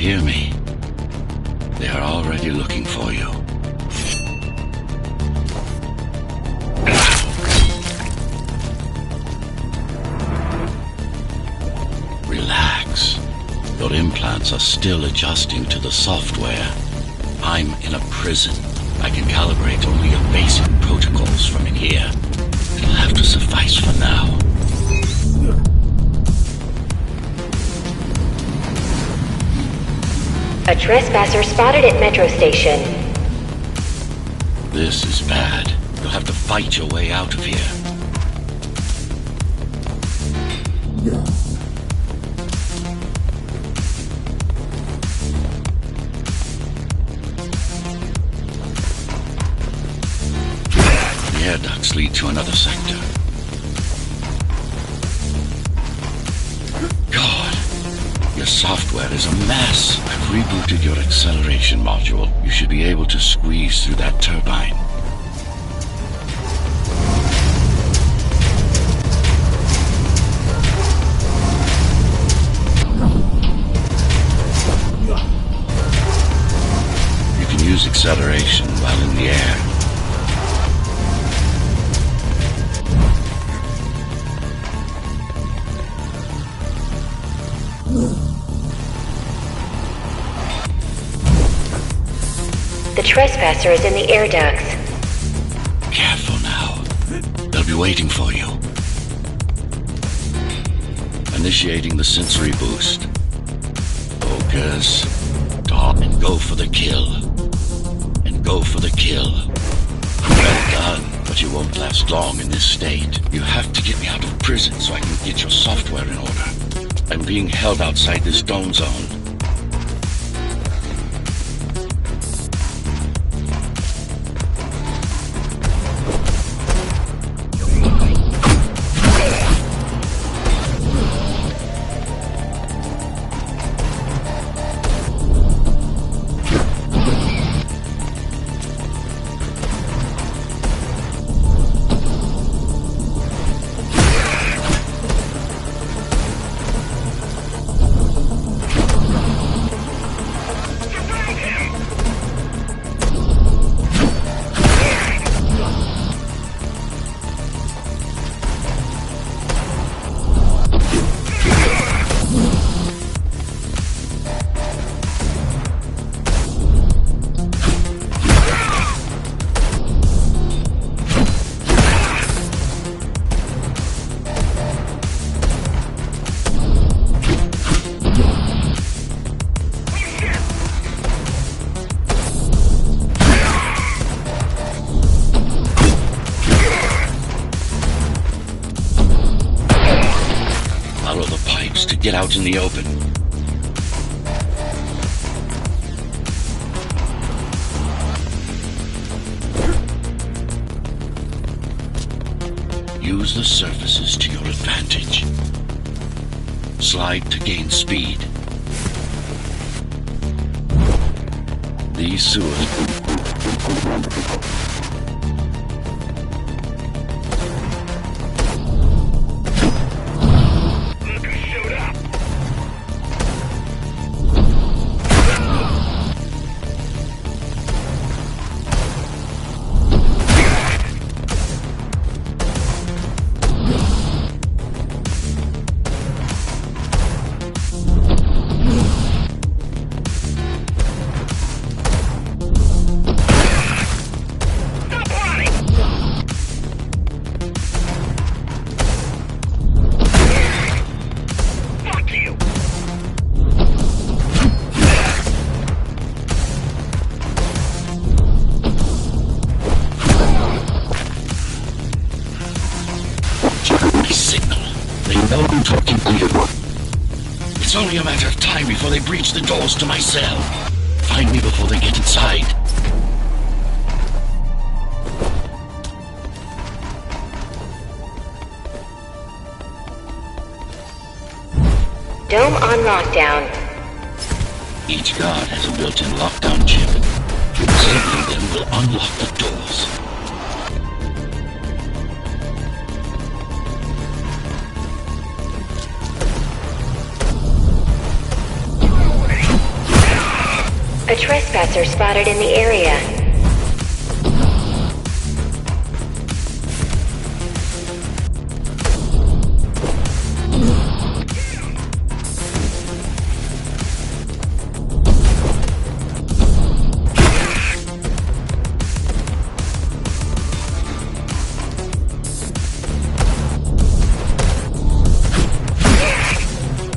hear me? They are already looking for you. Relax. Your implants are still adjusting to the software. I'm in a prison. I can calibrate only your basic protocols from in here. It'll have to suffice for now. A trespasser spotted at Metro Station. This is bad. You'll have to fight your way out of here. The air ducts lead to another sector. God, your software is a mess. I've rebooted your acceleration module. You should be able to squeeze through that turbine. You can use acceleration while in the air. The trespasser is in the air ducts. Careful now. They'll be waiting for you. Initiating the sensory boost. Focus. Talk and go for the kill. And go for the kill. Well done, but you won't last long in this state. You have to get me out of prison so I can get your software in order. I'm being held outside this dome zone. Follow the pipes to get out in the open. Use the surfaces to your advantage. Slide to gain speed. These sewers... I'm talking to you. It's only a matter of time before they breach the doors to my cell. Find me before they get inside. Dome on lockdown. Each guard has a built-in lockdown chip. Disabling them will unlock the doors. A trespasser spotted in the area.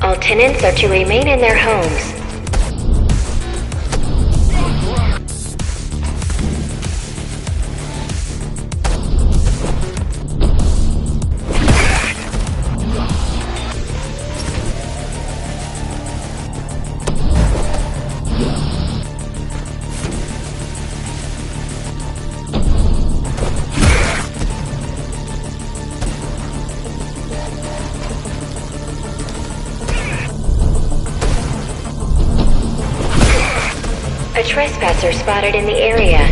All tenants are to remain in their homes. A trespasser spotted in the area.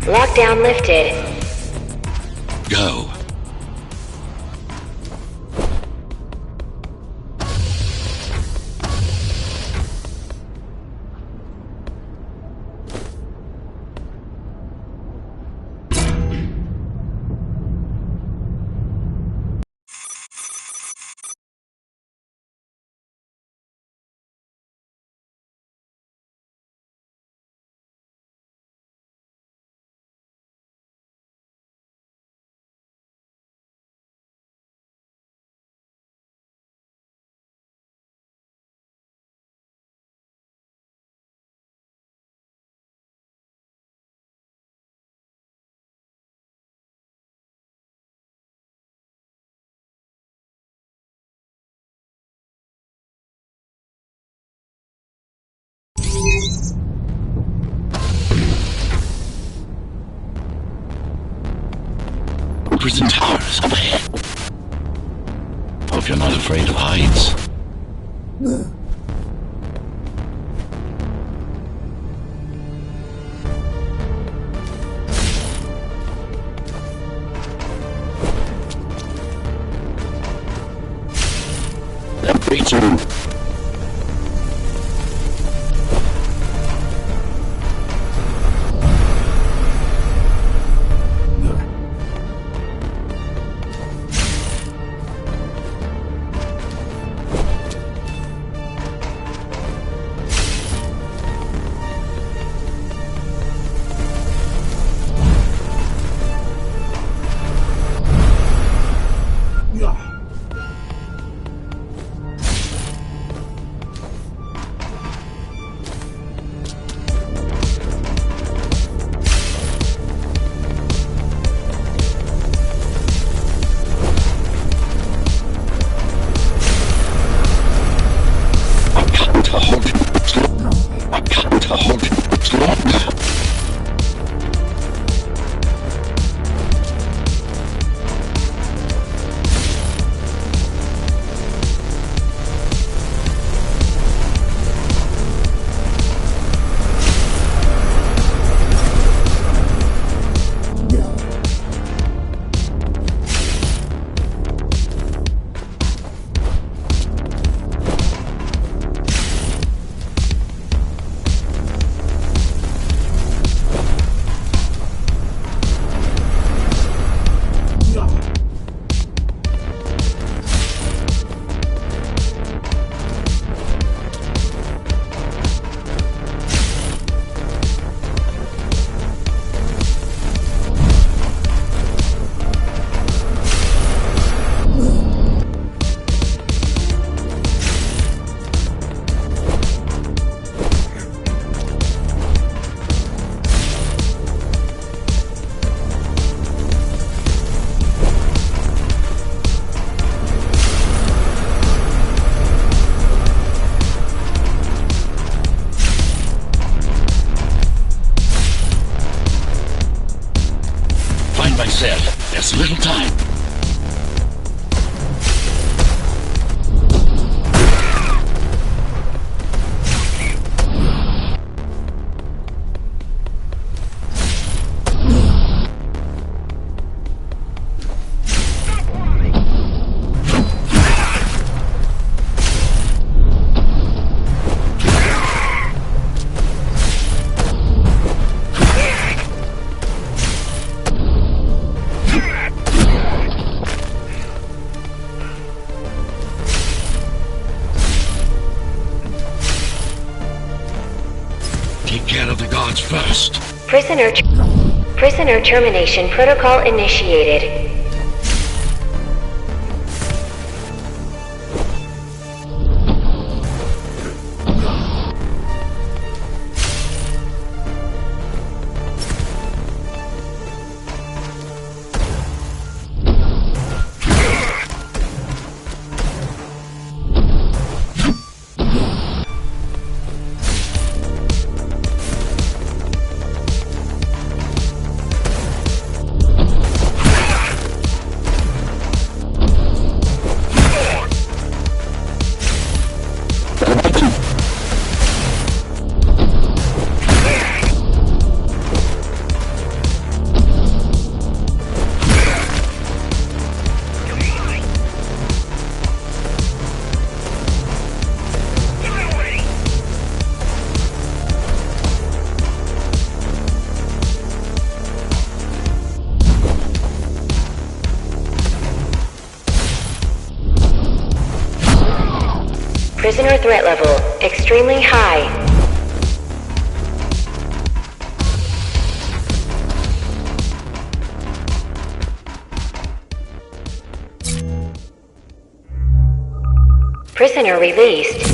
Lockdown lifted. Go. Prison towers up ahead. Hope you're not afraid of heights. That creature. said, there's little time. Take care of the guards first. Prisoner termination protocol initiated. Prisoner threat level extremely high. Prisoner released.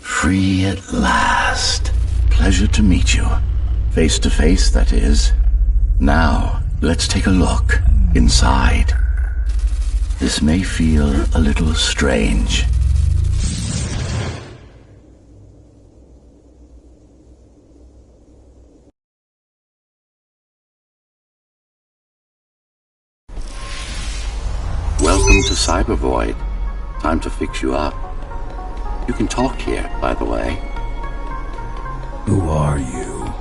Free at last. Pleasure to meet you. Face to face, that is. Now, let's take a look inside. This may feel a little strange. Welcome to Cybervoid. Time to fix you up. You can talk here, by the way. Who are you?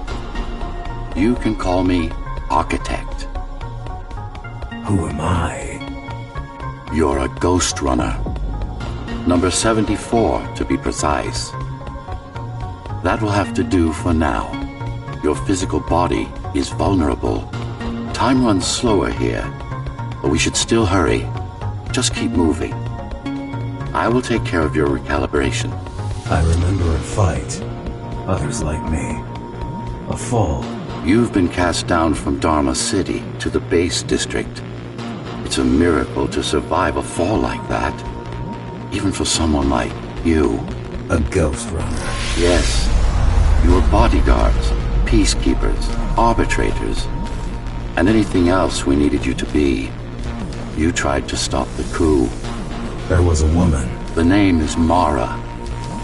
You can call me Architect. Who am I? You're a Ghostrunner. Number 74, to be precise. That will have to do for now. Your physical body is vulnerable. Time runs slower here, but we should still hurry. Just keep moving. I will take care of your recalibration. I remember a fight. Others like me. A fall. You've been cast down from Dharma City to the base district. It's a miracle to survive a fall like that. Even for someone like you. A Ghostrunner. Yes. You were bodyguards, peacekeepers, arbitrators, and anything else we needed you to be. You tried to stop the coup. There was a woman. The name is Mara,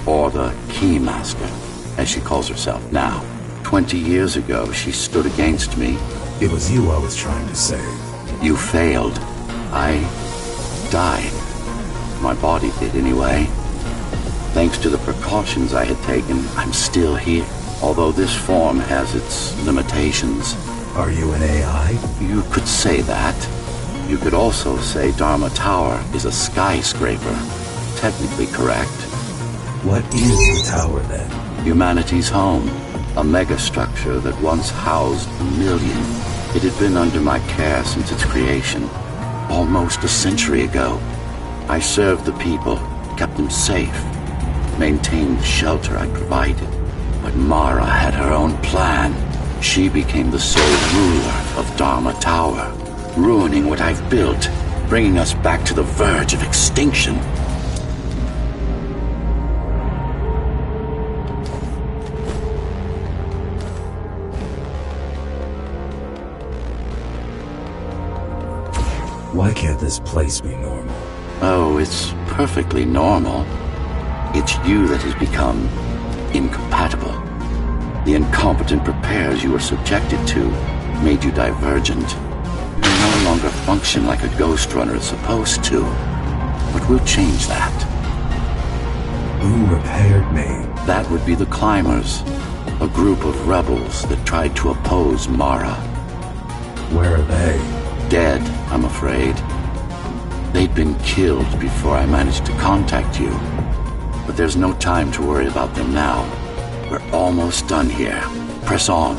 or the Keymaster, as she calls herself now. 20 years ago, she stood against me. It was you I was trying to save. You failed. I died. My body did anyway. Thanks to the precautions I had taken, I'm still here. Although this form has its limitations. Are you an AI? You could say that. You could also say Dharma Tower is a skyscraper. Technically correct. What is the tower then? Humanity's home. A megastructure that once housed 1 million. It had been under my care since its creation. Almost a century ago. I served the people, kept them safe, maintained the shelter I provided. But Mara had her own plan. She became the sole ruler of Dharma Tower. Ruining what I've built, bringing us back to the verge of extinction. Why can't this place be normal? Oh, it's perfectly normal. It's you that has become incompatible. The incompetent repairs you were subjected to made you divergent. You no longer function like a Ghostrunner is supposed to. But we'll change that. Who repaired me? That would be the Climbers, a group of rebels that tried to oppose Mara. Where are they? Dead, I'm afraid. They'd been killed before I managed to contact you. But there's no time to worry about them now. We're almost done here. Press on.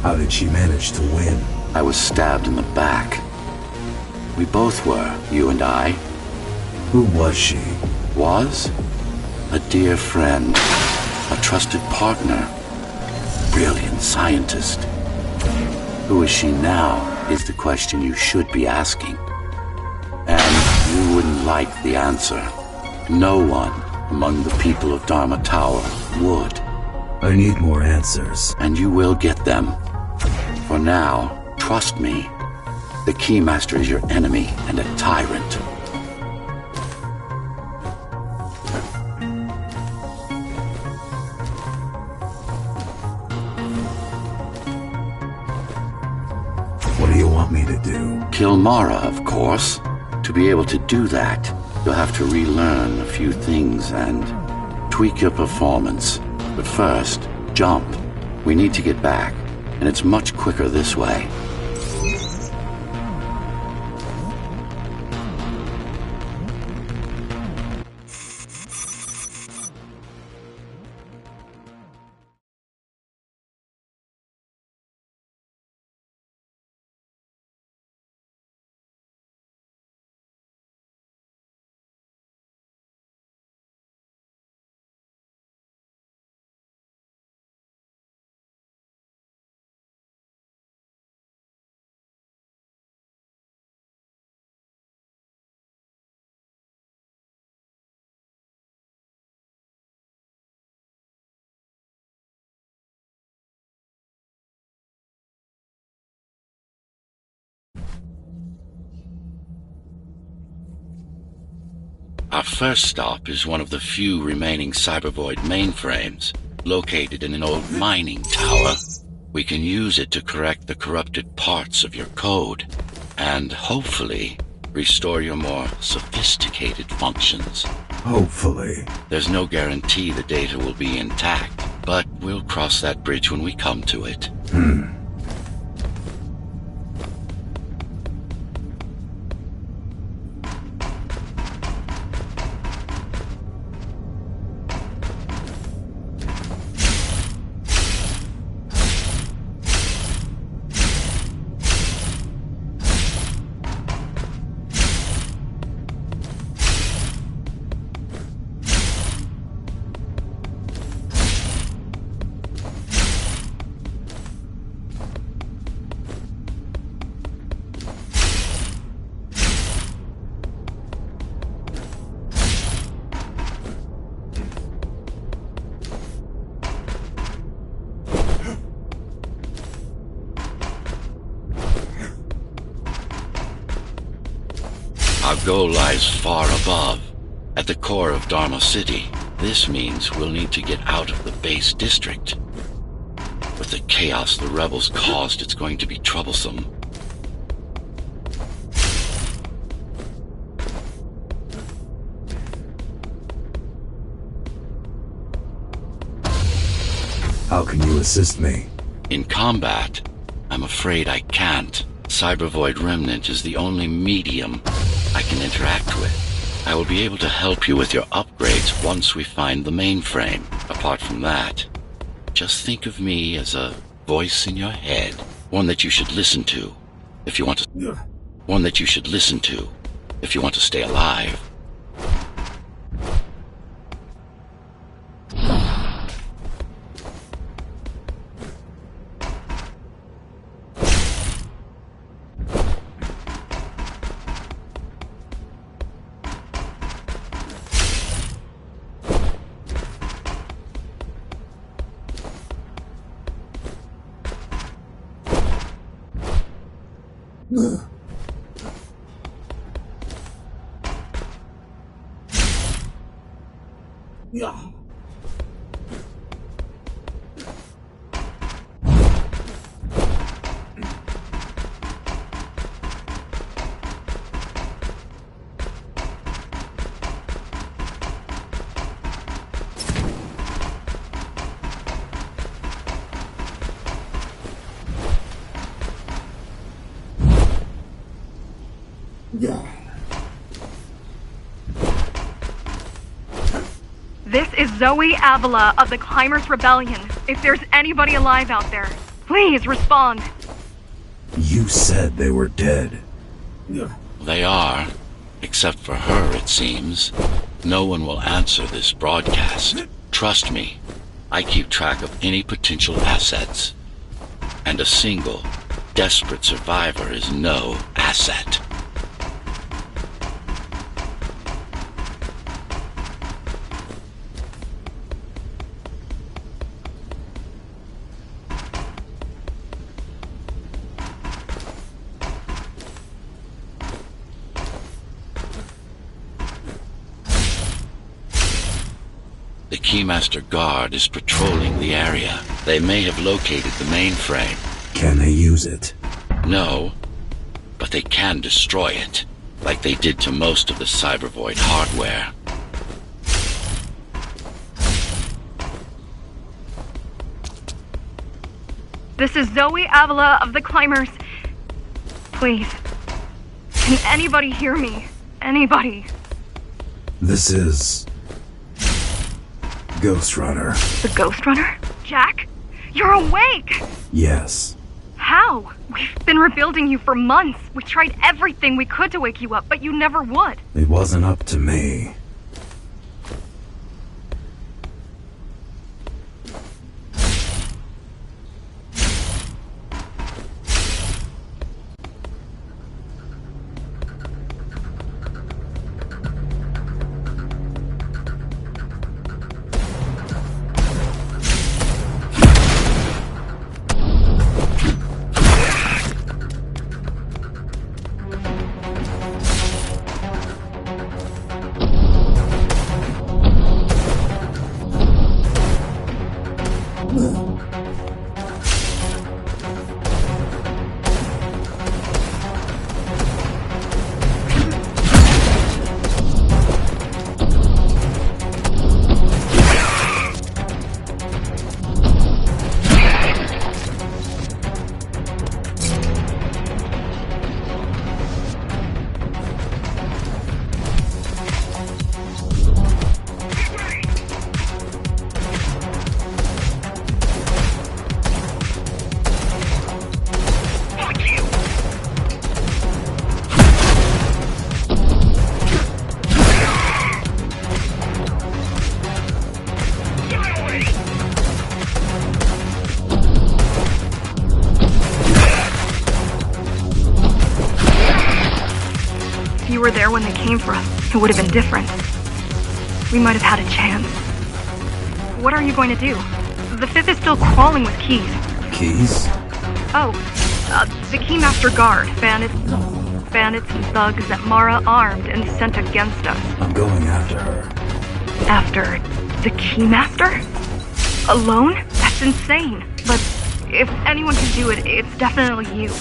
How did she manage to win? I was stabbed in the back. We both were, you and I. Who was she? Was? A dear friend. A trusted partner. Brilliant scientist. Who is she now is the question you should be asking. And you wouldn't like the answer. No one among the people of Dharma Tower would. I need more answers. And you will get them. For now, trust me. The Keymaster is your enemy and a tyrant. What do you want me to do? Kill Mara, of course. To be able to do that, you'll have to relearn a few things and tweak your performance. But first, jump. We need to get back, and it's much quicker this way. Our first stop is one of the few remaining Cybervoid mainframes, located in an old mining tower. We can use it to correct the corrupted parts of your code, and hopefully restore your more sophisticated functions. Hopefully. There's no guarantee the data will be intact, but we'll cross that bridge when we come to it. Our goal lies far above, at the core of Dharma City. This means we'll need to get out of the base district. With the chaos the rebels caused, it's going to be troublesome. How can you assist me? In combat, I'm afraid I can't. Cybervoid Remnant is the only medium I can interact with. I will be able to help you with your upgrades once we find the mainframe. Apart from that, just think of me as a voice in your head. One that you should listen to if you want to... One that you should listen to if you want to stay alive. This is Zoe Avila of the Climbers Rebellion. If there's anybody alive out there, please respond. You said they were dead. They are. Except for her, it seems. No one will answer this broadcast. Trust me, I keep track of any potential assets. And a single, desperate survivor is no asset. The Keymaster Guard is patrolling the area. They may have located the mainframe. Can they use it? No, but they can destroy it, like they did to most of the Cybervoid hardware. This is Zoe Avila of the Climbers. Please, can anybody hear me? Anybody? This is... Ghostrunner. The Ghostrunner? Jack? You're awake! Yes. How? We've been rebuilding you for months. We tried everything we could to wake you up, but you never would. It wasn't up to me. If you were there when they came for us, it would have been different. We might have had a chance. What are you going to do? The Fifth is still crawling with keys. Keys? Oh, the Keymaster Guard. Bandits and thugs that Mara armed and sent against us. I'm going after her. After the Keymaster? Alone? That's insane. But if anyone can do it, it's definitely you.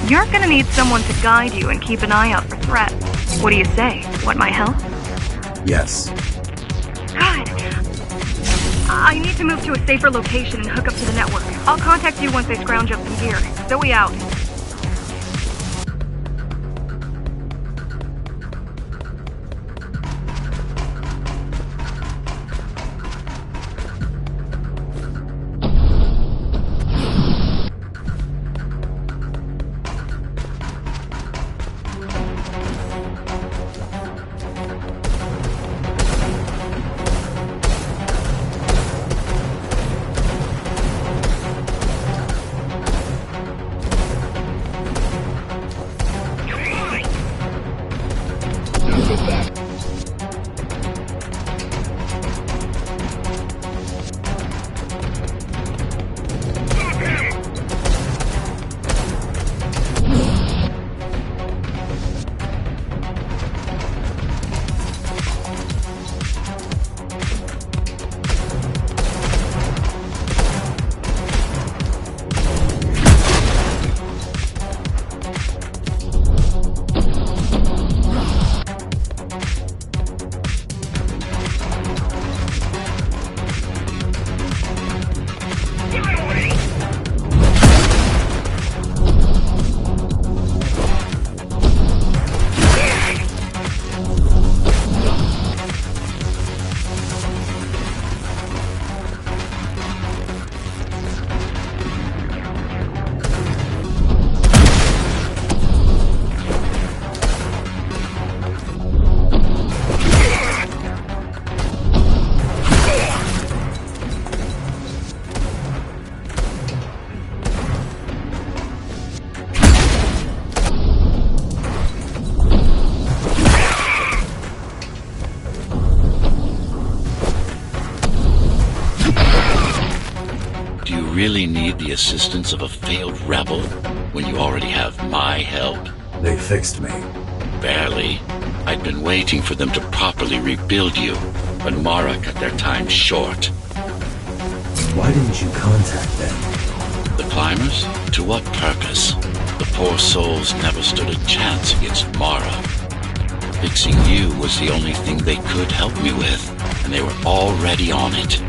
You're gonna need someone to guide you and keep an eye out for threats. What do you say? Want my help? Yes. Good. I need to move to a safer location and hook up to the network. I'll contact you once I scrounge up some gear. Zoe out. really need the assistance of a failed rebel when you already have my help? They fixed me. Barely. I'd been waiting for them to properly rebuild you, but Mara cut their time short. Why didn't you contact them? The climbers? To what purpose? The poor souls never stood a chance against Mara. Fixing you was the only thing they could help me with, and they were already on it.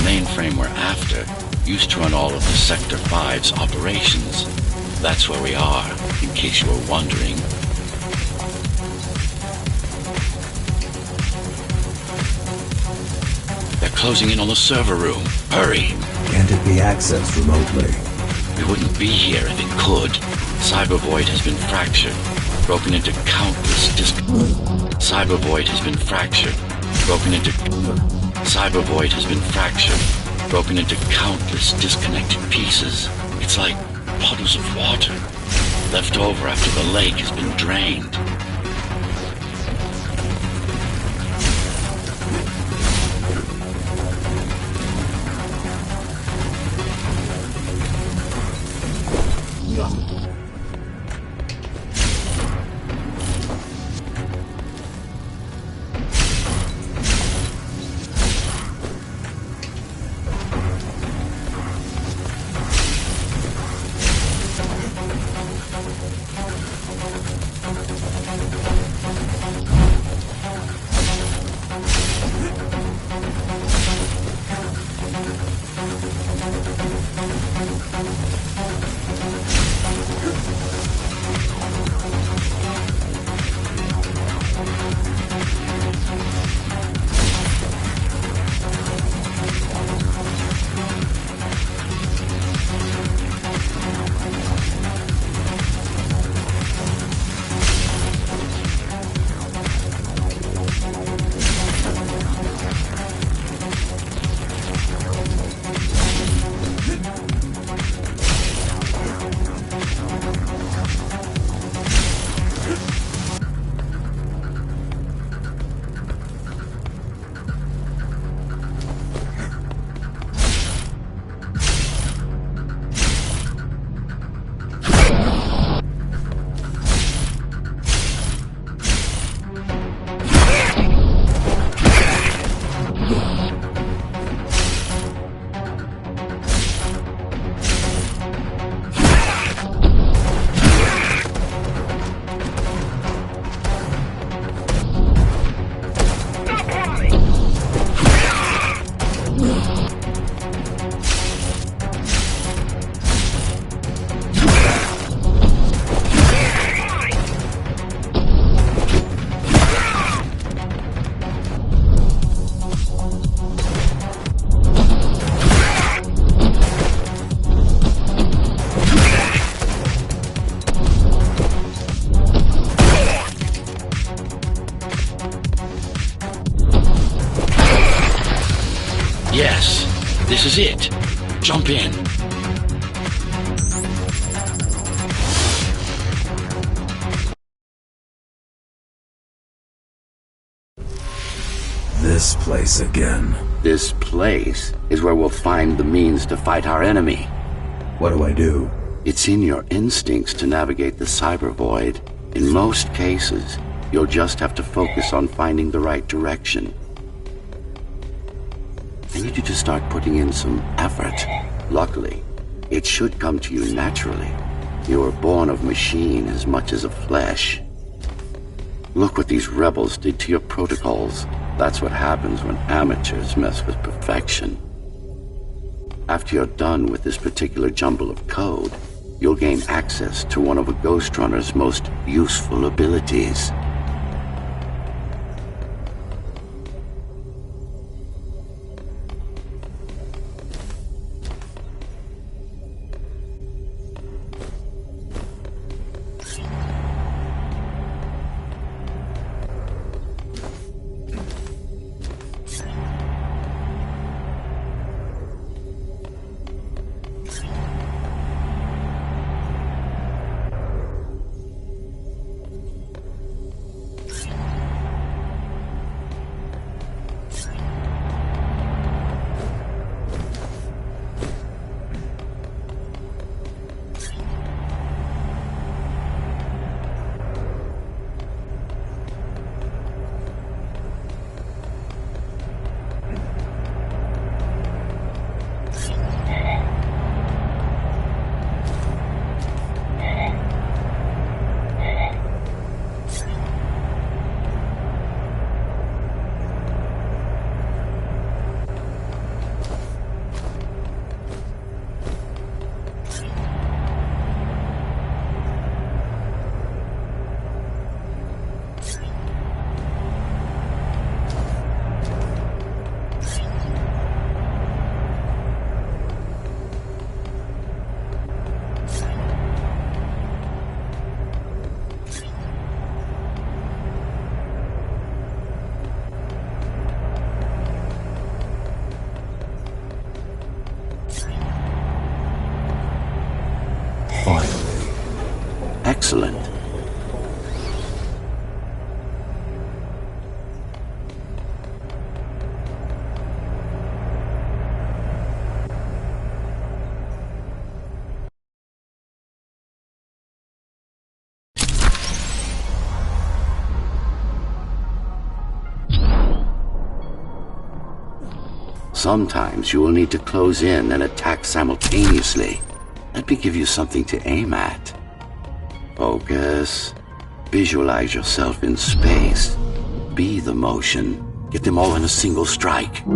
Mainframe we're after used to run all of the Sector 5's operations. That's where we are, in case you were wondering. They're closing in on the server room. Hurry! Can't it be accessed remotely? We wouldn't be here if it could. Cyber Void has been fractured, broken into countless Cyber Void has been fractured, broken into... Cyber Void has been fractured, broken into countless disconnected pieces. It's like puddles of water, left over after the lake has been drained. Yes, this is it. Jump in. This place again. This place is where we'll find the means to fight our enemy. What do I do? It's in your instincts to navigate the cyber void. In most cases, you'll just have to focus on finding the right direction. I need you to start putting in some effort. Luckily, it should come to you naturally. You were born of machine as much as of flesh. Look what these rebels did to your protocols. That's what happens when amateurs mess with perfection. After you're done with this particular jumble of code, you'll gain access to one of a Ghostrunner's most useful abilities. Excellent. Sometimes you will need to close in and attack simultaneously. Let me give you something to aim at. Focus. Visualize yourself in space. Be the motion. Get them all in a single strike.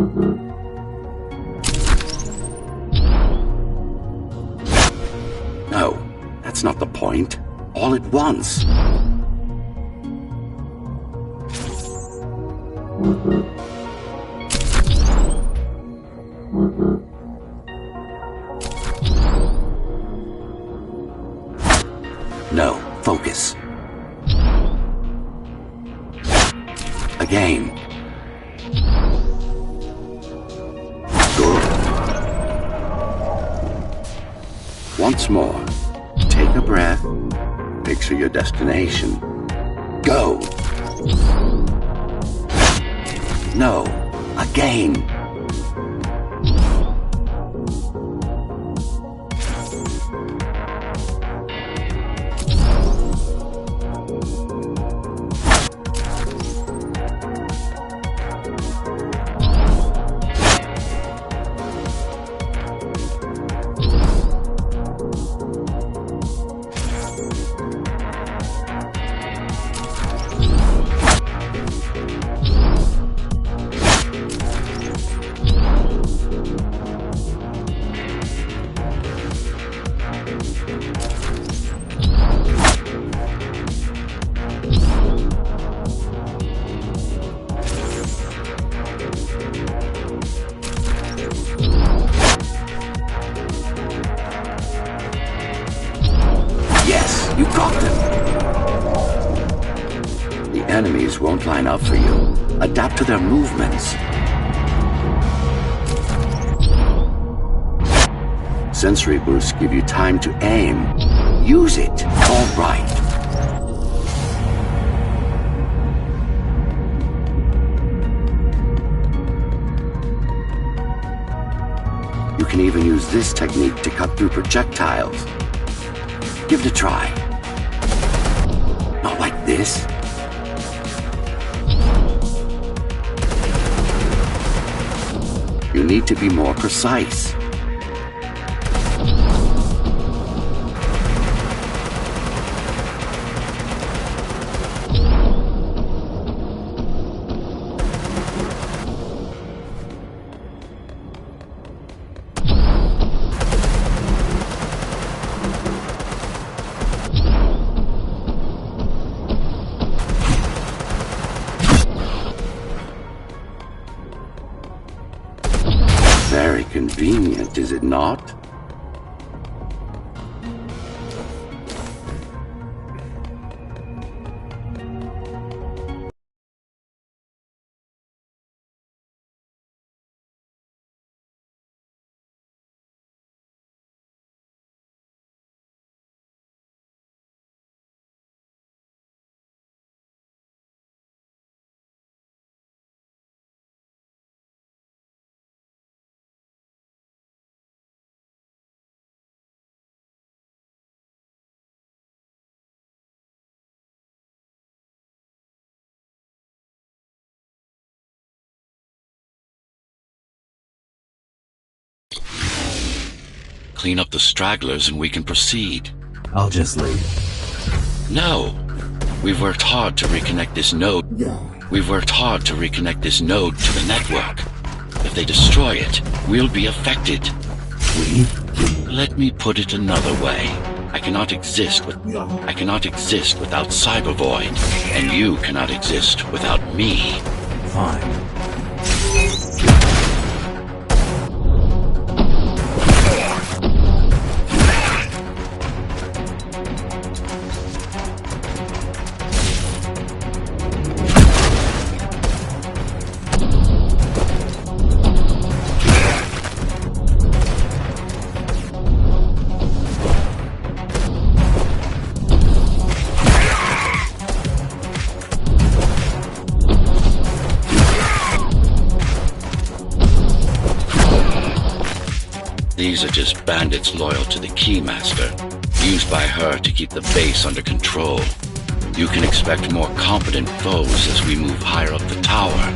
No, that's not the point. All at once. No, focus. Again. Good. Once more. Take a breath. Picture your destination. Go. No, again. You got them. The enemies won't line up for you. Adapt to their movements. Sensory boosts give you time to aim. Use it. All right. You can even use this technique to cut through projectiles. Give it a try. Not like this. You need to be more precise. Very convenient, is it not? Clean up the stragglers and we can proceed. I'll just leave. No. We've worked hard to reconnect this node. We've worked hard to reconnect this node to the network. If they destroy it, we'll be affected. We? Let me put it another way. I cannot exist without Cyber Void, and you cannot exist without me. Fine. These are just bandits loyal to the Keymaster, used by her to keep the base under control. You can expect more competent foes as we move higher up the tower.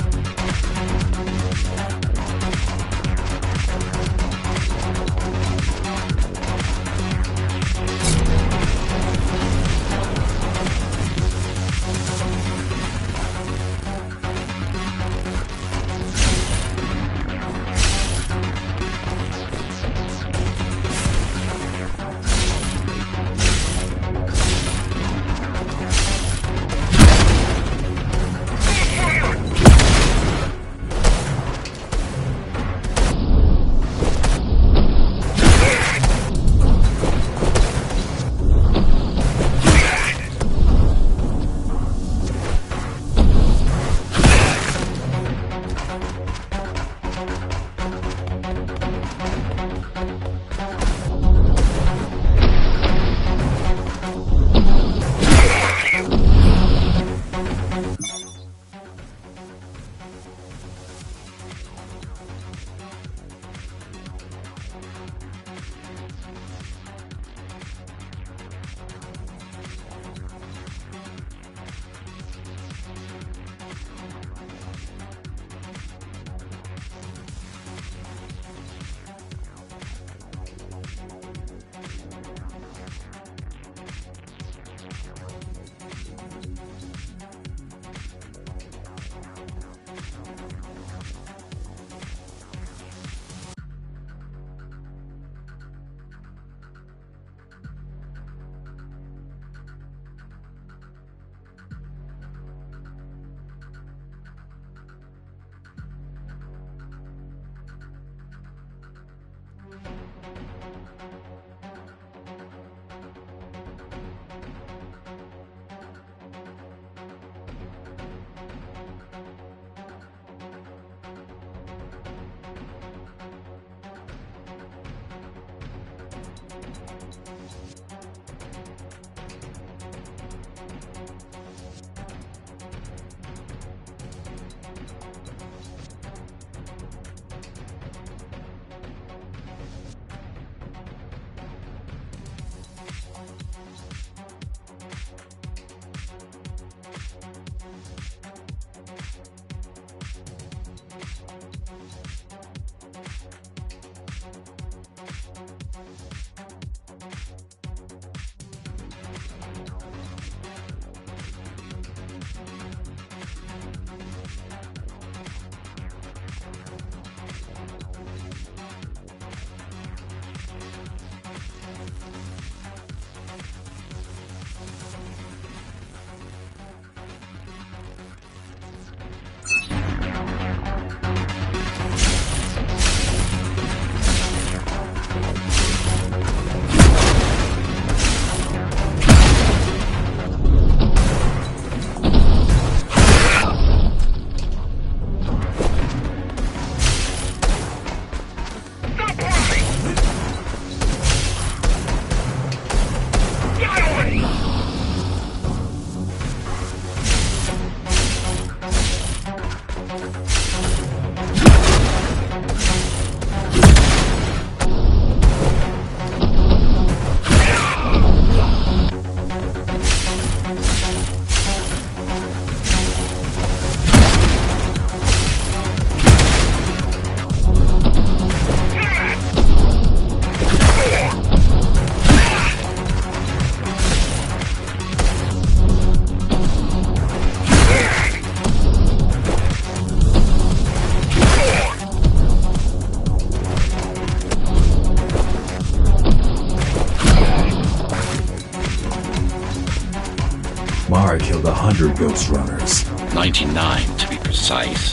100 Ghostrunners. 99 to be precise.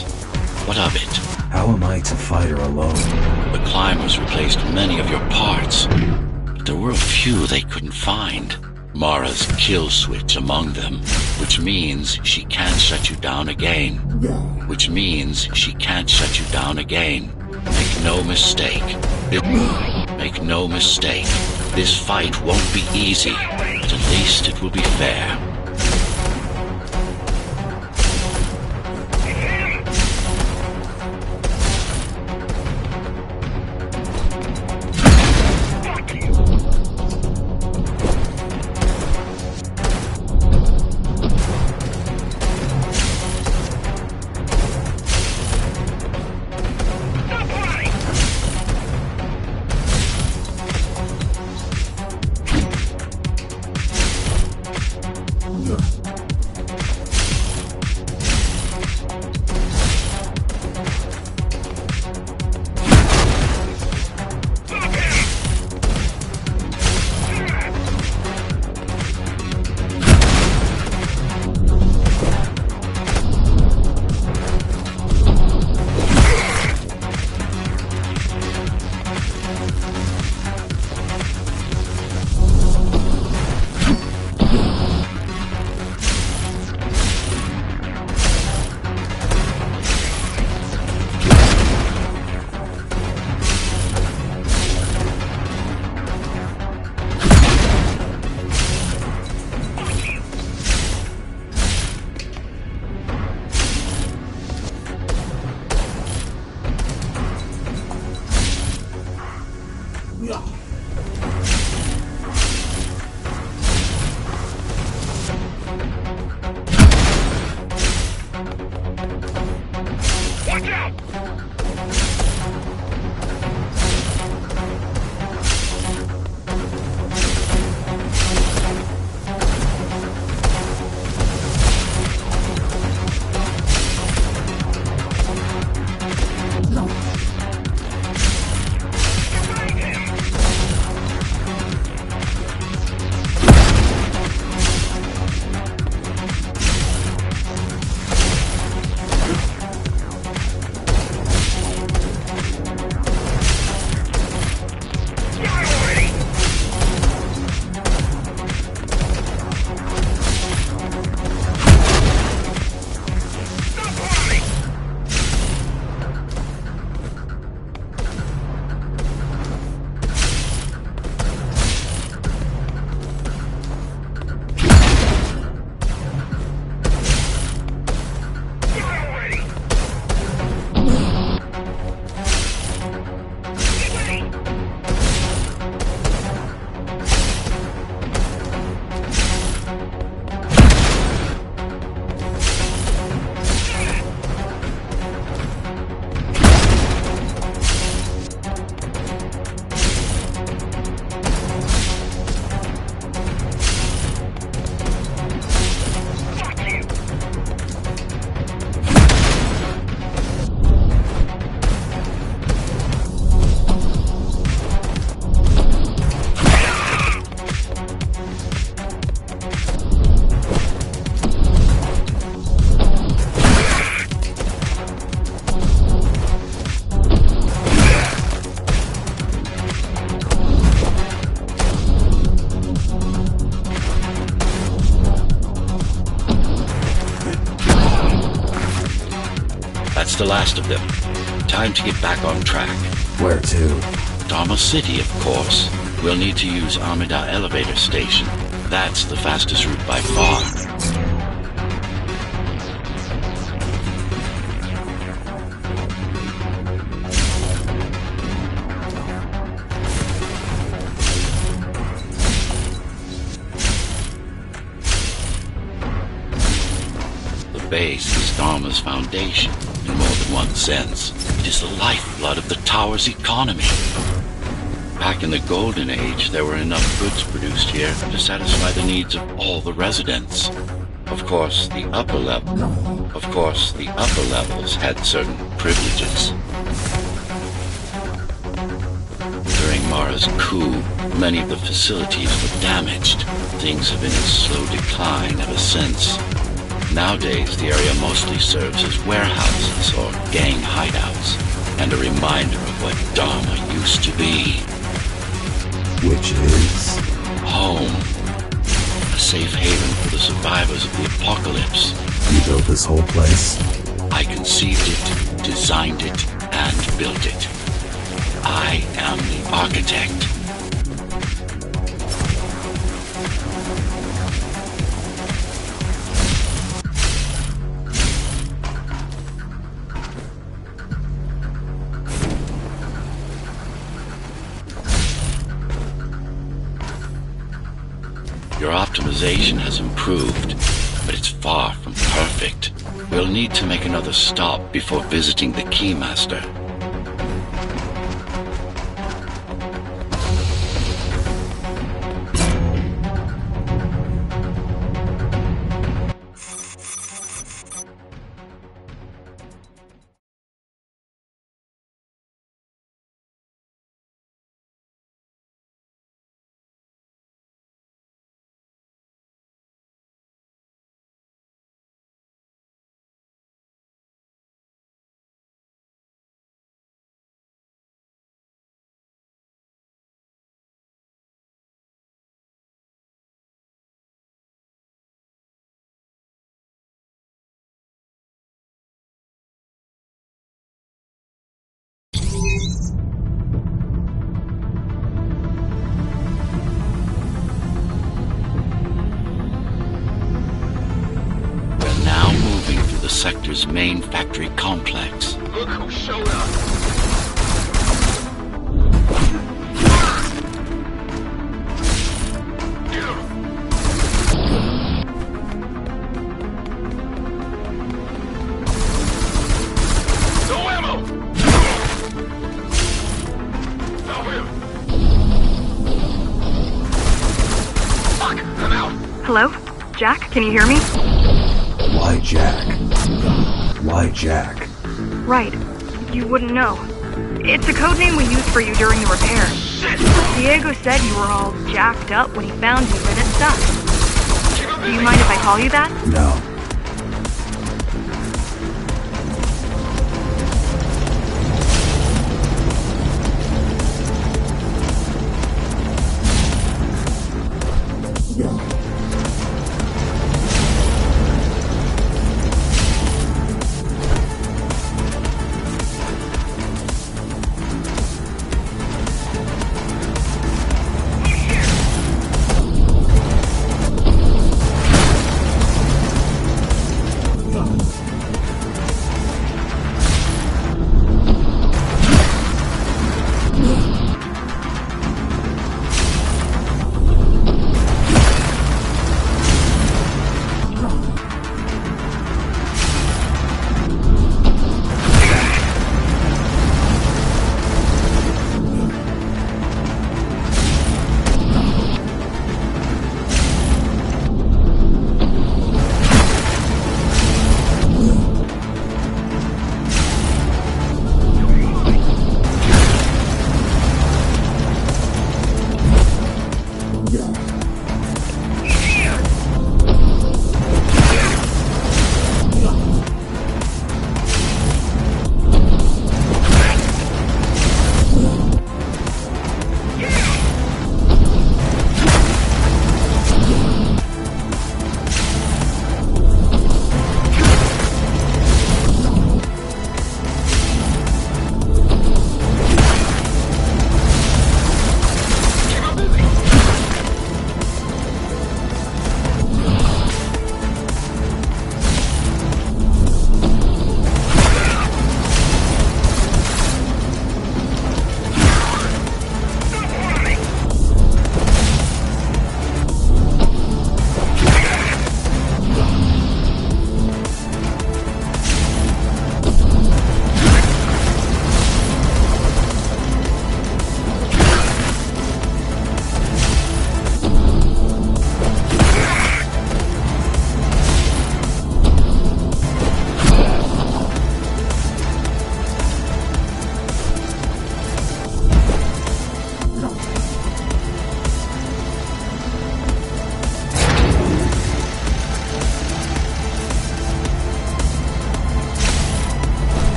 What of it? How am I to fight her alone? The climbers replaced many of your parts, but there were a few they couldn't find. Mara's kill switch among them, which means she can't shut you down again. Which means she can't shut you down again. Make no mistake. Make no mistake. This fight won't be easy, but at least it will be fair. That's the last of them. Time to get back on track. Where to? Dharma City, of course. We'll need to use Amida Elevator Station. That's the fastest route by far. The base is Dharma's foundation, in more than one sense. It is the lifeblood of the tower's economy. Back in the Golden Age, there were enough goods produced here to satisfy the needs of all the residents. Of course, the upper levels had certain privileges. During Mara's coup, many of the facilities were damaged. Things have been in slow decline ever since. Nowadays, the area mostly serves as warehouses or gang hideouts, and a reminder of what Dharma used to be. Which is... Home. A safe haven for the survivors of the apocalypse. You built this whole place? I conceived it, designed it, and built it. I am the architect. Your optimization has improved, but it's far from perfect. We'll need to make another stop before visiting the Keymaster. The sector's main factory complex. Look who showed up! No ammo! Stop him! Fuck! I'm out! Hello? Jack, can you hear me? Why Jack? Why Jack? Right. You wouldn't know. It's a code name we used for you during the repair. Diego said you were all jacked up when he found you, and it sucks. Do you mind if I call you that? No.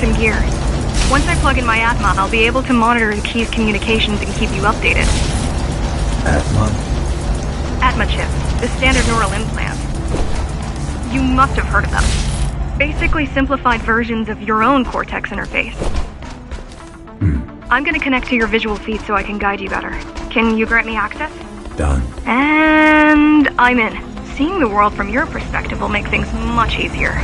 some gear. Once I plug in my Atma, I'll be able to monitor the key's communications and keep you updated. Atma? Atma chips, the standard neural implants. You must have heard of them. Basically simplified versions of your own Cortex interface. I'm gonna connect to your visual feed so I can guide you better. Can you grant me access? Done. And I'm in. Seeing the world from your perspective will make things much easier.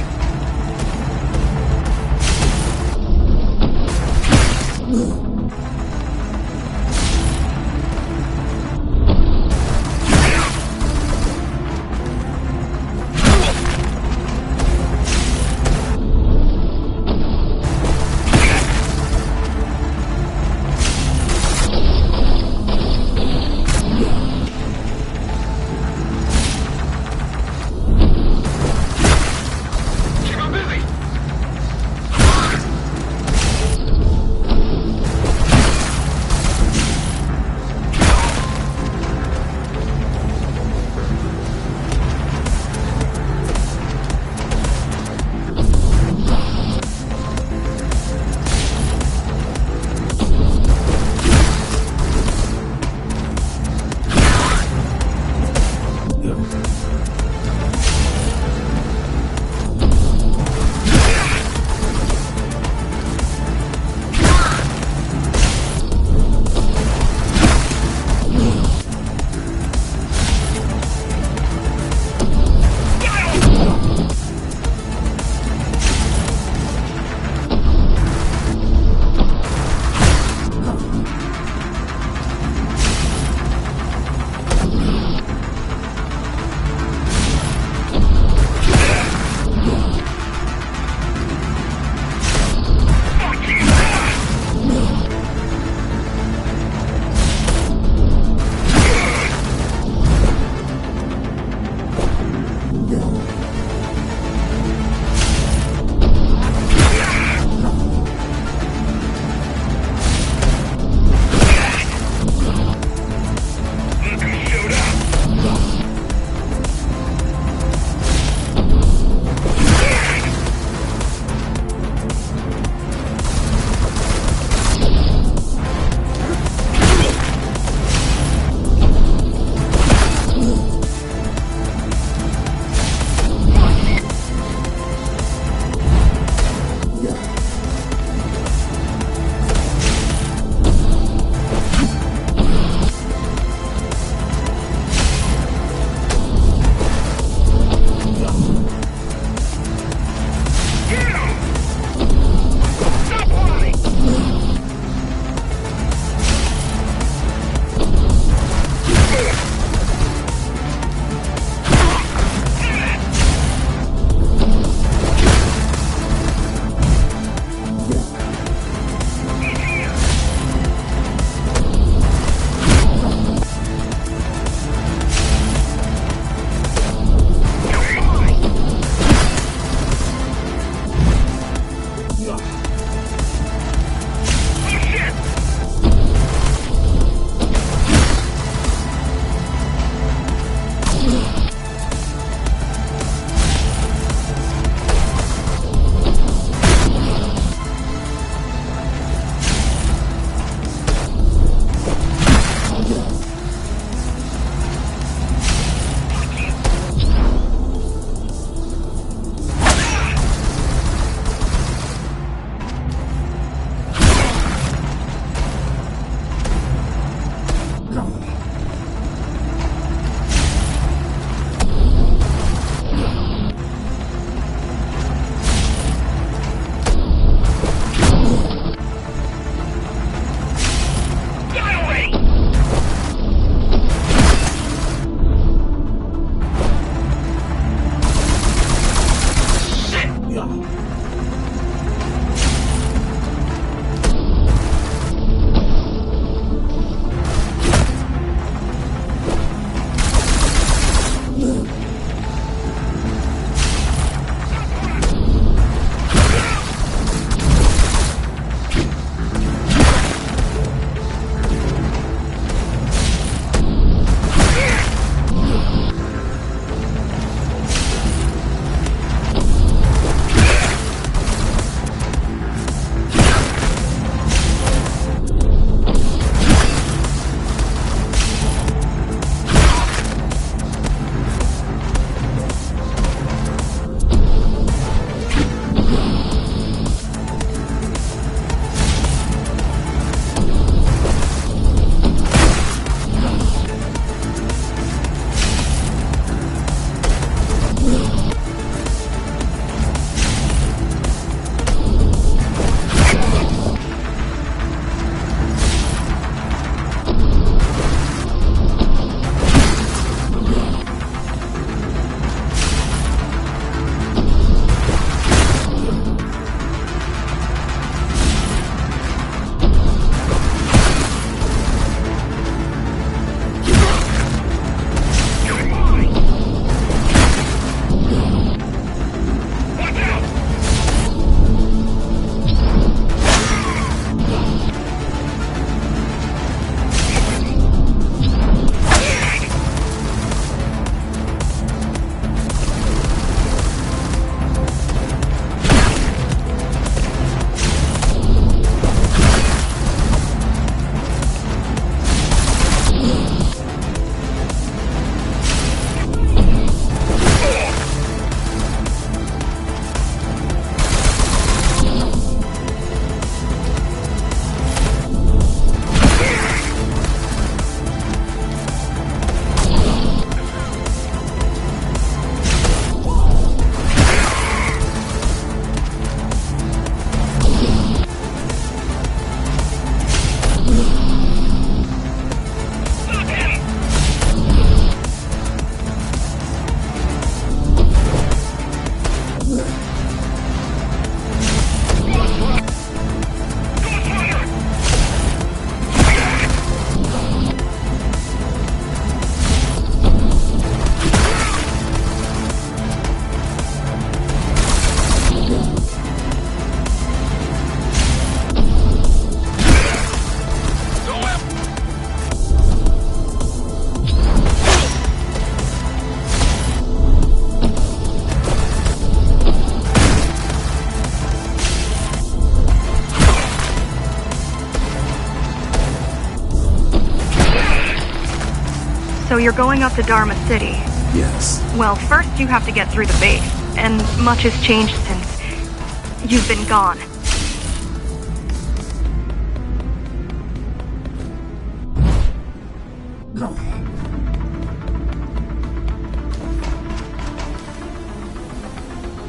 So you're going up to Dharma City. Yes. Well, first you have to get through the base, and much has changed since you've been gone.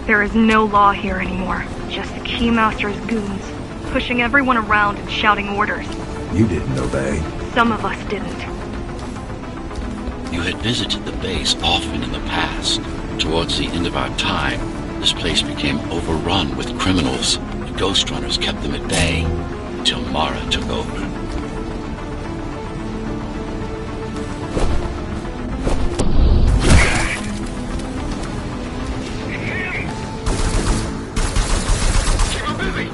There is no law here anymore, just the Keymaster's goons, pushing everyone around and shouting orders. You didn't obey. Some of us didn't. You had visited the base often in the past. Towards the end of our time, this place became overrun with criminals. The Ghostrunners kept them at bay until Mara took over. Keep him busy.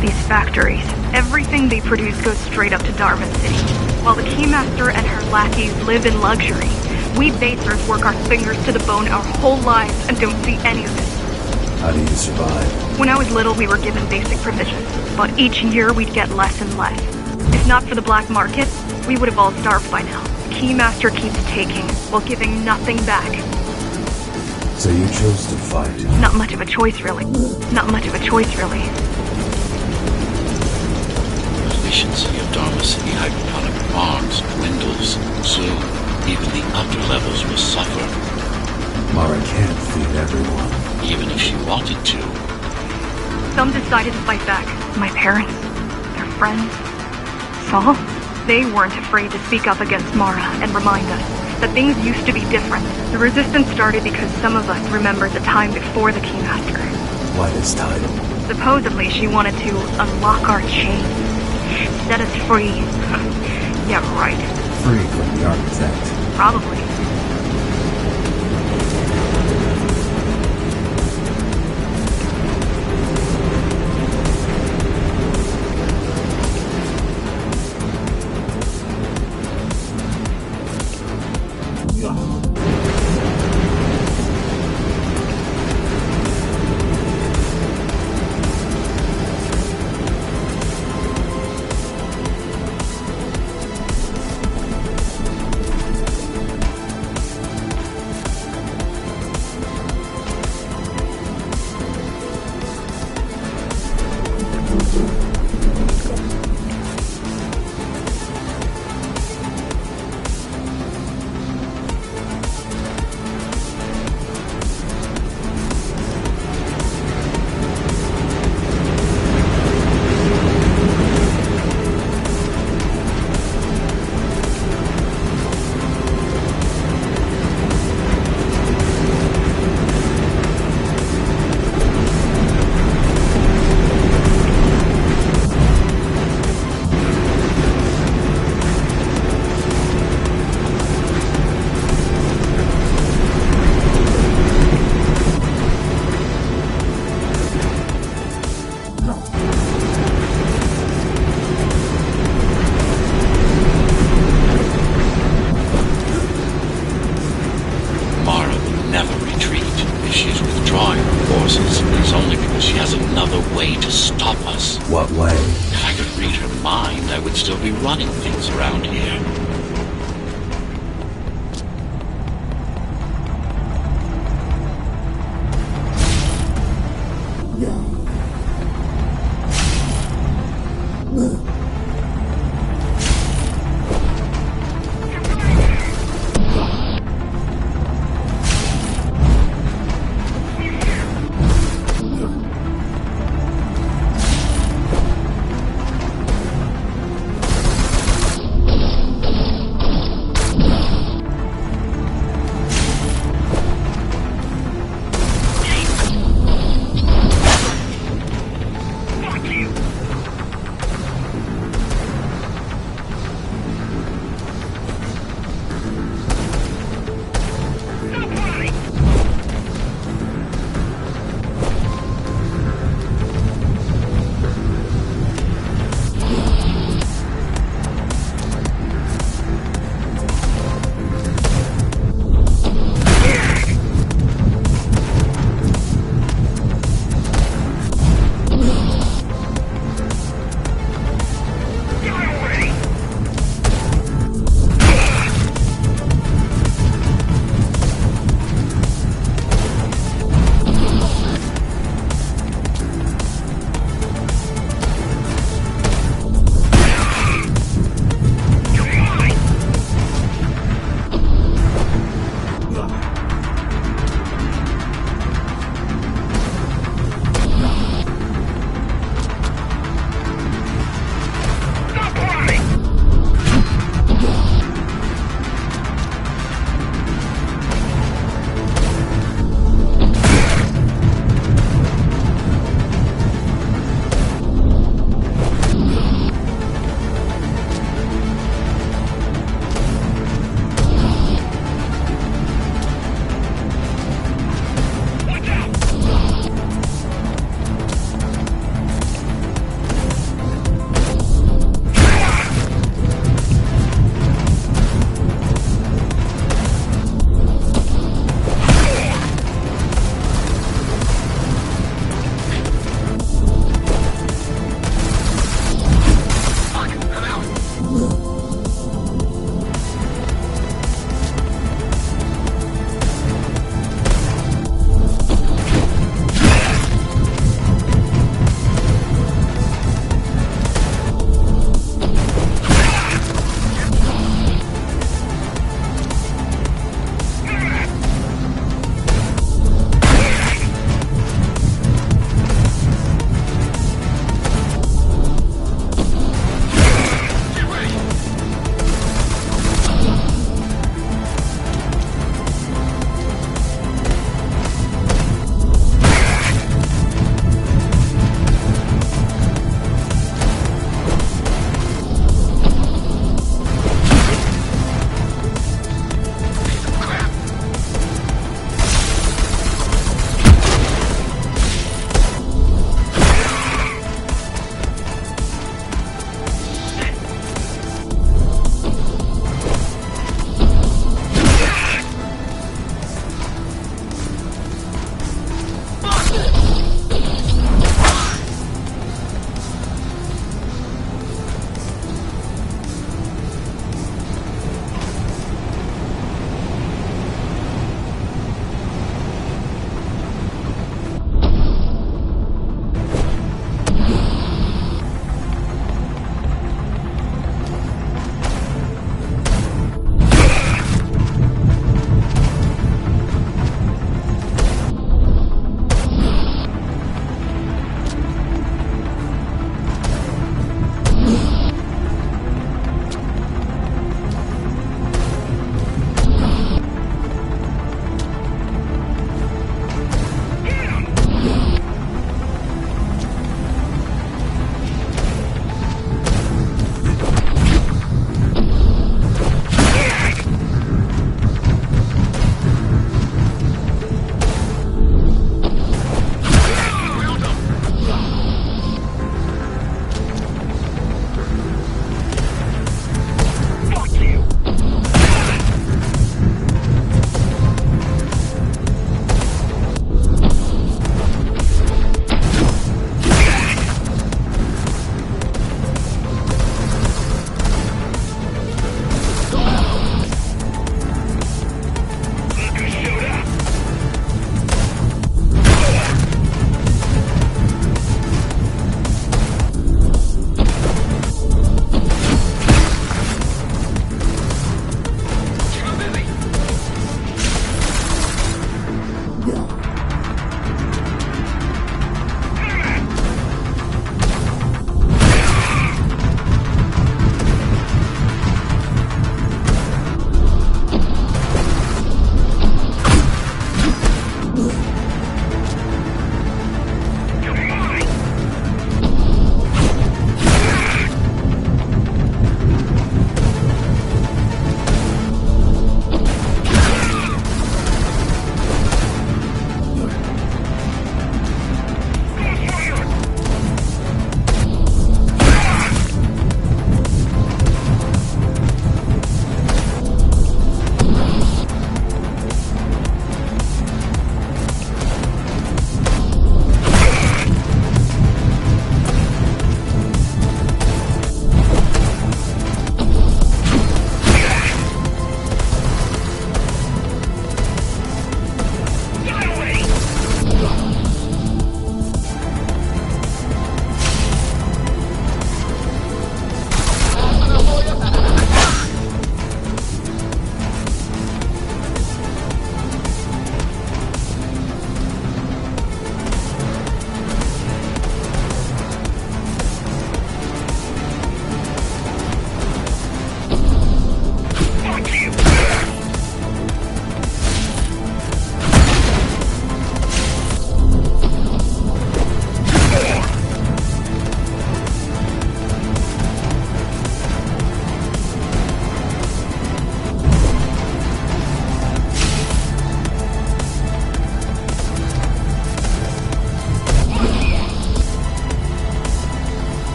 These factories, everything they produce goes straight up to Dharma City. While the Keymaster and her lackeys live in luxury, we basers work our fingers to the bone our whole lives and don't see any of it. How do you survive? When I was little, we were given basic provisions, but each year we'd get less and less. If not for the black market, we would have all starved by now. The Keymaster keeps taking, while giving nothing back. So you chose to fight. Not much of a choice, really. Not much of a choice, really. The efficiency of Dharma City hydroponic farms dwindles. Soon, even the upper levels will suffer. Mara can't feed everyone. Even if she wanted to. Some decided to fight back. My parents, their friends, Saul. They weren't afraid to speak up against Mara and remind us that things used to be different. The resistance started because some of us remembered the time before the Keymaster. Why this title? Supposedly she wanted to unlock our chains, set us free. Yeah, right. Free from the architect. Probably. What way? If I could read her mind, I would still be running things around here.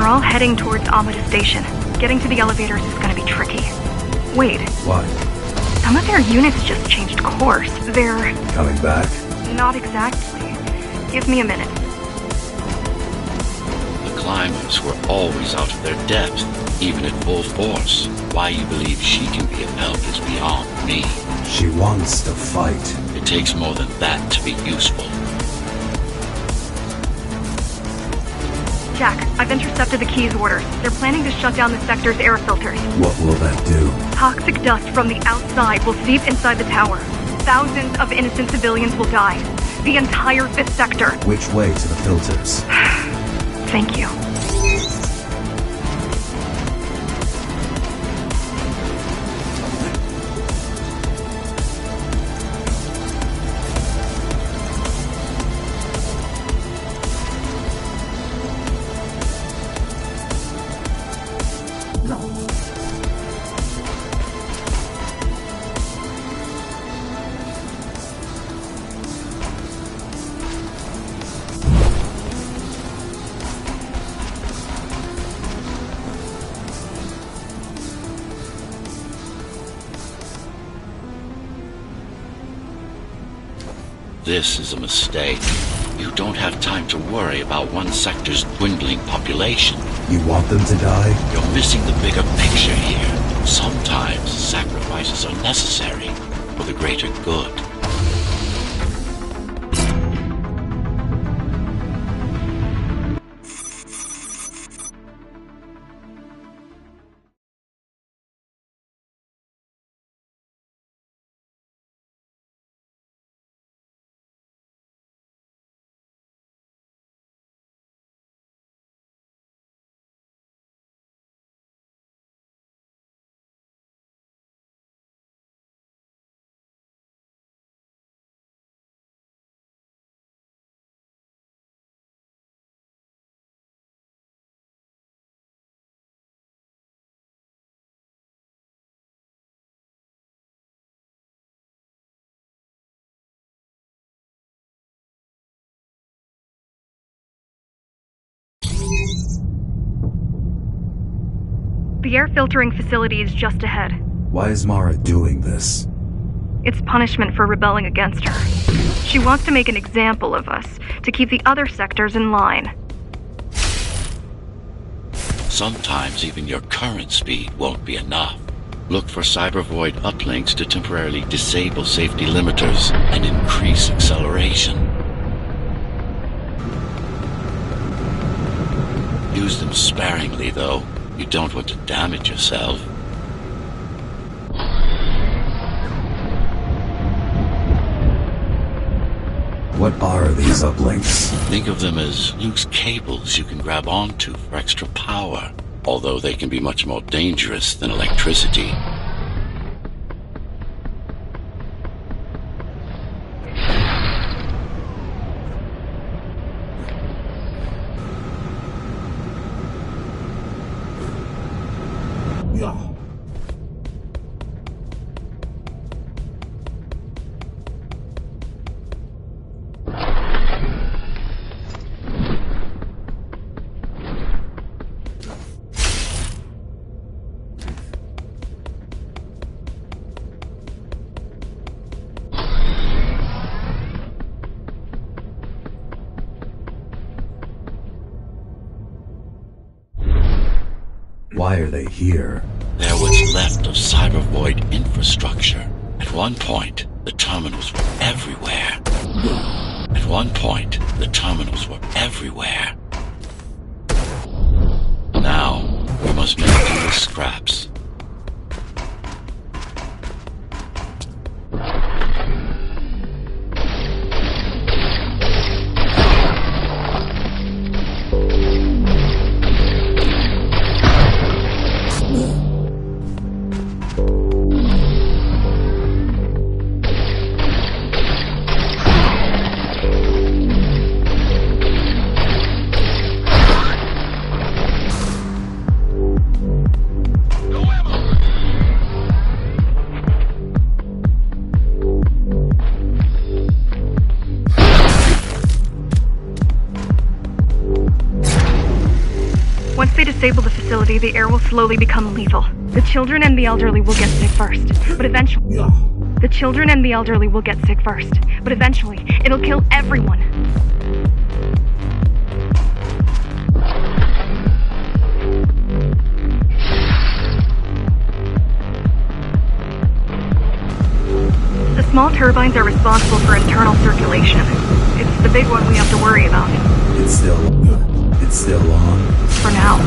They're all heading towards Amada Station. Getting to the elevators is gonna be tricky. Wait, What? some of their units just changed course. They're... Coming back? not exactly. Give me a minute. The climbers were always out of their depth, even at full force. Why you believe she can be of help is beyond me. She wants to fight. It takes more than that to be useful. Jack, I've intercepted the Key's orders. They're planning to shut down the sector's air filters. What will that do? Toxic dust from the outside will seep inside the tower. Thousands of innocent civilians will die. The entire 5th sector. Which way to the filters? Thank you. This is a mistake. You don't have time to worry about one sector's dwindling population. You want them to die? You're missing the bigger picture here. Sometimes sacrifices are necessary for the greater good. The air filtering facility is just ahead. Why is Mara doing this? It's punishment for rebelling against her. She wants to make an example of us, to keep the other sectors in line. Sometimes even your current speed won't be enough. Look for cybervoid uplinks to temporarily disable safety limiters and increase acceleration. Use them sparingly, though. You don't want to damage yourself. What are these uplinks? Think of them as loose cables you can grab onto for extra power, although they can be much more dangerous than electricity. Why are they here? They're what's left of cybervoid infrastructure. At one point, the terminals were everywhere. At one point, the terminals were everywhere. Now, we must make do with scraps. Once they disable the facility, the air will slowly become lethal. The children and the elderly will get sick first, but eventually... The children and the elderly will get sick first, but eventually, it'll kill everyone. The small turbines are responsible for internal circulation. It's the big one we have to worry about. It's still on? For now.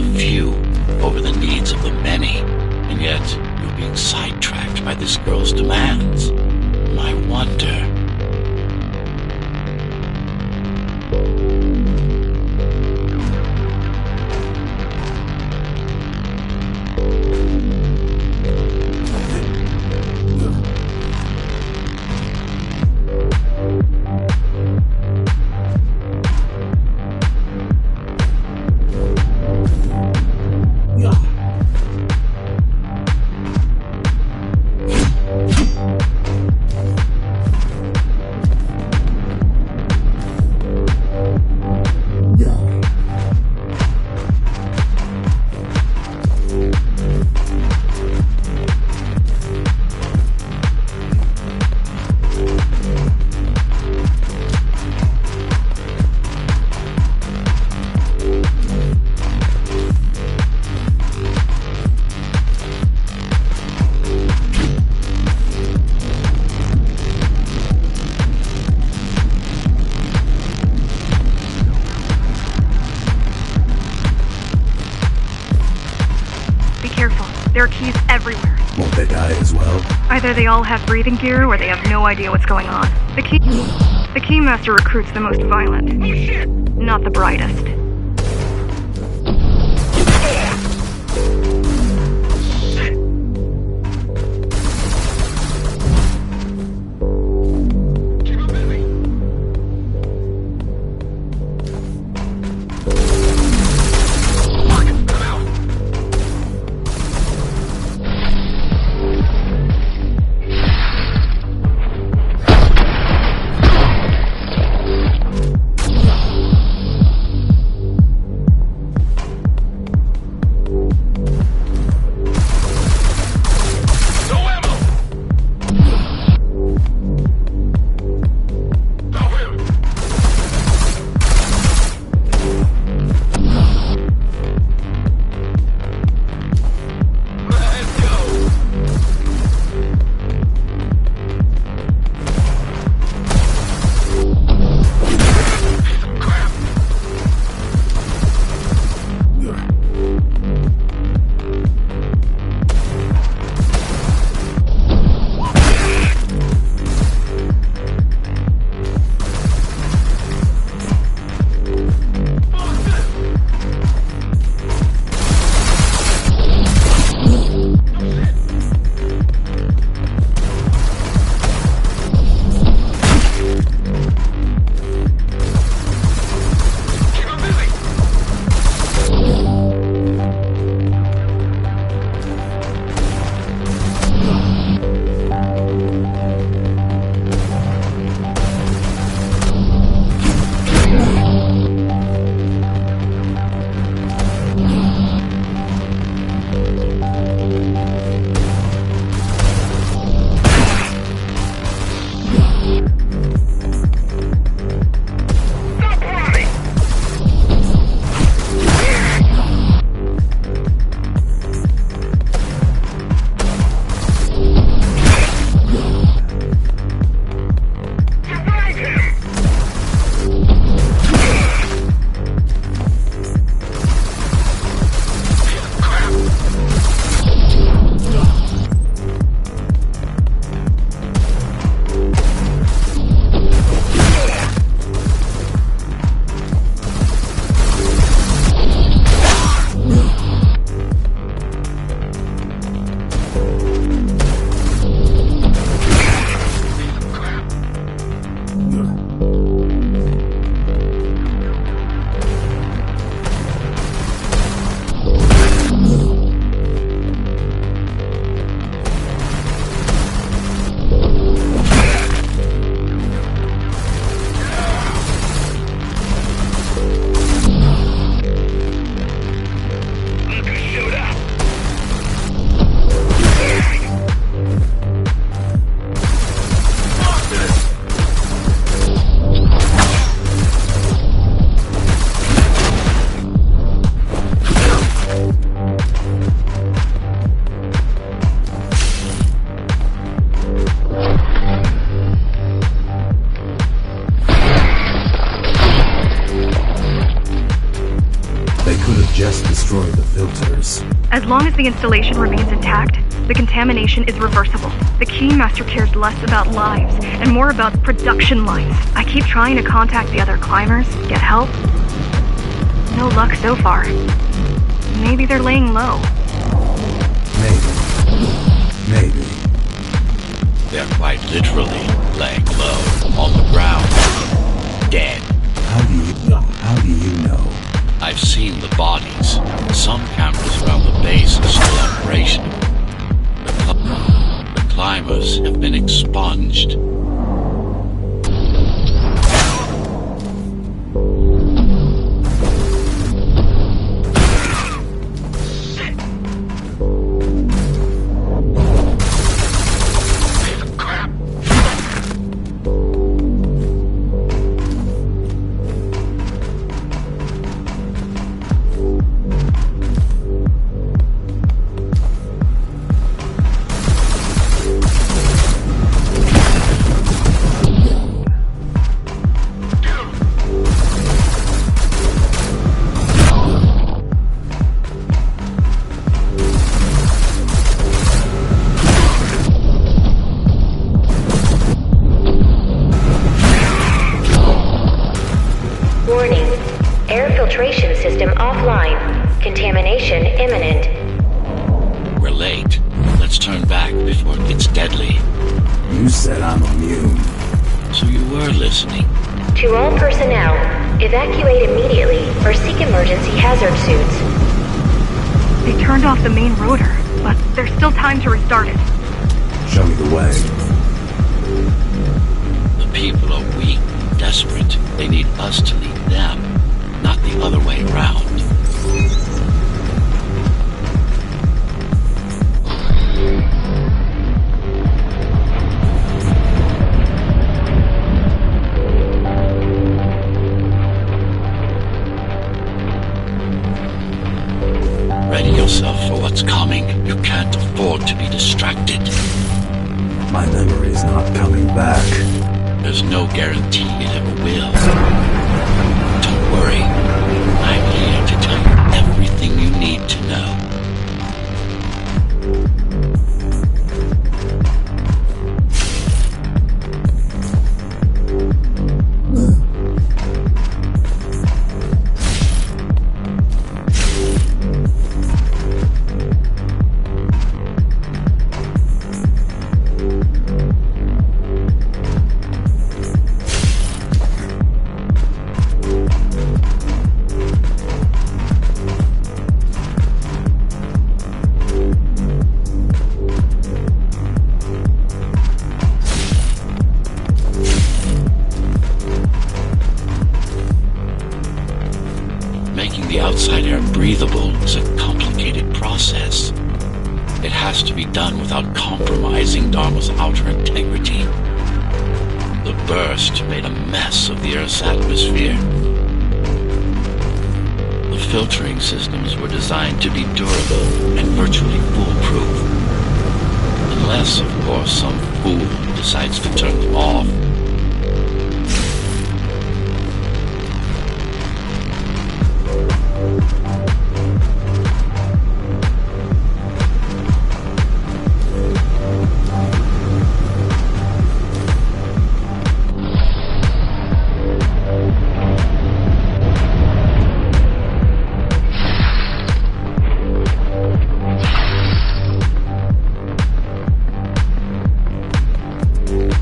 the few over the needs of the many, and yet you're being sidetracked by this girl's demands. I wonder. There are keys everywhere. Won't they die as well? Either they all have breathing gear or they have no idea what's going on. The Keymaster recruits the most violent. Oh shit! Not the brightest. Keep him busy. Fuck! I'm out. the filters? As long as the installation remains intact, the contamination is reversible. The Keymaster cares less about lives and more about production lines. I keep trying to contact the other climbers, get help. No luck so far. Maybe they're laying low. Maybe. They're quite literally laying low on the ground, dead. How do you know? I've seen the bodies. Some cameras around the base are still operational. The climbers have been expunged. Warning. Air filtration system offline. Contamination imminent. We're late. Let's turn back before it gets deadly. You said I'm immune. So you were listening. To all personnel, evacuate immediately or seek emergency hazard suits. They turned off the main rotor, but there's still time to restart it. Show me the way. The people are weak, desperate. They need us to lead them, not the other way around. Ready yourself for what's coming. You can't afford to be distracted. My memory's not coming back. There's no guarantee it ever will. Don't worry. I'm here to tell you everything you need to know. Making the outside air breathable is a complicated process. It has to be done without compromising Dharma's outer integrity. The burst made a mess of the Earth's atmosphere. The filtering systems were designed to be durable and virtually foolproof. Unless, of course, some fool decides to turn them off.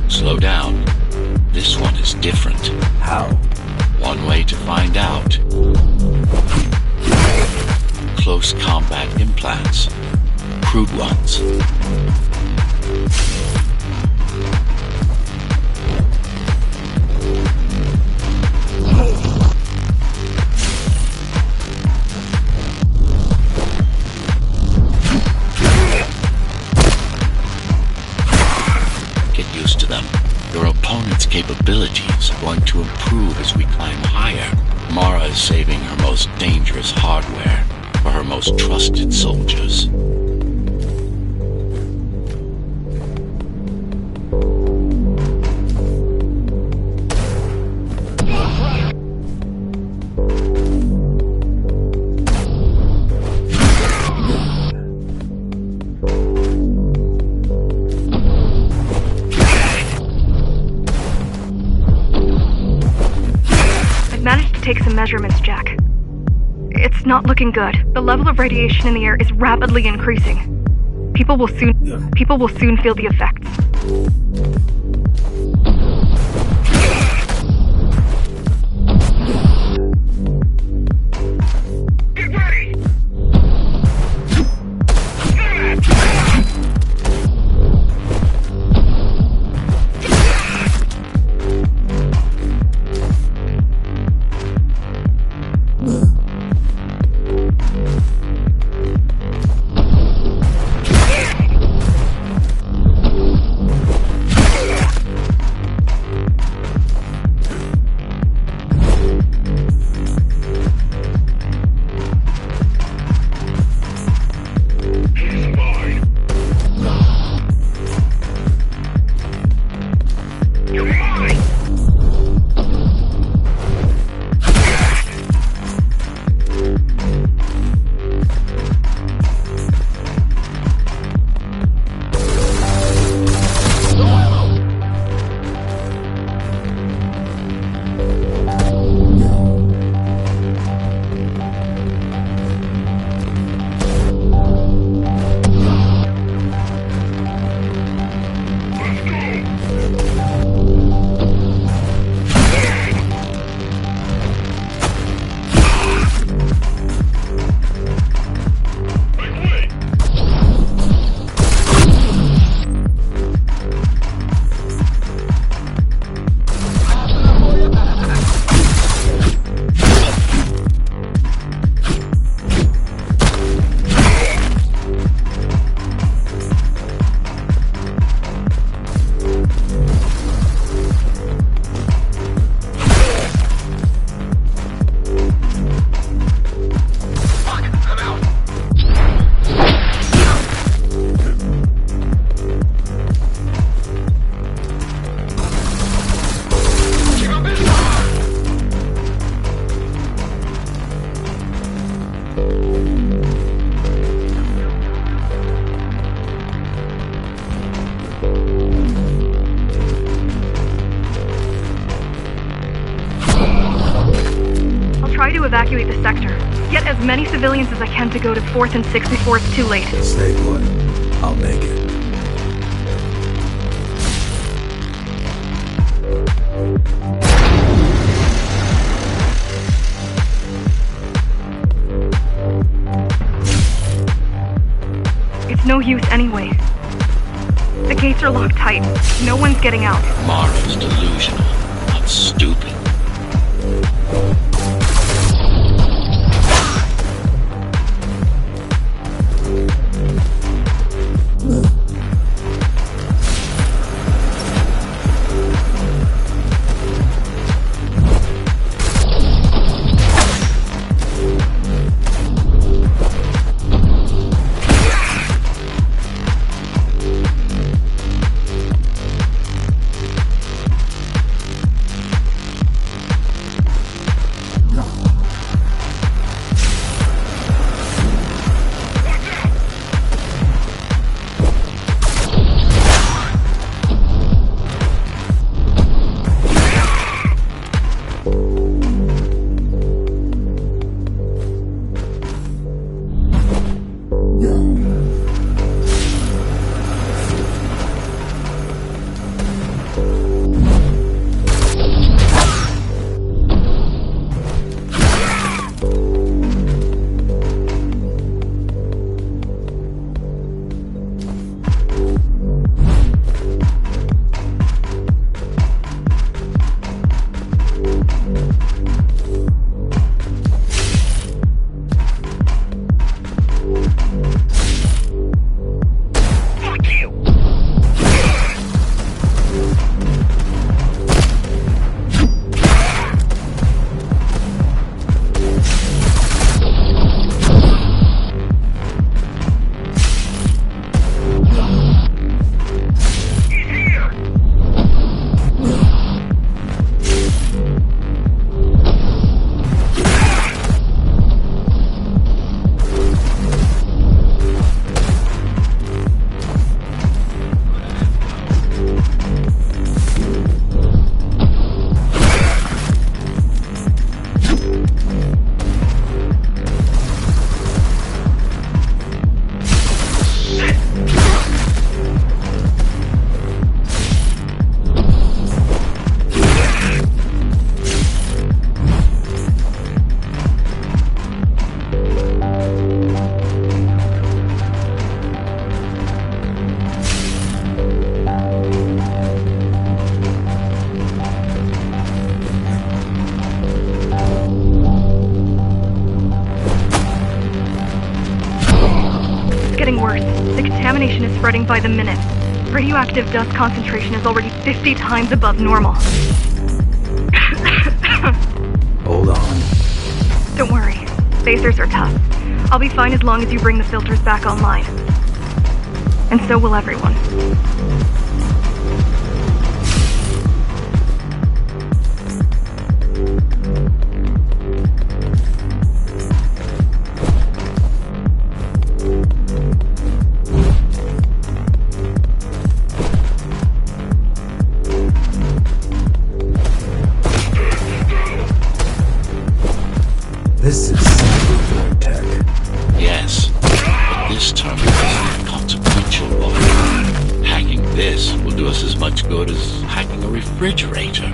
Slow down. This one is different. How? One way to find out. Close combat implants. Crude ones. Get used to them. Your opponent's capabilities are going to improve as we climb higher. Mara is saving her most dangerous hardware for her most trusted soldiers. measurements, Jack. It's not looking good. The level of radiation in the air is rapidly increasing. People will soon feel the effects. Get ready! He's mine. You're mine! Try to evacuate the sector. Get as many civilians as I can to go to 4th and 6th before it's too late. Stay put. I'll make it. It's no use anyway. The gates are locked tight. No one's getting out. Mara's delusional, not stupid. getting worse. The contamination is spreading by the minute. Radioactive dust concentration is already 50 times above normal. Hold on. Don't worry. Spacers are tough. I'll be fine as long as you bring the filters back online. And so will everyone. This is cyberwar tech. Yes, but this terminal is inconsequential, boy. Hacking this will do us as much good as hacking a refrigerator.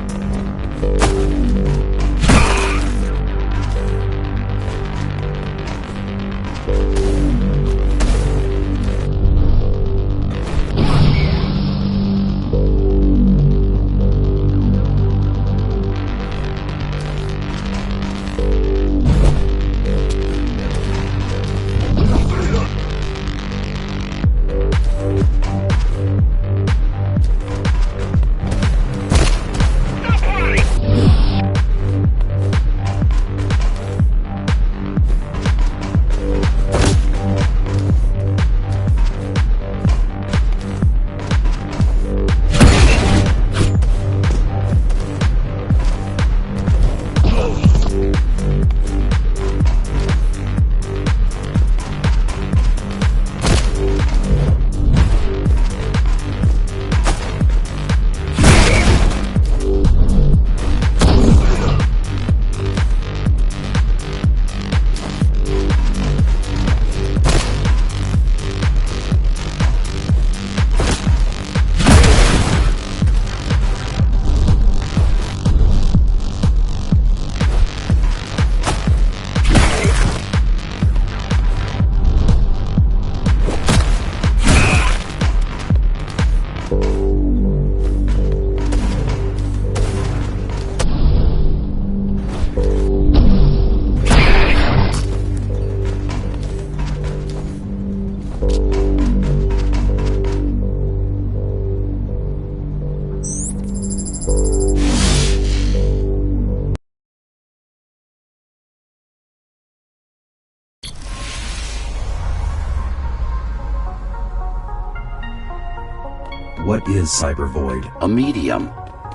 What is Cybervoid? A medium,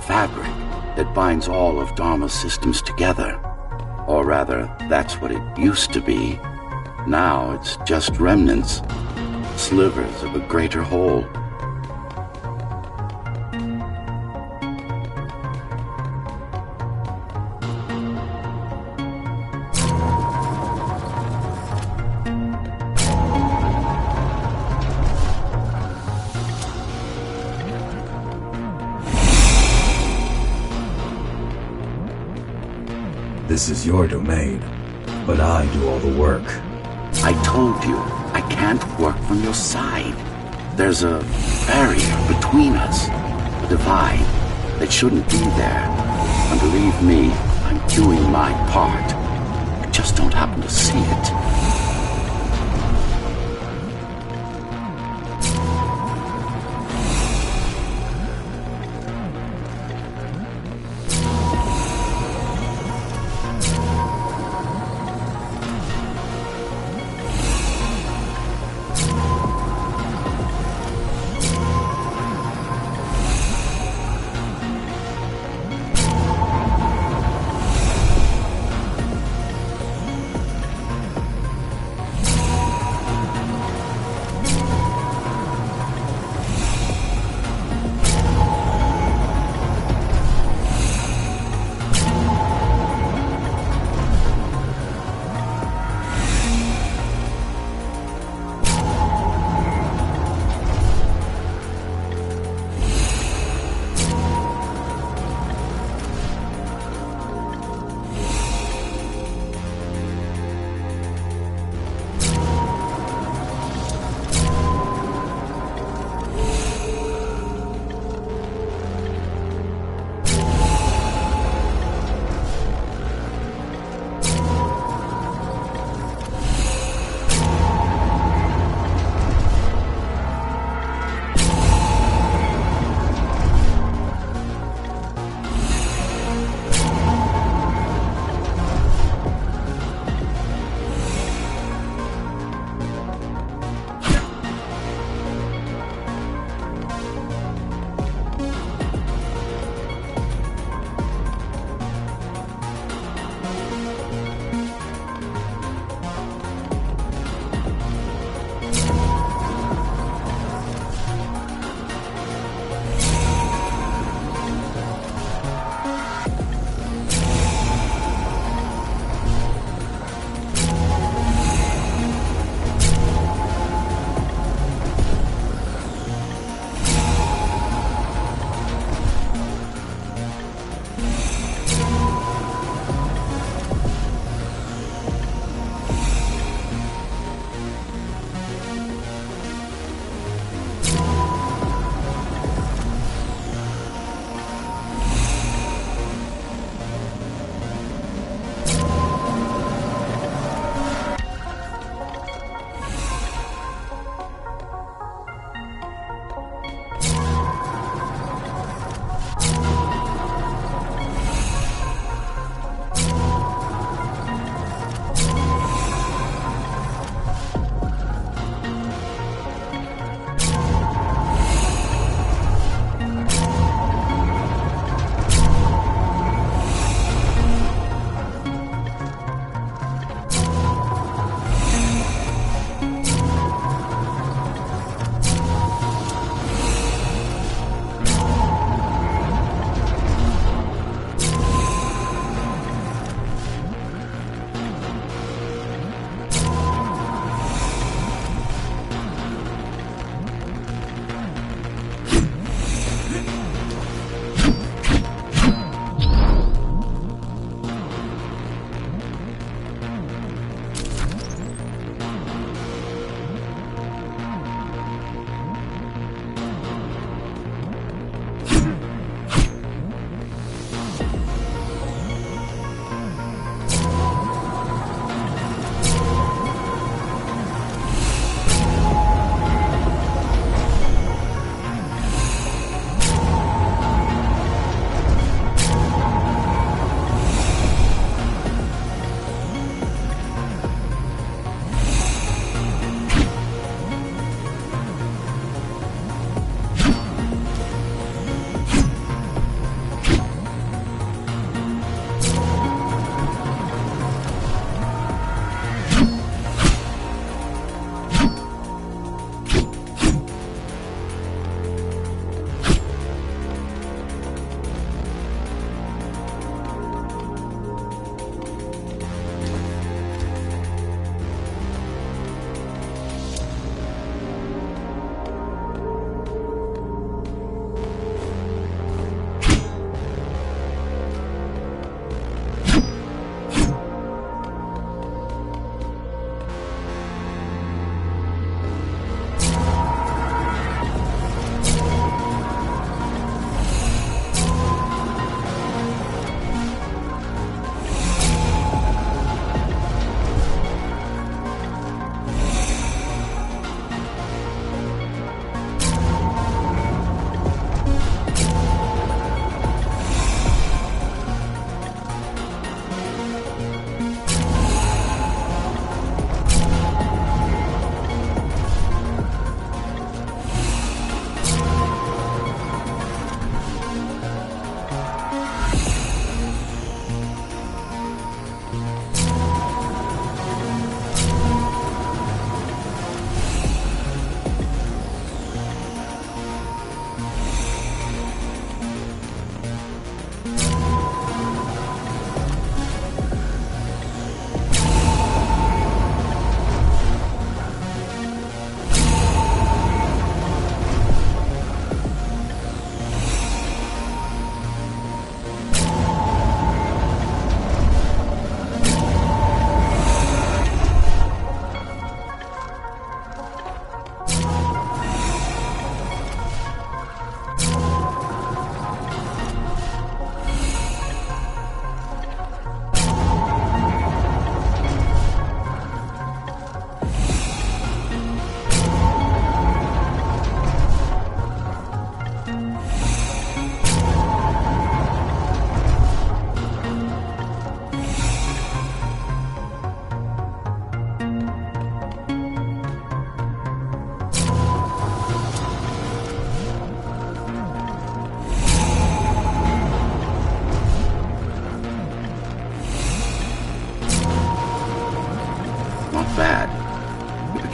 fabric, that binds all of Dharma's systems together. Or rather, that's what it used to be. Now it's just remnants, slivers of a greater whole. This is your domain, but I do all the work. I told you, I can't work from your side. There's a barrier between us, a divide that shouldn't be there. And believe me, I'm doing my part. You just don't happen to see it.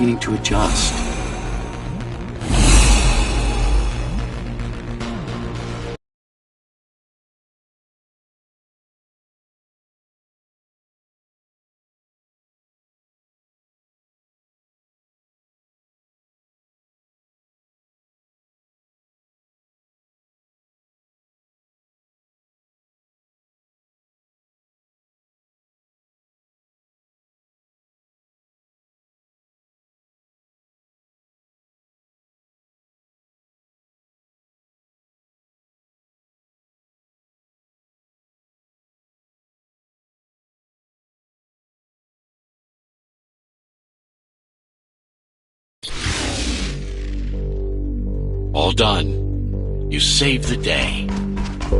beginning to adjust. All done. You saved the day.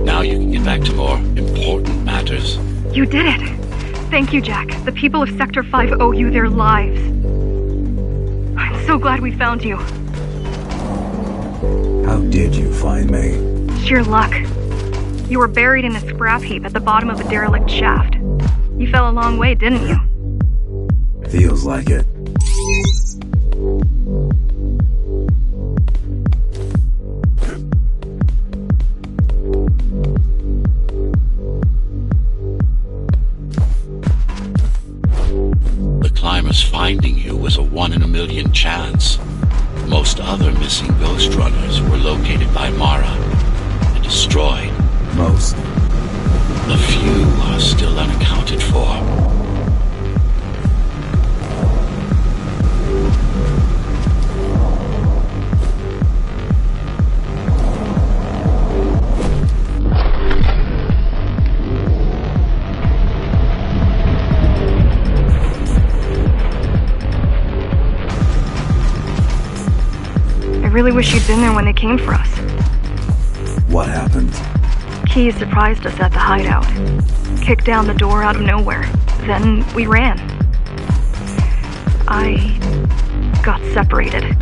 Now you can get back to more important matters. You did it! Thank you, Jack. The people of Sector 5 owe you their lives. I'm so glad we found you. How did you find me? Sheer luck. You were buried in a scrap heap at the bottom of a derelict shaft. You fell a long way, didn't you? Feels like it. The climbers finding you was a 1 in a million chance. Most other missing Ghostrunners were located by Mara and destroyed. Most. The few are still unaccounted for. I really wish you'd been there when they came for us. What happened? Key surprised us at the hideout. Kicked down the door out of nowhere. Then we ran. I got separated.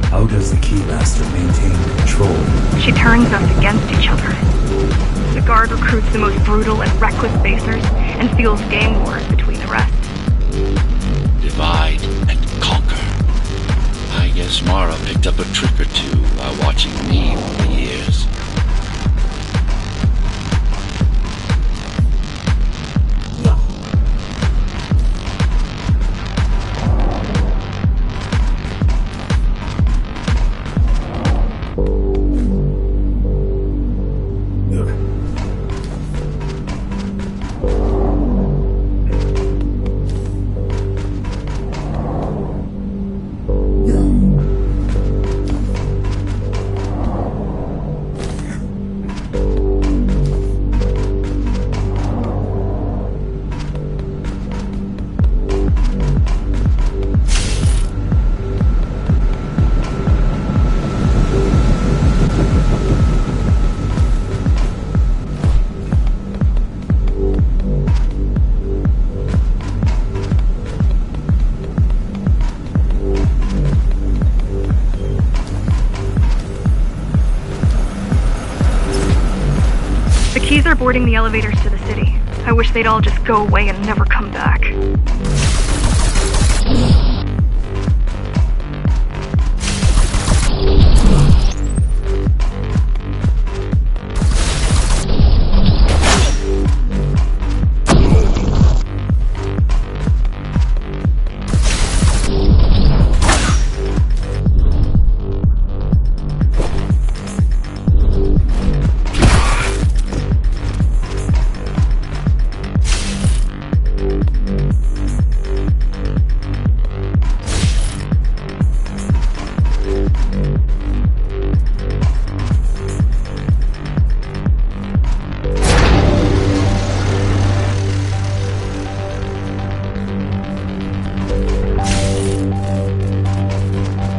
How does the Keymaster maintain control? She turns us against each other. The Guard recruits the most brutal and reckless basers and fuels gang wars between the rest. Divide and conquer. I guess Mara picked up a trick or two while watching me over the years. boarding the elevators to the city. I wish they'd all just go away and never come back.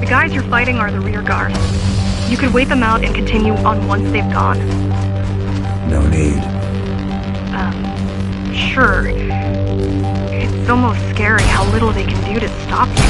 The guys you're fighting are the rear guard. You could wait them out and continue on once they've gone. No need. Sure. It's almost scary how little they can do to stop you.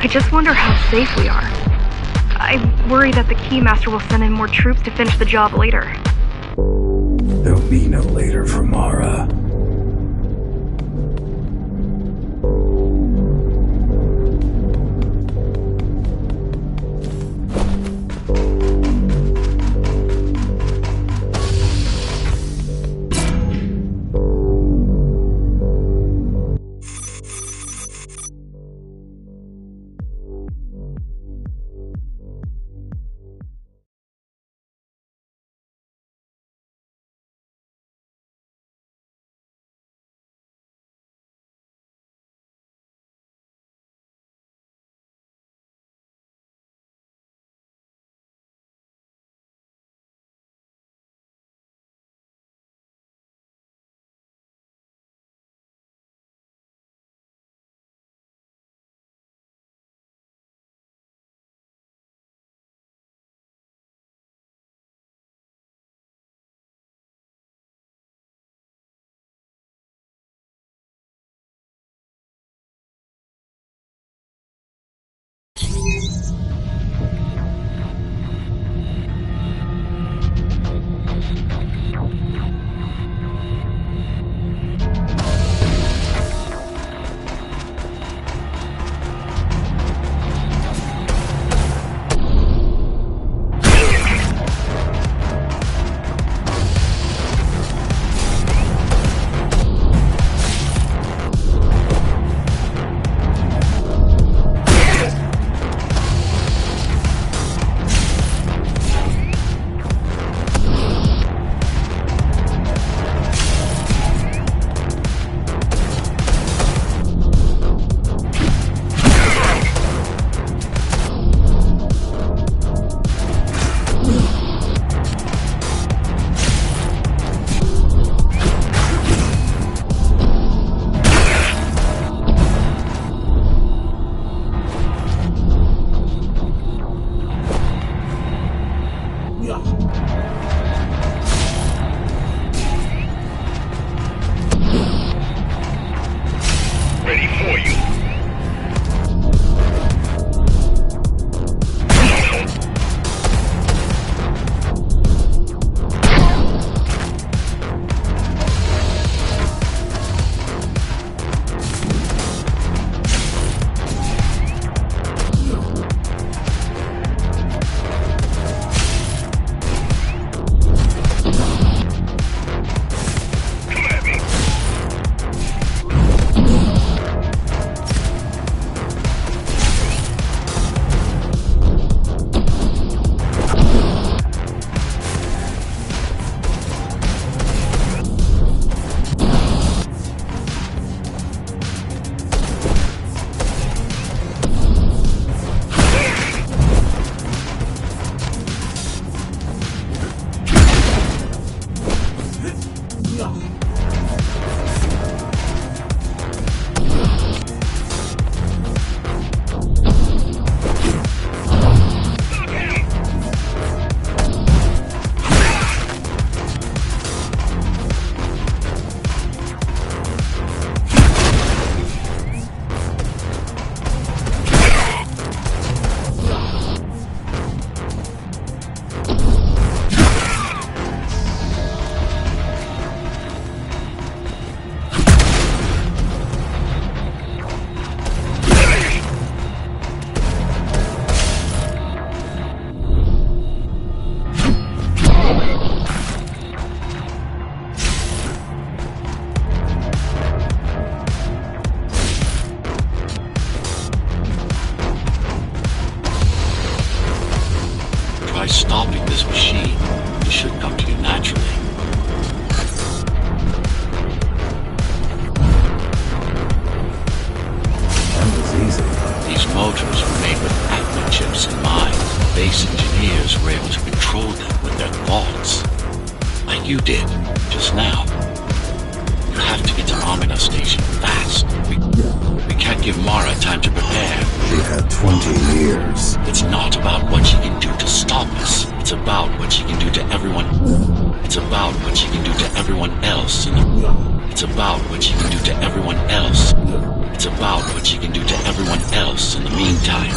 I just wonder how safe we are. I worry that the Keymaster will send in more troops to finish the job later. There'll be no later for Mara. Ready for you. Come at me. Try stopping this machine. It should come to you naturally. That was easy. These motors were made with active chips in mind. Base engineers were able to control them with their thoughts. Like you did, just now. You have to get to Amina Station fast. We can't give Mara time to prepare. She had 20 years. It's not about what she can do to stop us. It's about what she can do to everyone. It's about what she can do to everyone else. It's about what she can do to everyone else. It's about what she can do to everyone else in the meantime.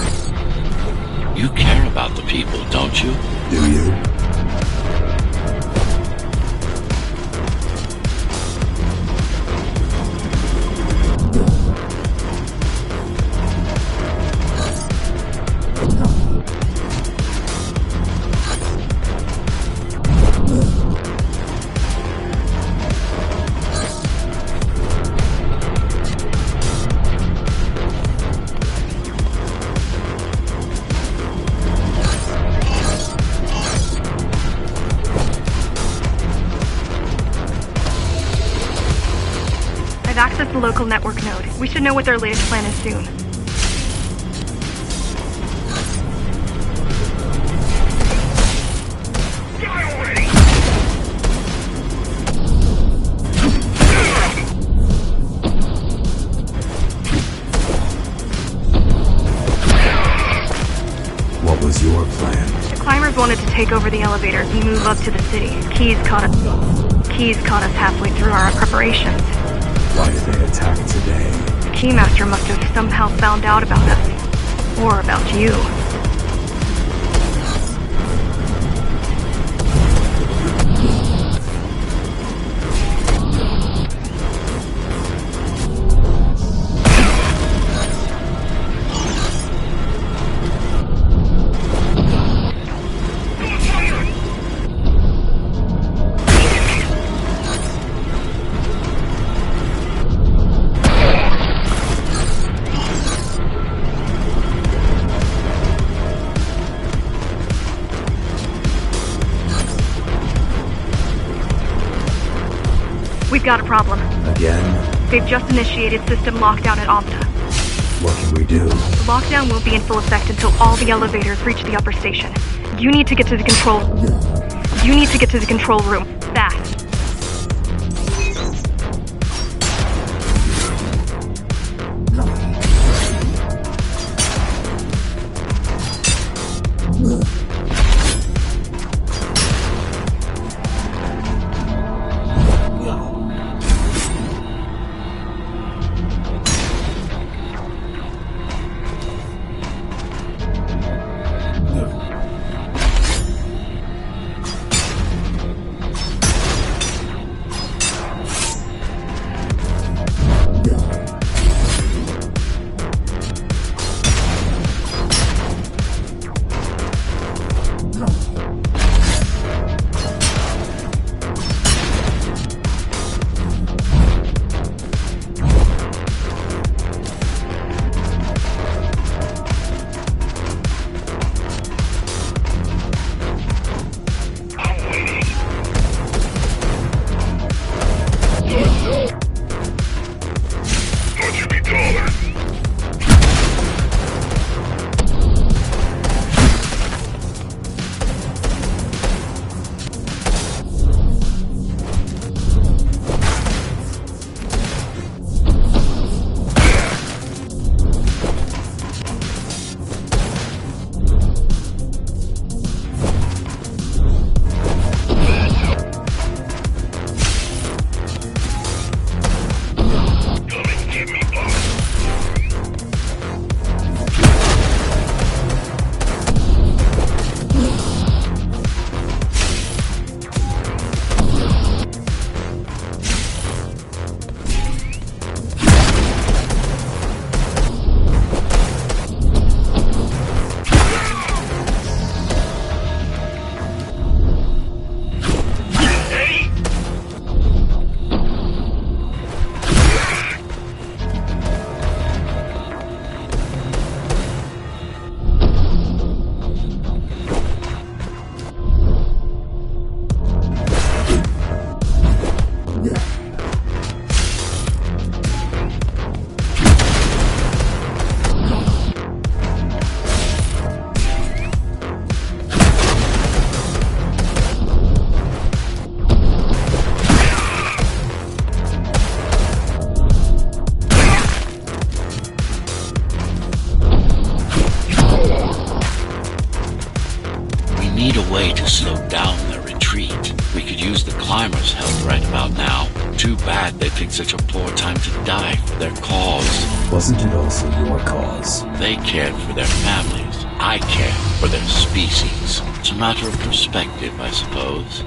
You care about the people, don't you? Do you? I've accessed the local network node. We should know what their latest plan is soon. Die already. What was your plan? The climbers wanted to take over the elevators and move up to the city. Keys caught us halfway through our preparations. Why did they attack today? The Keymaster must have somehow found out about us. Or about you. We've got a problem. Again? They've just initiated system lockdown at Omna. What can we do? The lockdown won't be in full effect until all the elevators reach the upper station. You need to get to the control room. Fast. need a way to slow down their retreat. We could use the climbers' help right about now. Too bad they picked such a poor time to die for their cause. Wasn't it also your cause? They cared for their families. I care for their species. It's a matter of perspective, I suppose.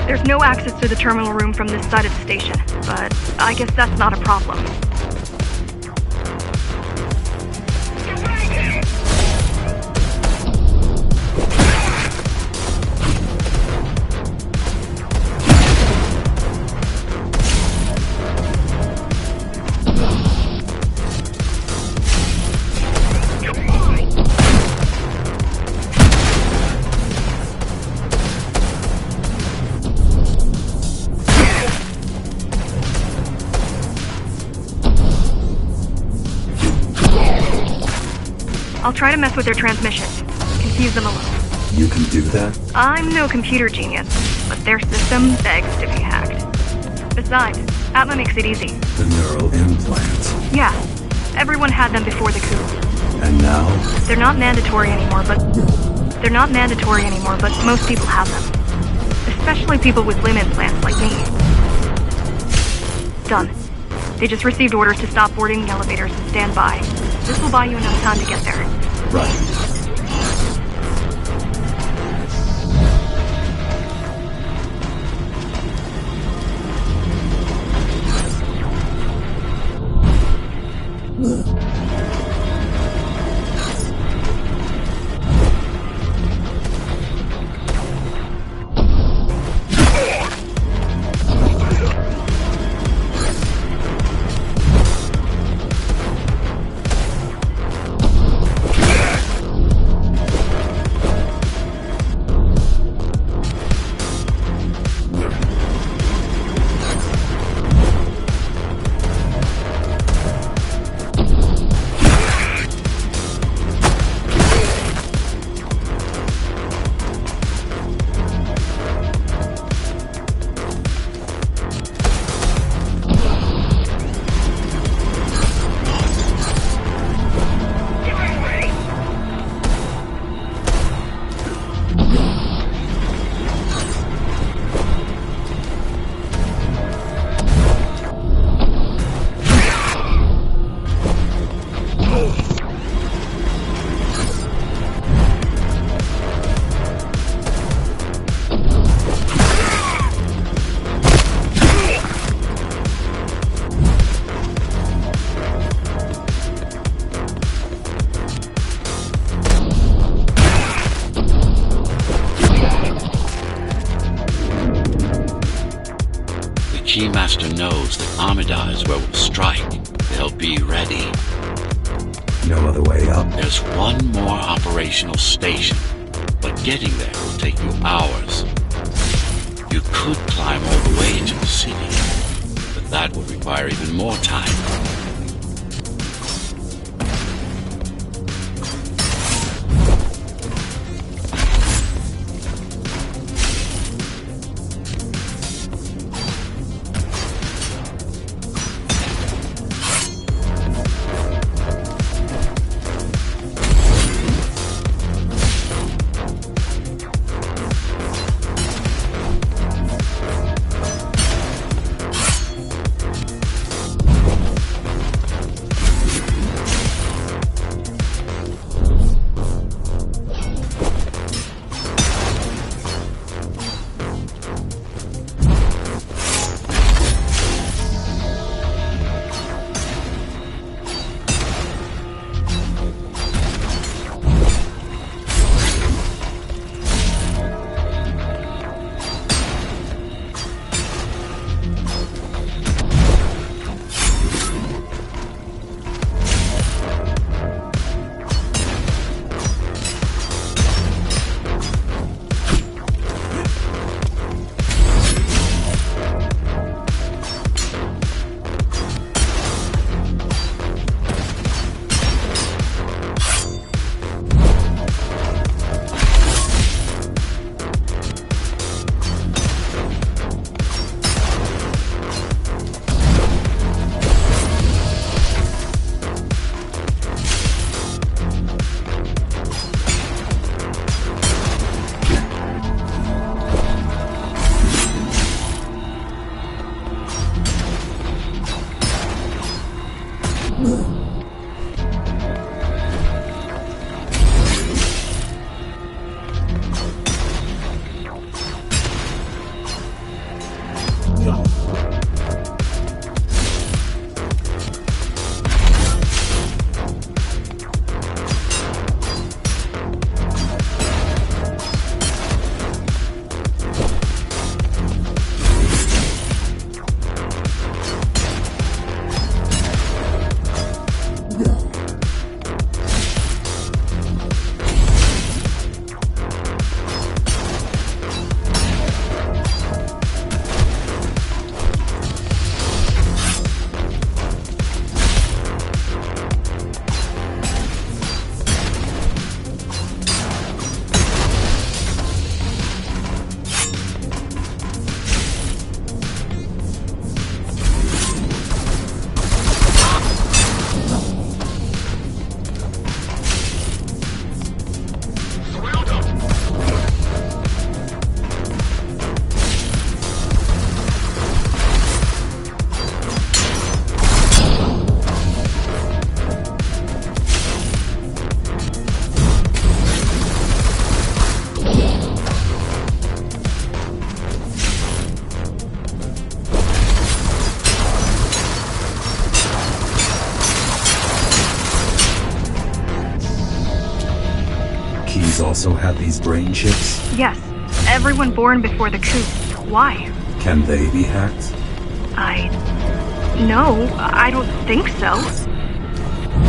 There's no access to the terminal room from this side of the station, but I guess that's not a problem. I'll try to mess with their transmission. Confuse them a little. You can do that? I'm no computer genius, but their system begs to be hacked. Besides, Atma makes it easy. The neural implant. Yeah, everyone had them before the coup. And now? They're not mandatory anymore, but most people have them. Especially people with limb implants like me. Done. They just received orders to stop boarding the elevators and stand by. This will buy you enough time to get there. Right. Keymaster knows that Amida is where we'll strike. They'll be ready. No other way up? There's one more operational station, but getting there will take you hours. You could climb all the way into the city, but that would require even more time. humans also have these brain chips? Yes, everyone born before the coup. Why? Can they be hacked? No, I don't think so.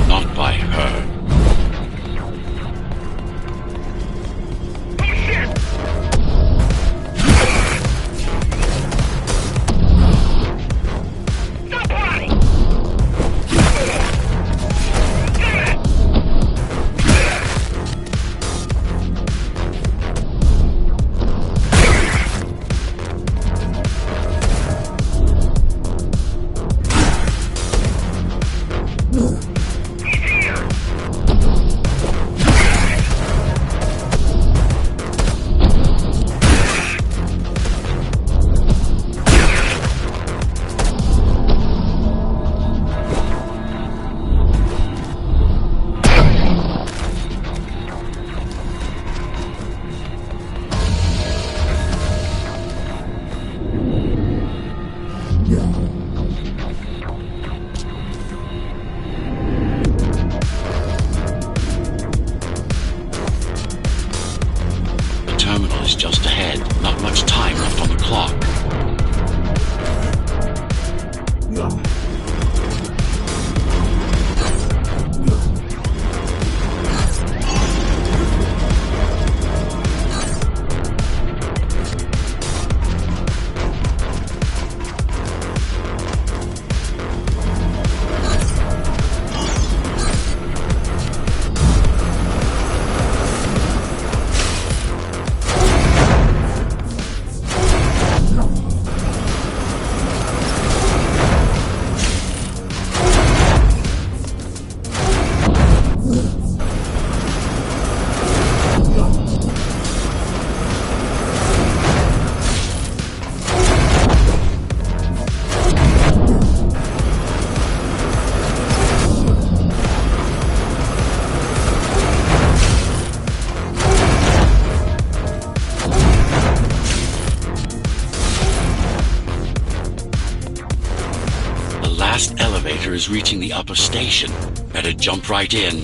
Not by her. The terminal is just ahead. Not much time left on the clock. The last elevator is reaching the upper station. Better jump right in.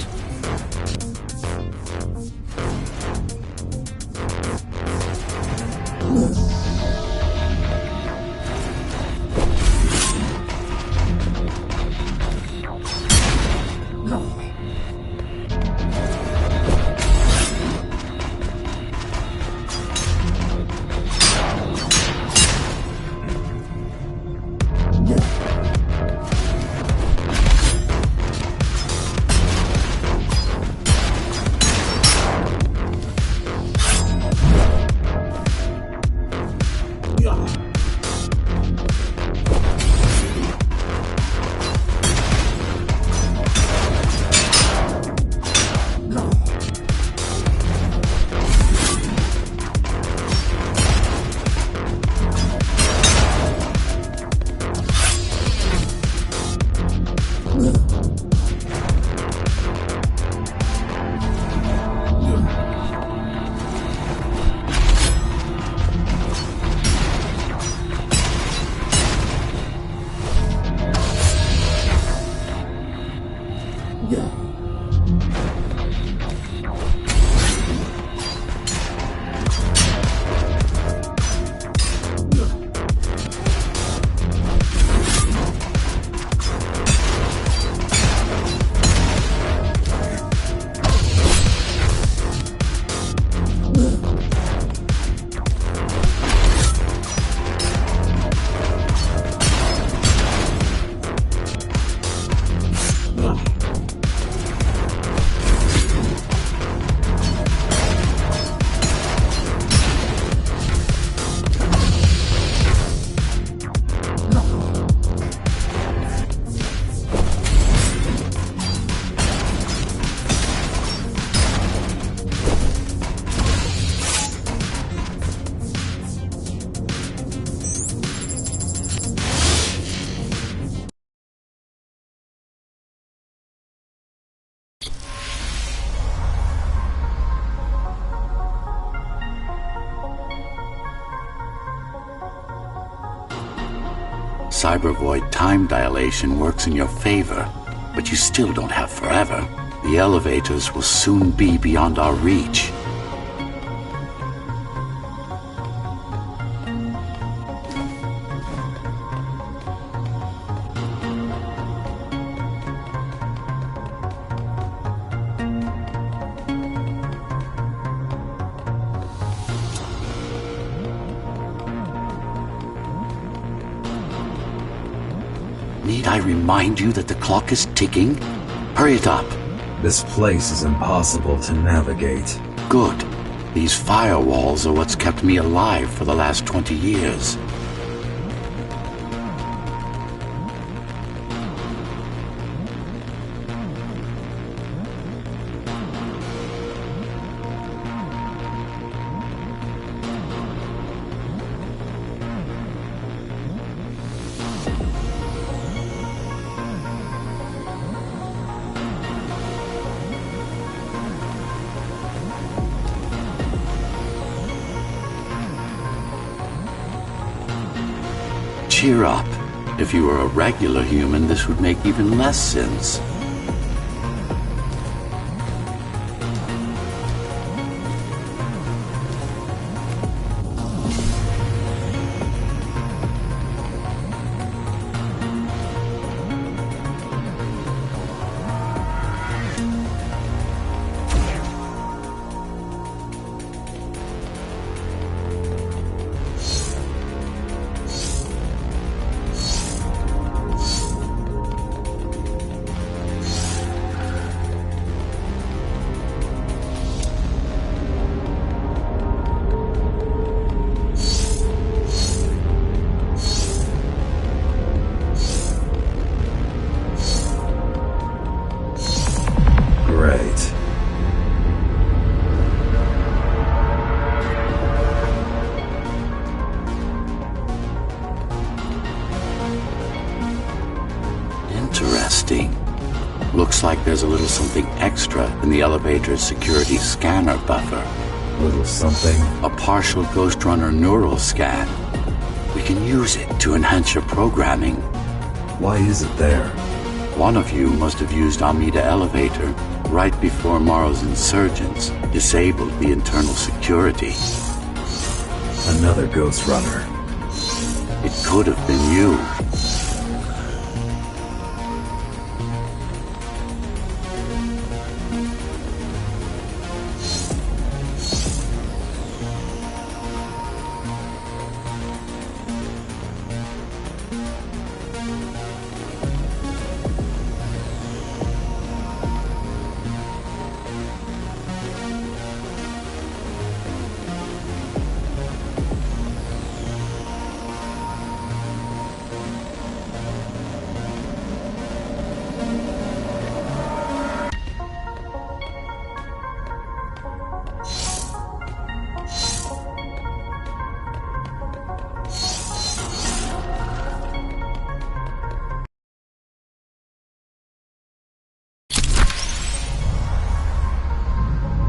Cybervoid time dilation works in your favor, but you still don't have forever. The elevators will soon be beyond our reach. Need I remind you that the clock is ticking? Hurry it up. This place is impossible to navigate. Good. These firewalls are what's kept me alive for the last 20 years. Cheer up. If you were a regular human, this would make even less sense. Great. Interesting. Looks like there's a little something extra in the elevator's security scanner buffer. Little something. A partial Ghostrunner neural scan. We can use it to enhance your programming. Why is it there? One of you must have used Amida Elevator right before Morrow's insurgents disabled the internal security. Another Ghostrunner. It could have been you.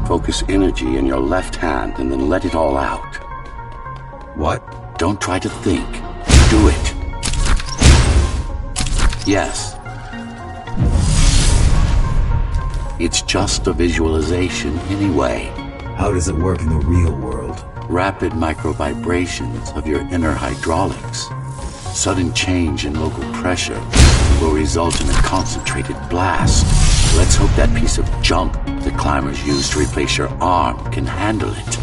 Focus energy in your left hand and then let it all out. What? Don't try to think. Do it. Yes. It's just a visualization anyway. How does it work in the real world? Rapid microvibrations of your inner hydraulics. Sudden change in local pressure will result in a concentrated blast. Let's hope that piece of junk the climbers use to replace your arm can handle it.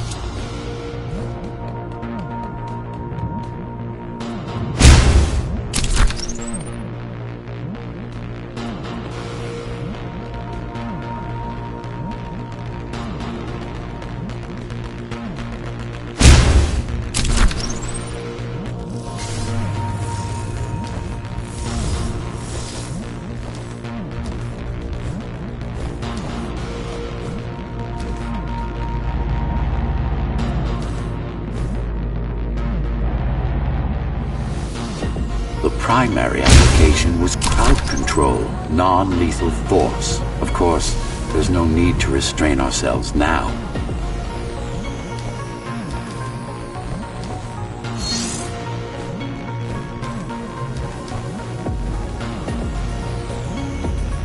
The primary application was crowd control, non-lethal force. Of course, there's no need to restrain ourselves now.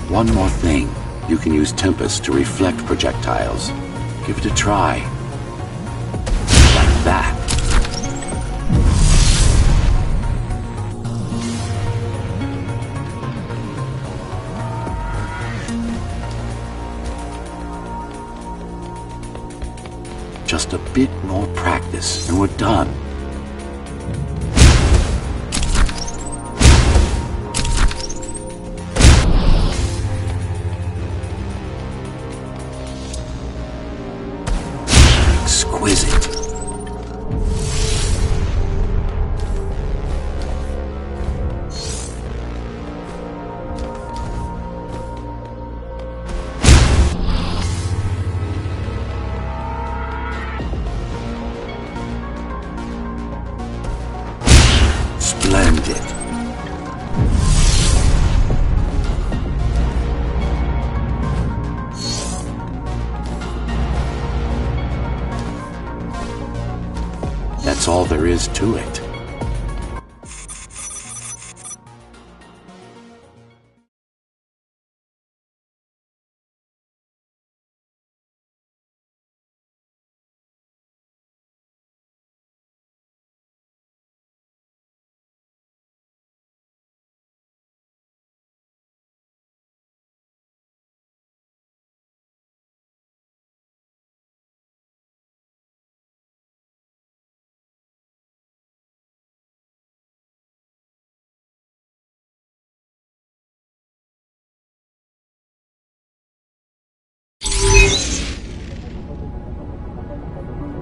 One more thing. You can use Tempest to reflect projectiles. Give it a try. Like that. Just a bit more practice, and we're done. exquisite. Splendid. That's all there is to it.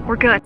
We're good.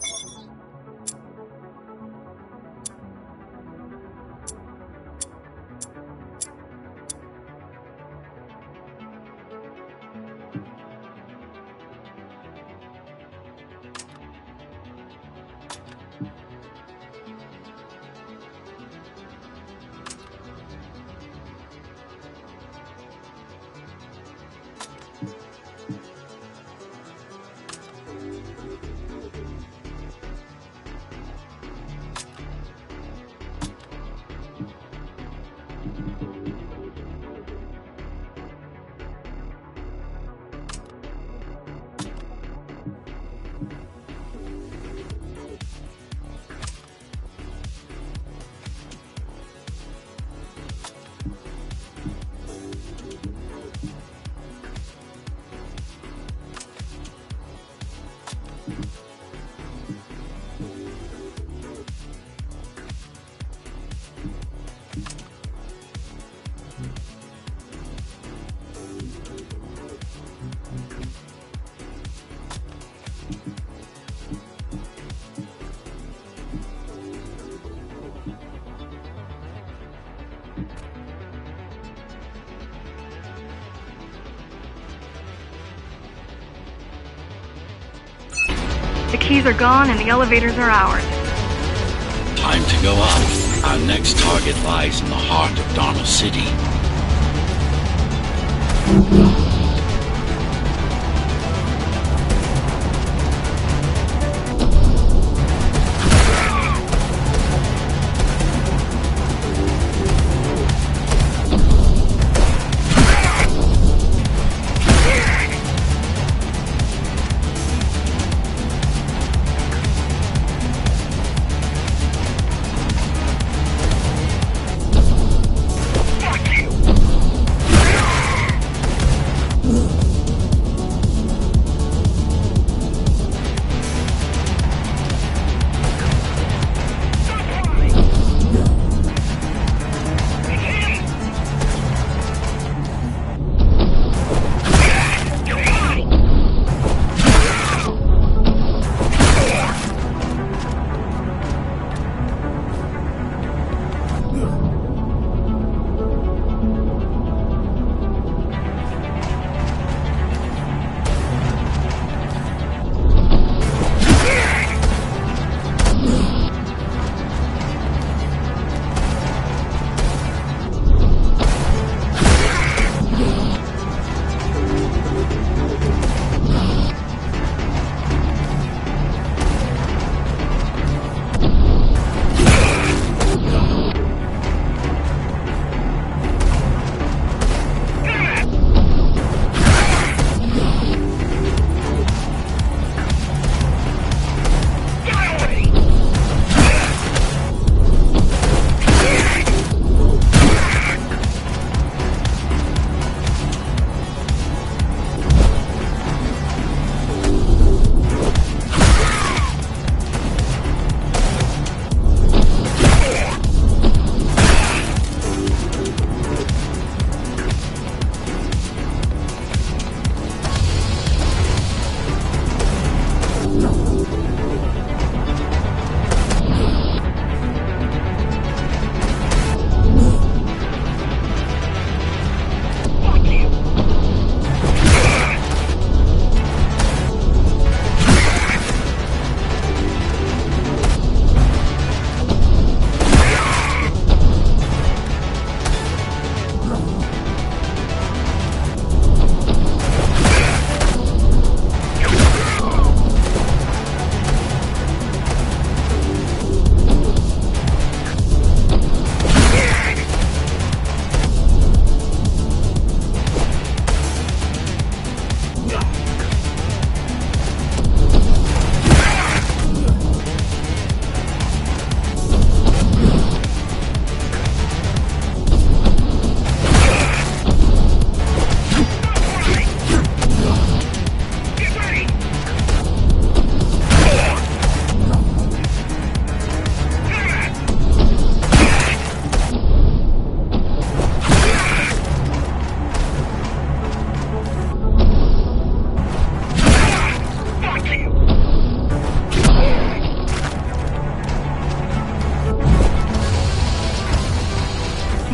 The keys are gone and the elevators are ours. Time to go up. Our next target lies in the heart of Darnell City.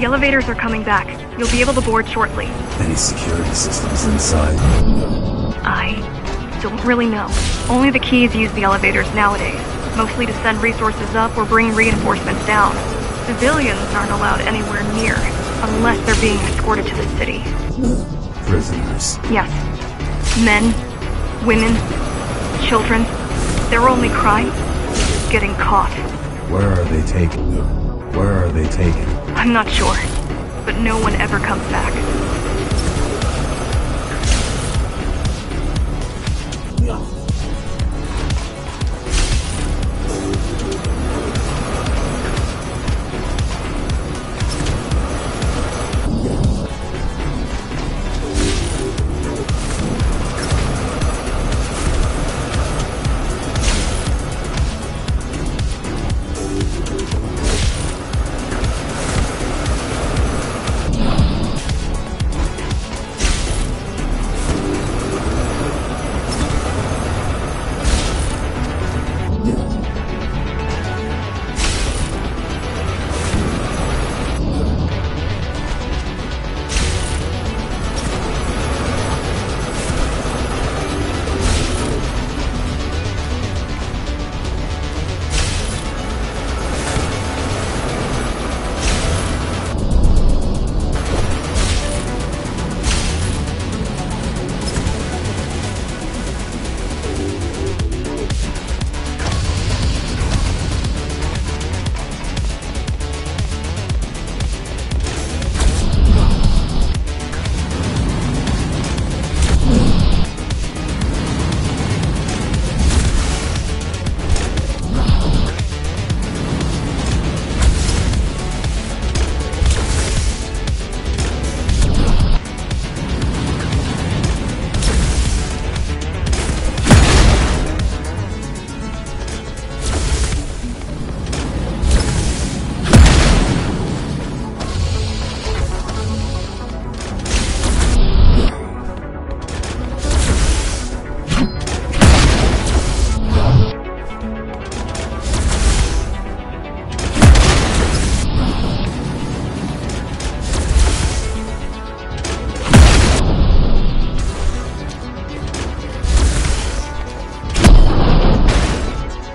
The elevators are coming back. You'll be able to board shortly. Any security systems inside? I don't really know. Only the keys use the elevators nowadays, mostly to send resources up or bring reinforcements down. Civilians aren't allowed anywhere near, unless they're being escorted to the city. Prisoners. Yes. Men, women, children. Their only crime? Getting caught. Where are they taken? Where are they taken? I'm not sure, but no one ever comes back.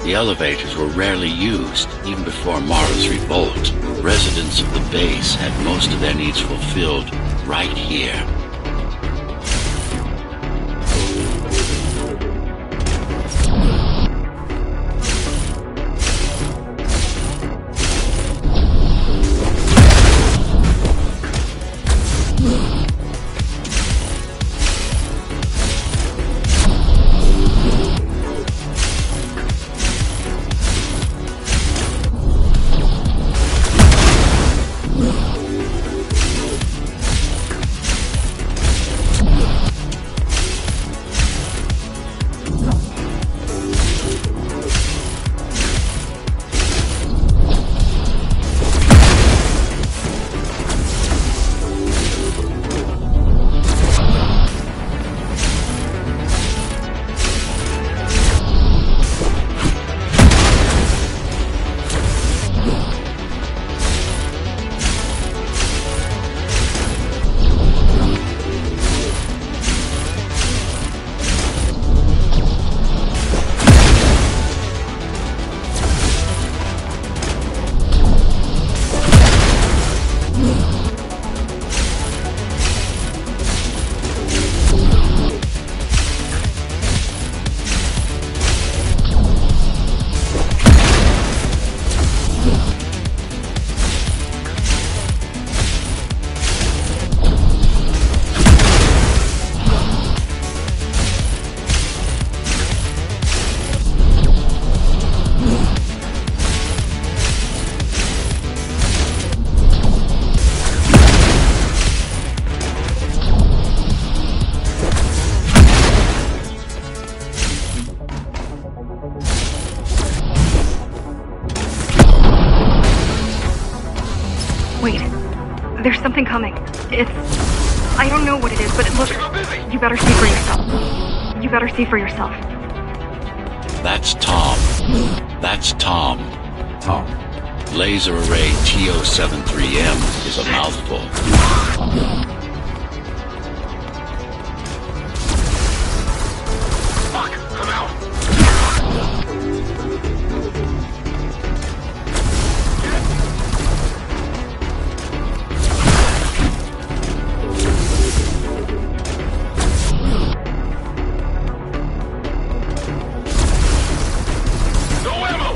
The elevators were rarely used, even before Mara's revolt. Residents of the base had most of their needs fulfilled right here. Wait, there's something coming. I don't know what it is, but it looks... You better see for yourself. You better see for yourself. That's Tom. That's Tom. Tom. Laser array TO73M is a mouthful. Fuck! I'm out! No ammo!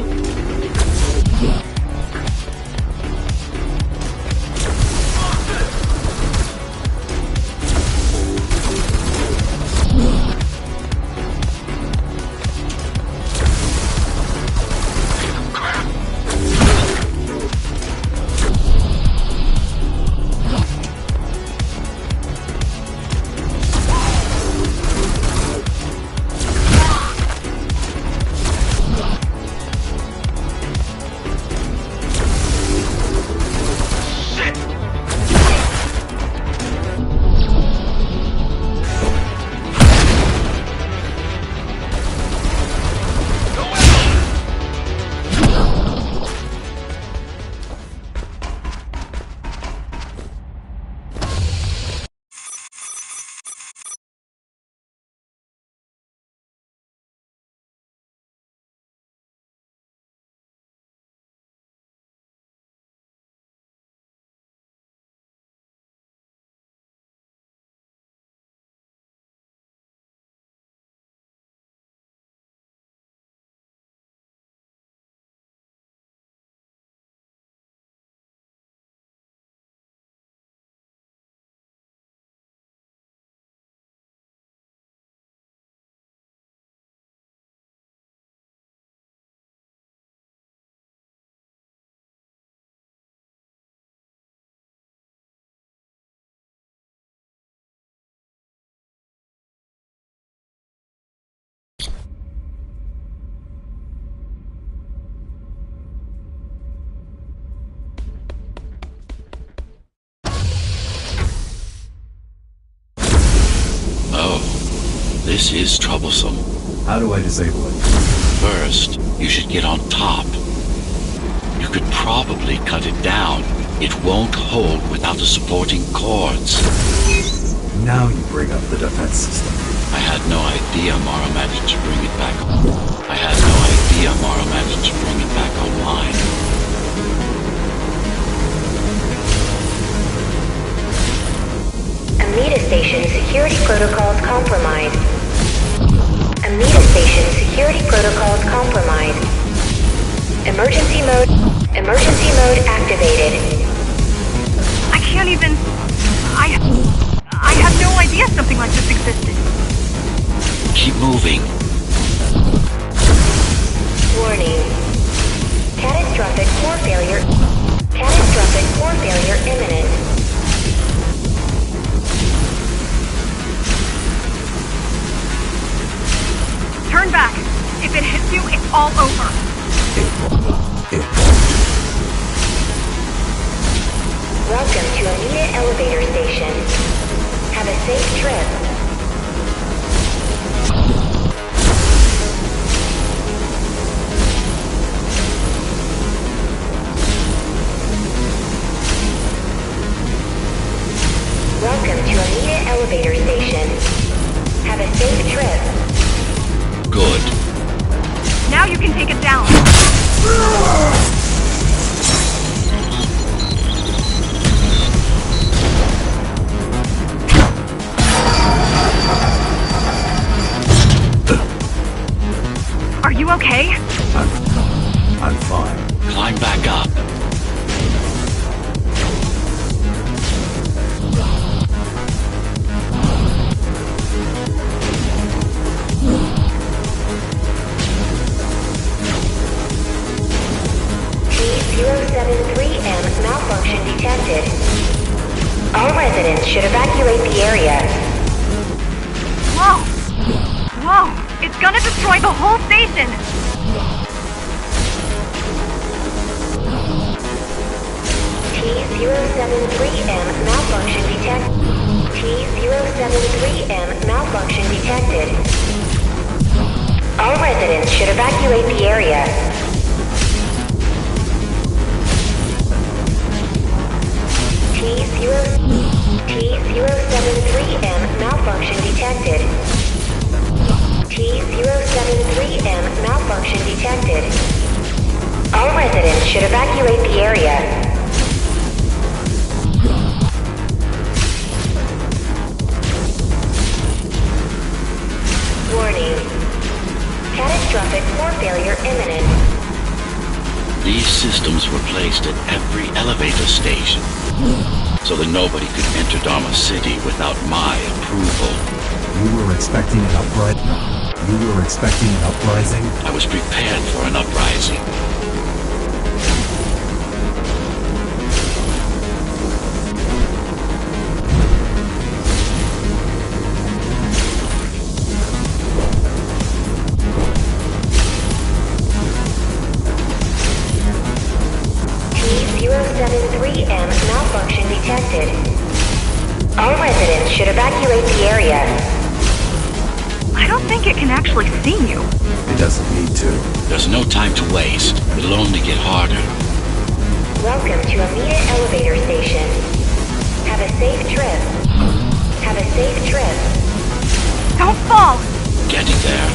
This is troublesome. How do I disable it? First, you should get on top. You could probably cut it down. It won't hold without the supporting cords. Now you bring up the defense system. I had no idea Mara managed to bring it back. I had no idea Mara managed to bring it back online. Amida Station security protocols compromised. Amida Station security protocols compromised. Emergency mode activated. I can't even... I had no idea something like this existed. Keep moving. Warning. Catastrophic core failure. Catastrophic core failure imminent. Turn back. If it hits you, it's all over. It won't. It won't. Welcome to Amida Elevator Station. Have a safe trip. Welcome to Amida Elevator Station. Have a safe trip. Good. Now you can take it down. Are you okay? I'm fine. Climb back up. T073M malfunction detected. All residents should evacuate the area. Whoa! Whoa! It's gonna destroy the whole station! T073M malfunction detected. T073M malfunction detected. All residents should evacuate the area. T073M malfunction detected. T073M malfunction detected. All residents should evacuate the area. Warning. Catastrophic core failure imminent. These systems were placed at every elevator station, so that nobody could enter Dharma City without my approval. You were expecting an uprising? I was prepared for an uprising. T073M malfunction detected. All residents should evacuate the area. I don't think it can actually see you. It doesn't need to. There's no time to waste. It'll only get harder. Welcome to Amida Elevator Station. Have a safe trip. Have a safe trip. Don't fall! Getting there.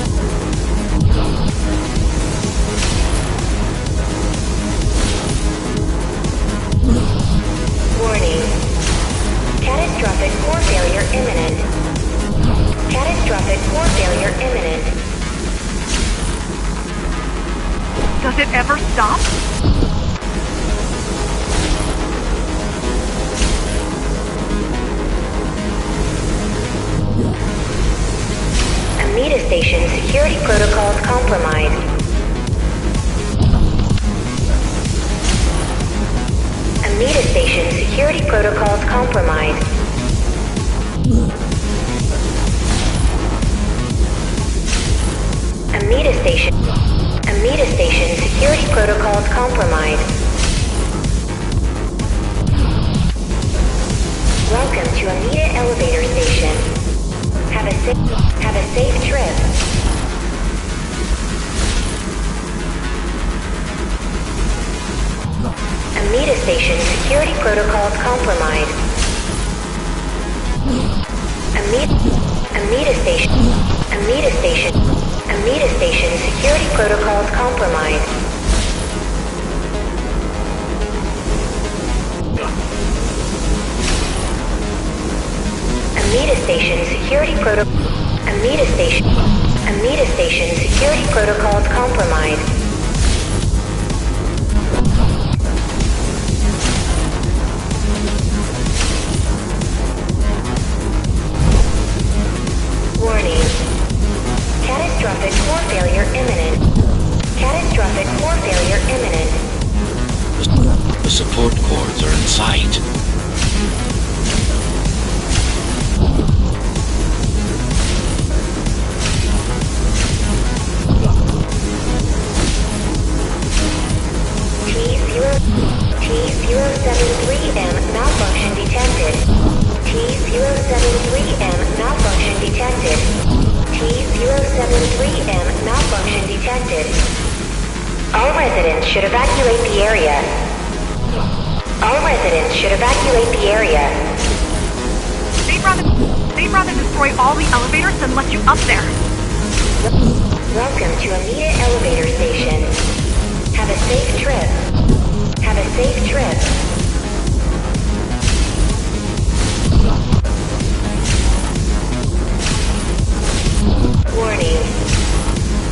Warning. Catastrophic core failure imminent. Catastrophic core failure imminent. Does it ever stop? Amida Station security protocols compromised. Amida Station security protocols compromised. Amida Station security protocols compromised. Welcome to Amida Elevator Station. Have a safe trip. Amida Station security protocols compromised. Amida Station security protocols compromised. Amida Station security protocols compromised. Warning. Catastrophic core failure imminent. Catastrophic core failure imminent. The support cords are in sight. T073M malfunction detected. T073M malfunction detected. T073M malfunction detected. All residents should evacuate the area. All residents should evacuate the area. They'd rather destroy all the elevators than let you up there. Welcome to Amida Elevator Station. Have a safe trip. Have a safe trip. Warning.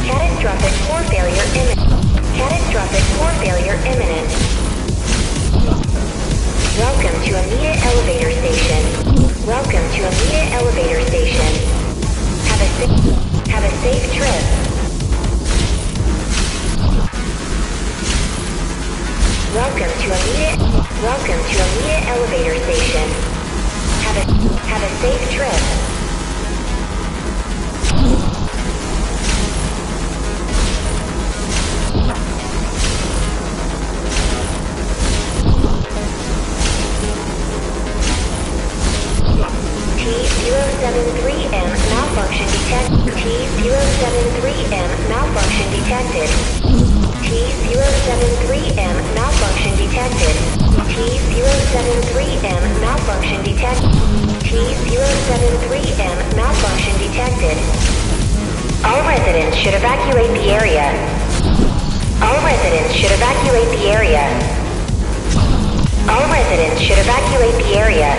Catastrophic core failure imminent. Catastrophic core failure imminent. Welcome to Amida Elevator Station. Welcome to Amida Elevator Station. Have a safe trip. Welcome to Amida Elevator Station. Have a safe trip. T073M malfunction detected. T073M malfunction detected. T073M malfunction detected. T073M malfunction detected. T073M malfunction detected. All residents should evacuate the area. All residents should evacuate the area. All residents should evacuate the area.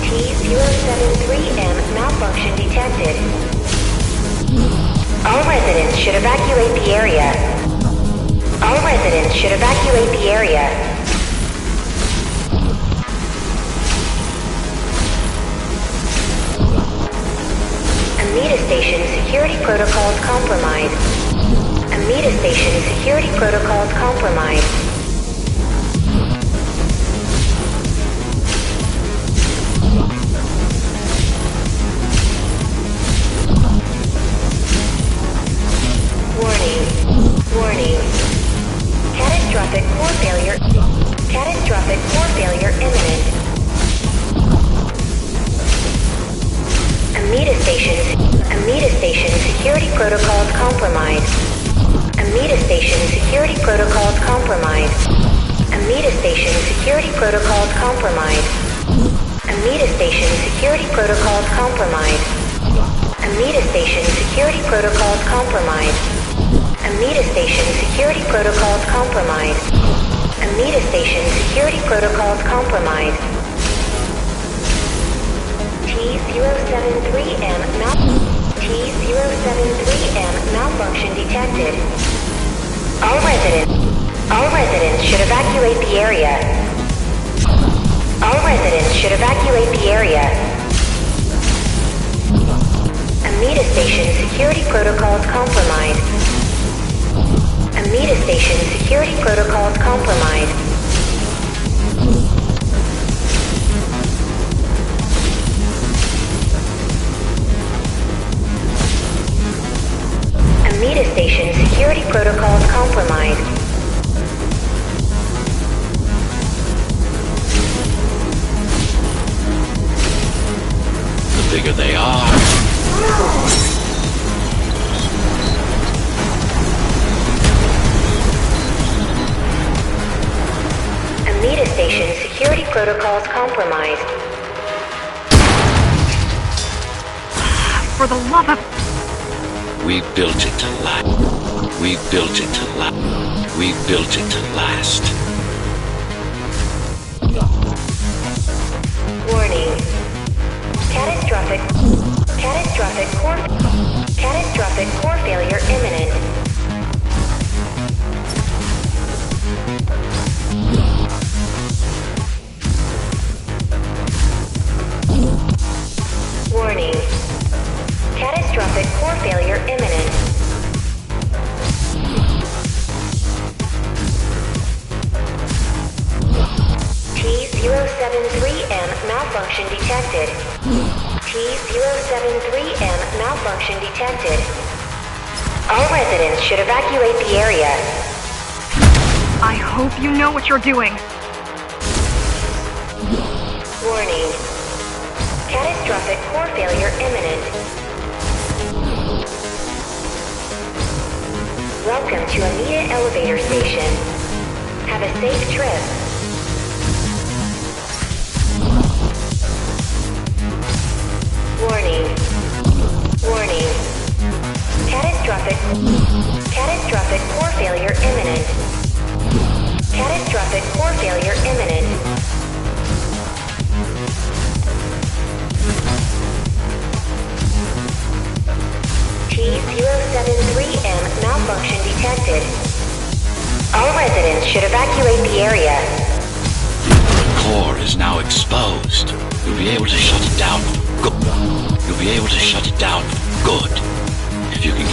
T073M malfunction detected. All residents should evacuate the area. All residents should evacuate the area. Amida Station security protocols compromised. Amida Station security protocols compromised. Warning. Catastrophic core failure. Catastrophic core failure imminent. Amida Station security protocols compromised. Amida Station security protocols compromised. Amida Station security protocols compromised. Amida Station security protocols compromised. Amida Station security protocols compromised. Amida Station security protocols compromised. Amida Station security protocols compromised. T073M malfunction detected. All residents should evacuate the area. All residents should evacuate the area. Amida Station security protocols compromised. Amida Station security protocols compromised. Amida Station security protocols compromised. The bigger they are, Amida Station security protocols compromised. For the love of... we built it to last. We built it to last. We built it to last. Warning. Catastrophic core failure imminent. Warning. Catastrophic core failure imminent. T073M malfunction detected. T073M malfunction detected. All residents should evacuate the area. I hope you know what you're doing. Warning. Catastrophic core failure imminent. Welcome to Amida Elevator Station. Have a safe trip. Warning. Catastrophic core failure imminent. Catastrophic core failure imminent. T073M malfunction detected. All residents should evacuate the area. The core is now exposed. You'll be able to shut it down. Good. You'll be able to shut it down. Good. If you can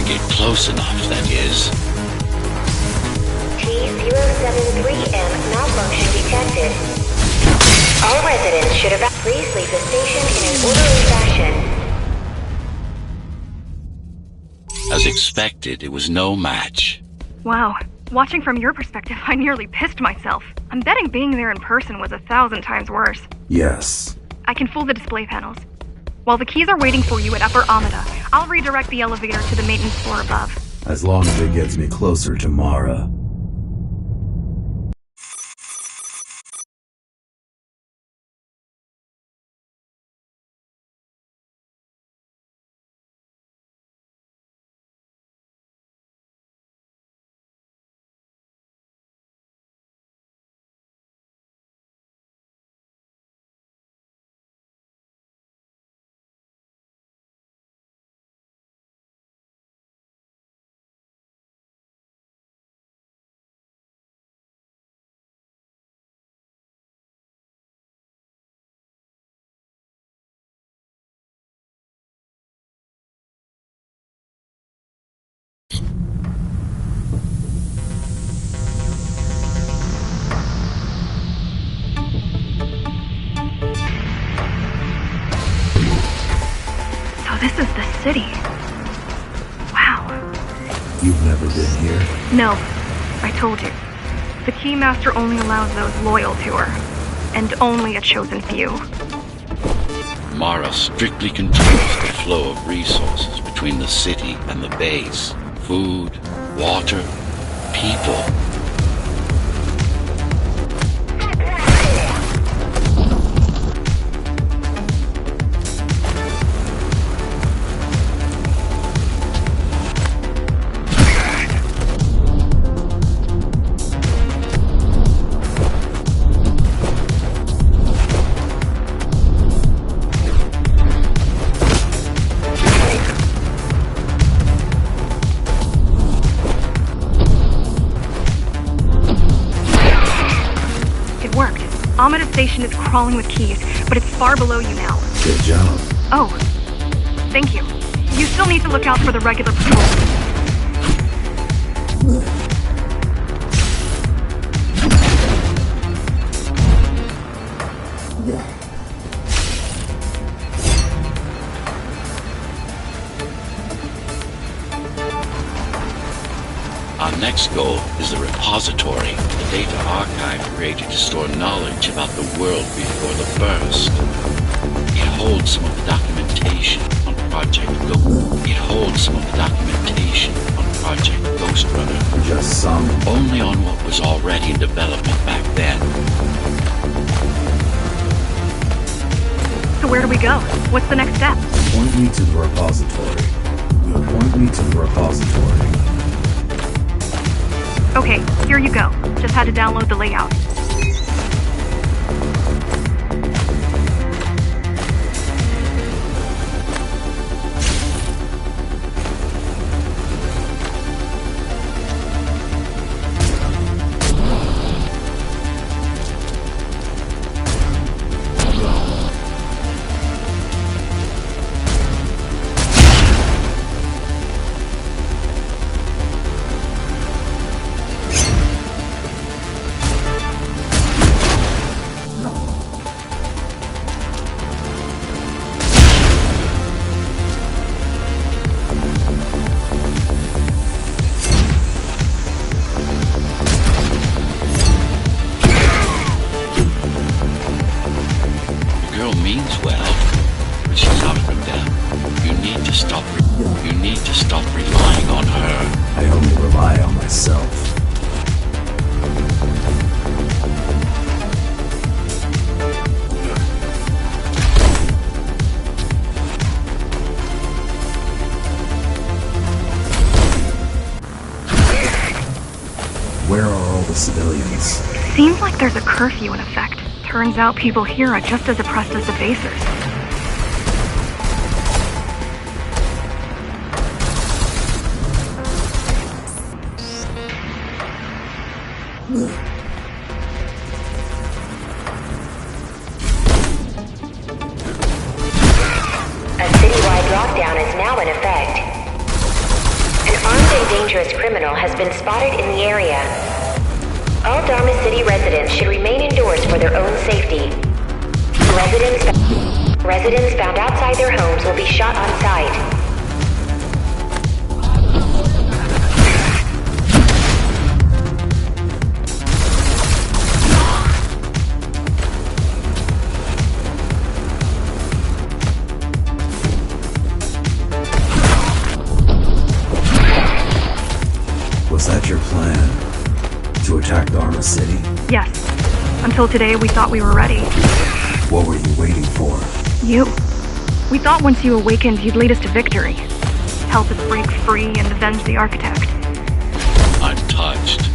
get close enough, that is. T073M malfunction detected. All residents should please leave the station in an orderly fashion. As expected, it was no match. Wow, Watching from your perspective, I nearly pissed myself. I'm betting being there in person was 1,000 times worse. Yes. I can fool the display panels. While the keys are waiting for you at Upper Amida, I'll redirect the elevator to the maintenance floor above. As long as it gets me closer to Mara. So this is the city. Wow. You've never been here? No, I told you. The Keymaster only allows those loyal to her, and only a chosen few. Mara strictly controls the flow of resources between the city and the base. Food, water, people. Amida Station is crawling with keys, but it's far below you now. Good job. Oh, thank you. You still need to look out for the regular patrol. Our next goal is the repository, the data archive created to store knowledge about the world before the burst. It holds some of the documentation on Project Ghostrunner. Just some. Only on what was already in development back then. So where do we go? What's the next step? Point me to the repository. You'll point me to the repository. Okay, here you go. Just had to download the layout. Means well, but she's out of her depth. You need to stop relying on her. I only rely on myself. Where are all the civilians? Seems like there's a curfew in effect. Turns out people here are just as oppressed as the basers. A citywide lockdown is now in effect. An armed and dangerous criminal has been spotted in the area. All Dharma City residents should remain indoors for their own safety. Residents found outside their homes will be shot on sight. that your plan? To attack Dharma City? Yes. Until today, we thought we were ready. What were you waiting for? You. We thought once you awakened, you'd lead us to victory. Help us break free and avenge the Architect. I'm touched.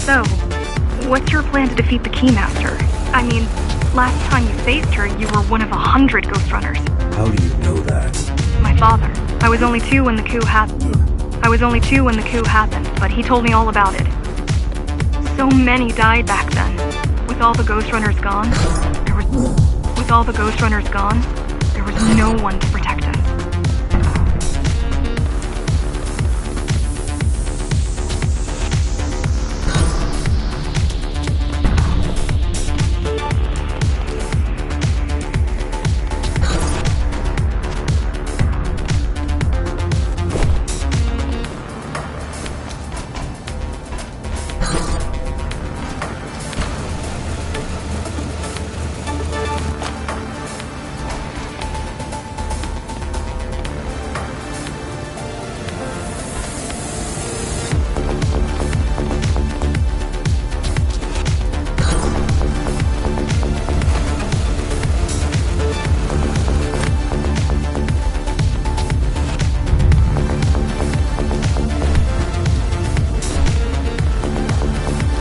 So, what's your plan to defeat the Keymaster? I mean, last time you faced her, you were one of 100 Ghostrunners. How do you know that? My father. I was only 2 when the coup happened. But he told me all about it. So many died back then. With all the Ghostrunners gone, there was no one to protect us.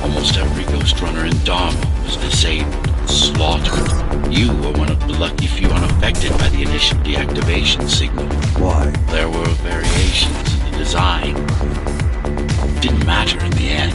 Almost every Ghostrunner in Dharma was disabled, slaughtered. You were one of the lucky few unaffected by the initial deactivation signal. Why? There were variations in the design. Didn't matter in the end.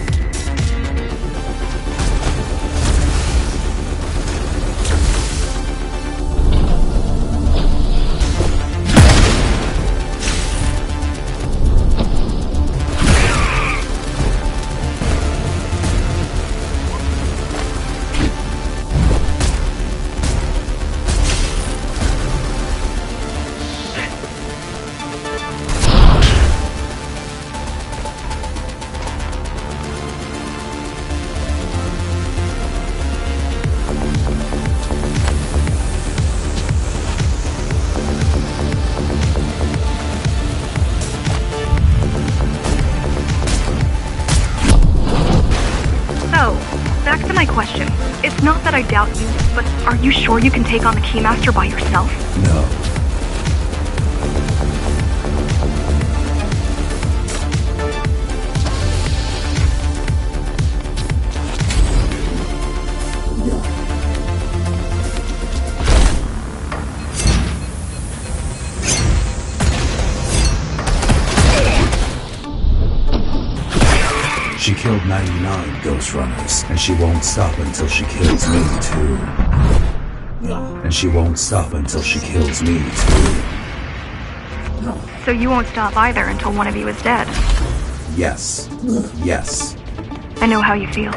I doubt you, but are you sure you can take on the Keymaster by yourself? No. She killed 99 Ghostrunners, and she won't stop until she kills me too. And she won't stop until she kills me too. So you won't stop either until one of you is dead. Yes. Yes. I know how you feel.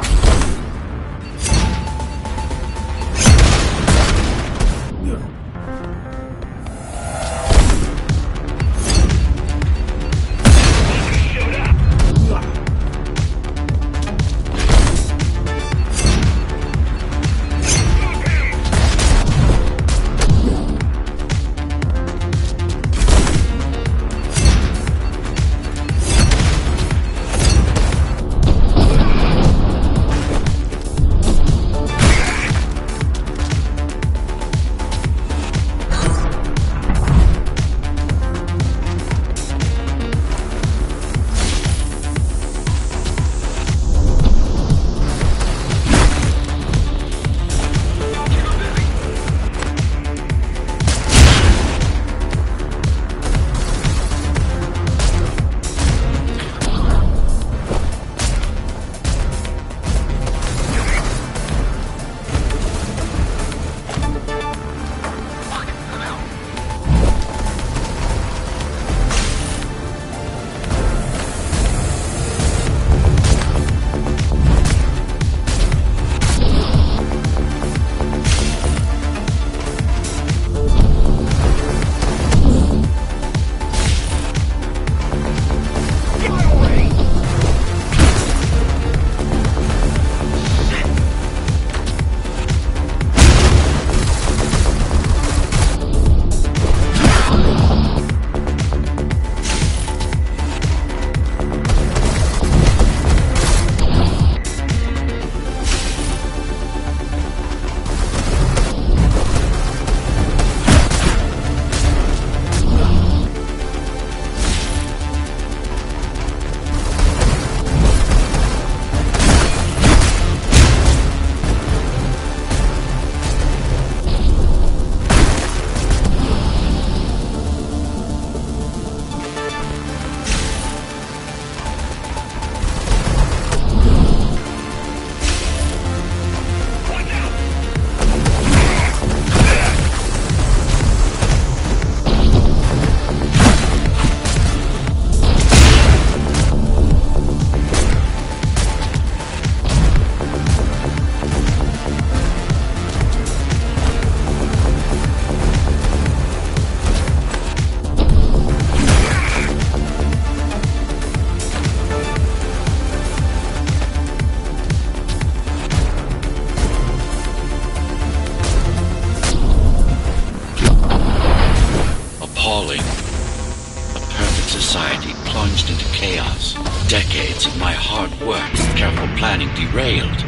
Appalling. A perfect society plunged into chaos. Decades of my hard work and careful planning derailed.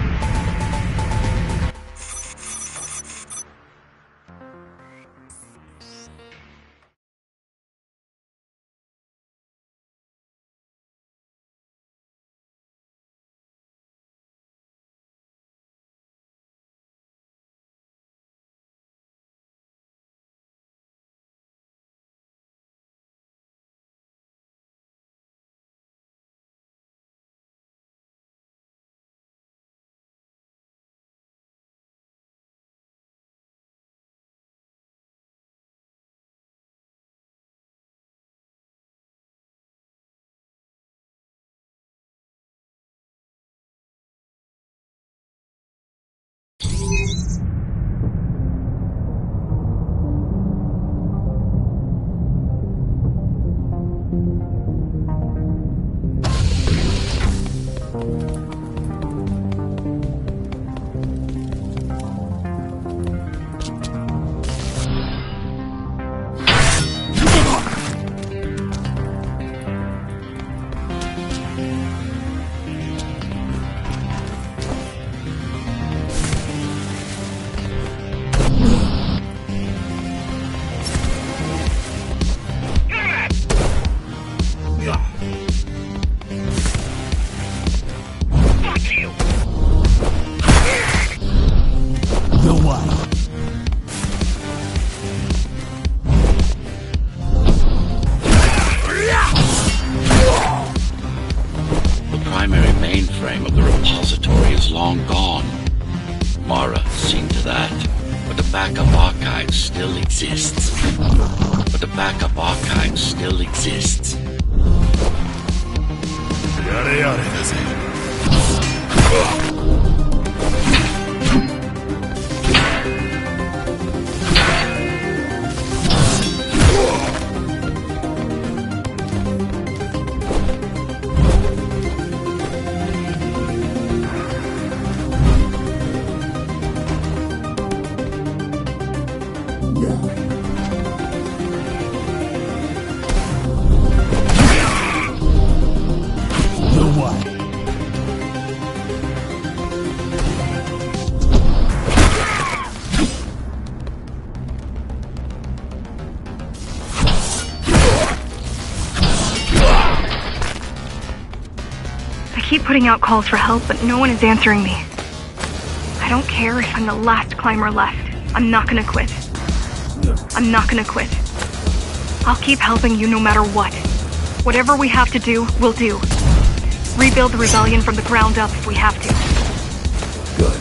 backup archive still exists. But the backup archive still exists. やれやれだぜ。I keep putting out calls for help, but no one is answering me. I don't care if I'm the last climber left. I'm not gonna quit. I'm not gonna quit. I'll keep helping you no matter what. Whatever we have to do, we'll do. Rebuild the rebellion from the ground up if we have to. Good.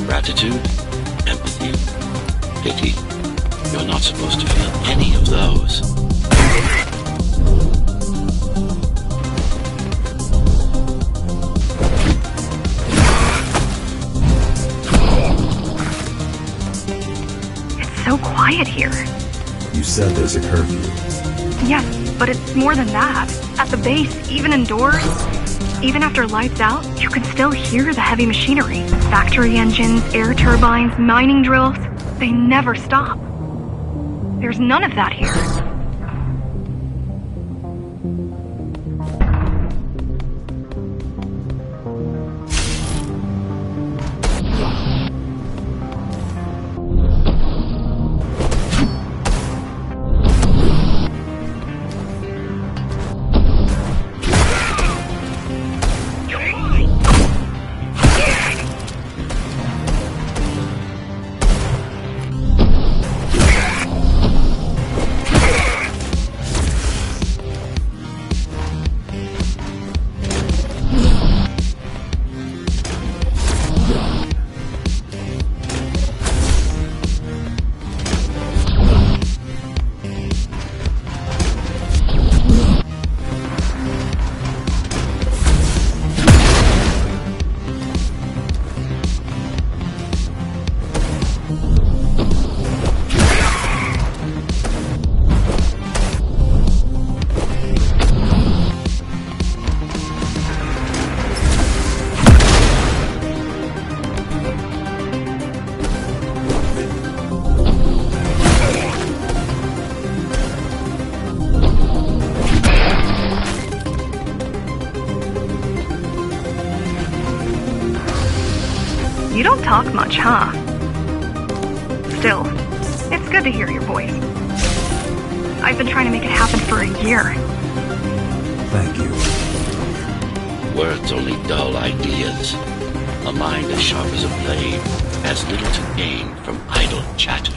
Gratitude, empathy, pity. You're not supposed to feel any of those. It's so quiet here. You said there's a curfew. Yes, but it's more than that. At the base, even indoors, even after lights out, you can still hear the heavy machinery. Factory engines, air turbines, mining drills. They never stop. There's none of that here. You don't talk much, huh? Still, it's good to hear your voice. I've been trying to make it happen for a year. Thank you. Words only dull ideas. A mind as sharp as a blade has little to gain from idle chatter.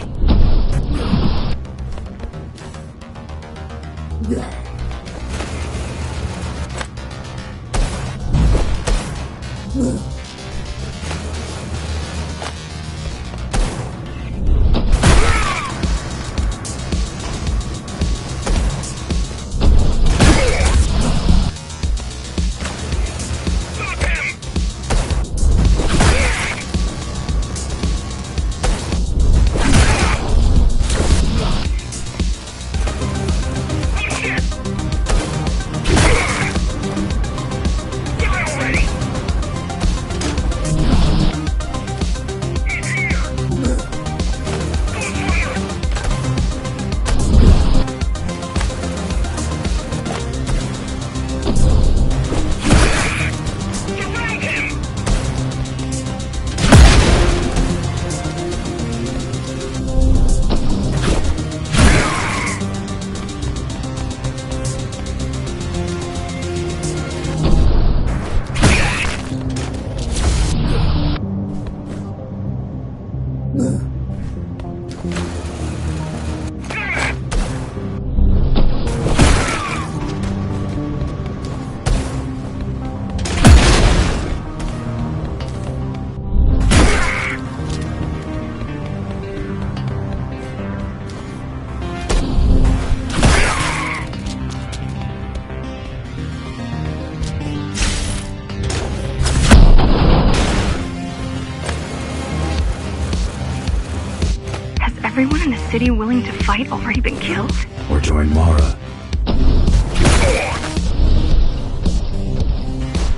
Everyone in the city willing to fight already been killed? Or join Mara.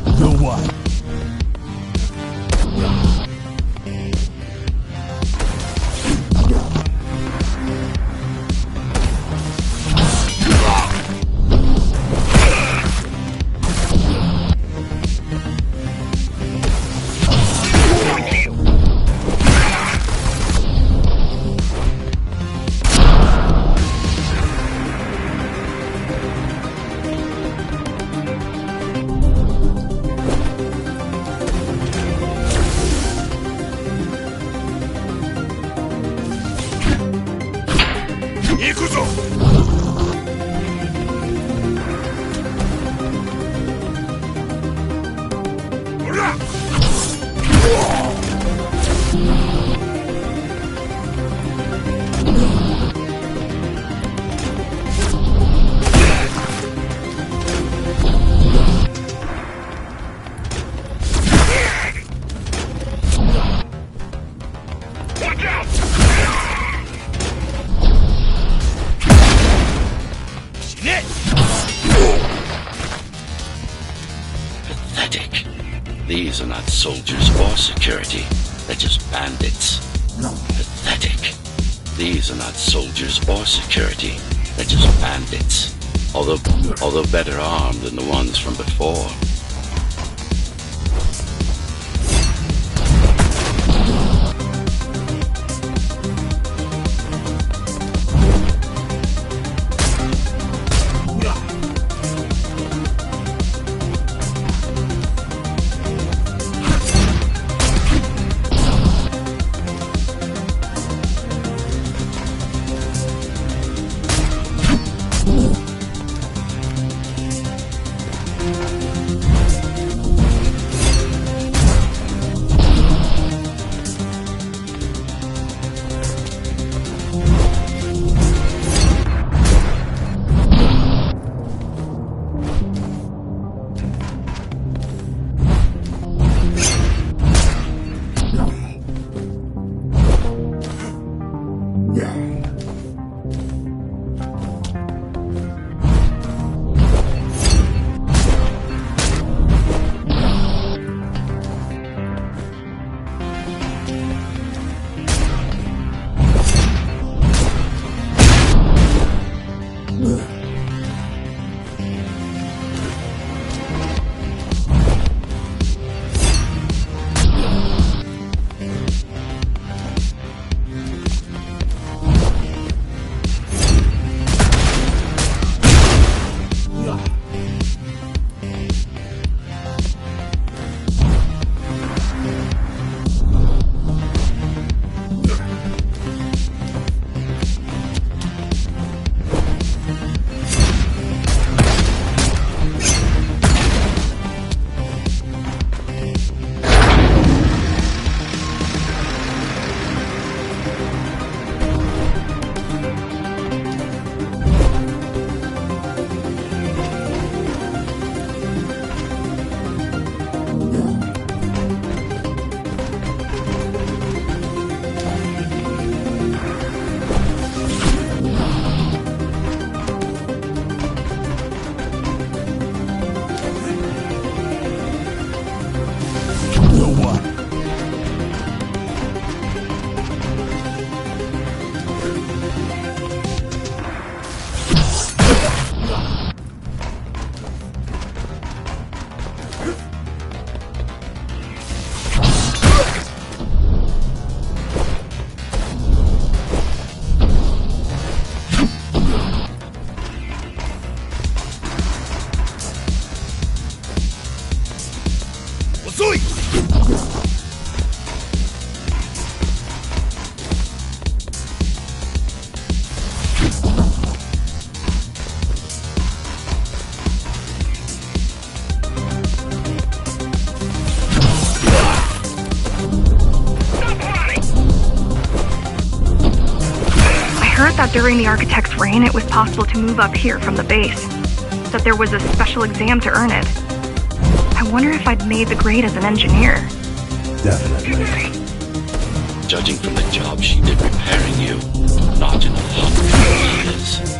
The what? Pathetic. These are not soldiers or security. They're just bandits. Pathetic. These are not soldiers or security. They're just bandits. Although better armed than the ones from before. that during the Architect's reign it was possible to move up here from the base. That there was a special exam to earn it. I wonder if I'd made the grade as an engineer. Definitely. Judging from the job she did repairing you, not in 100 years.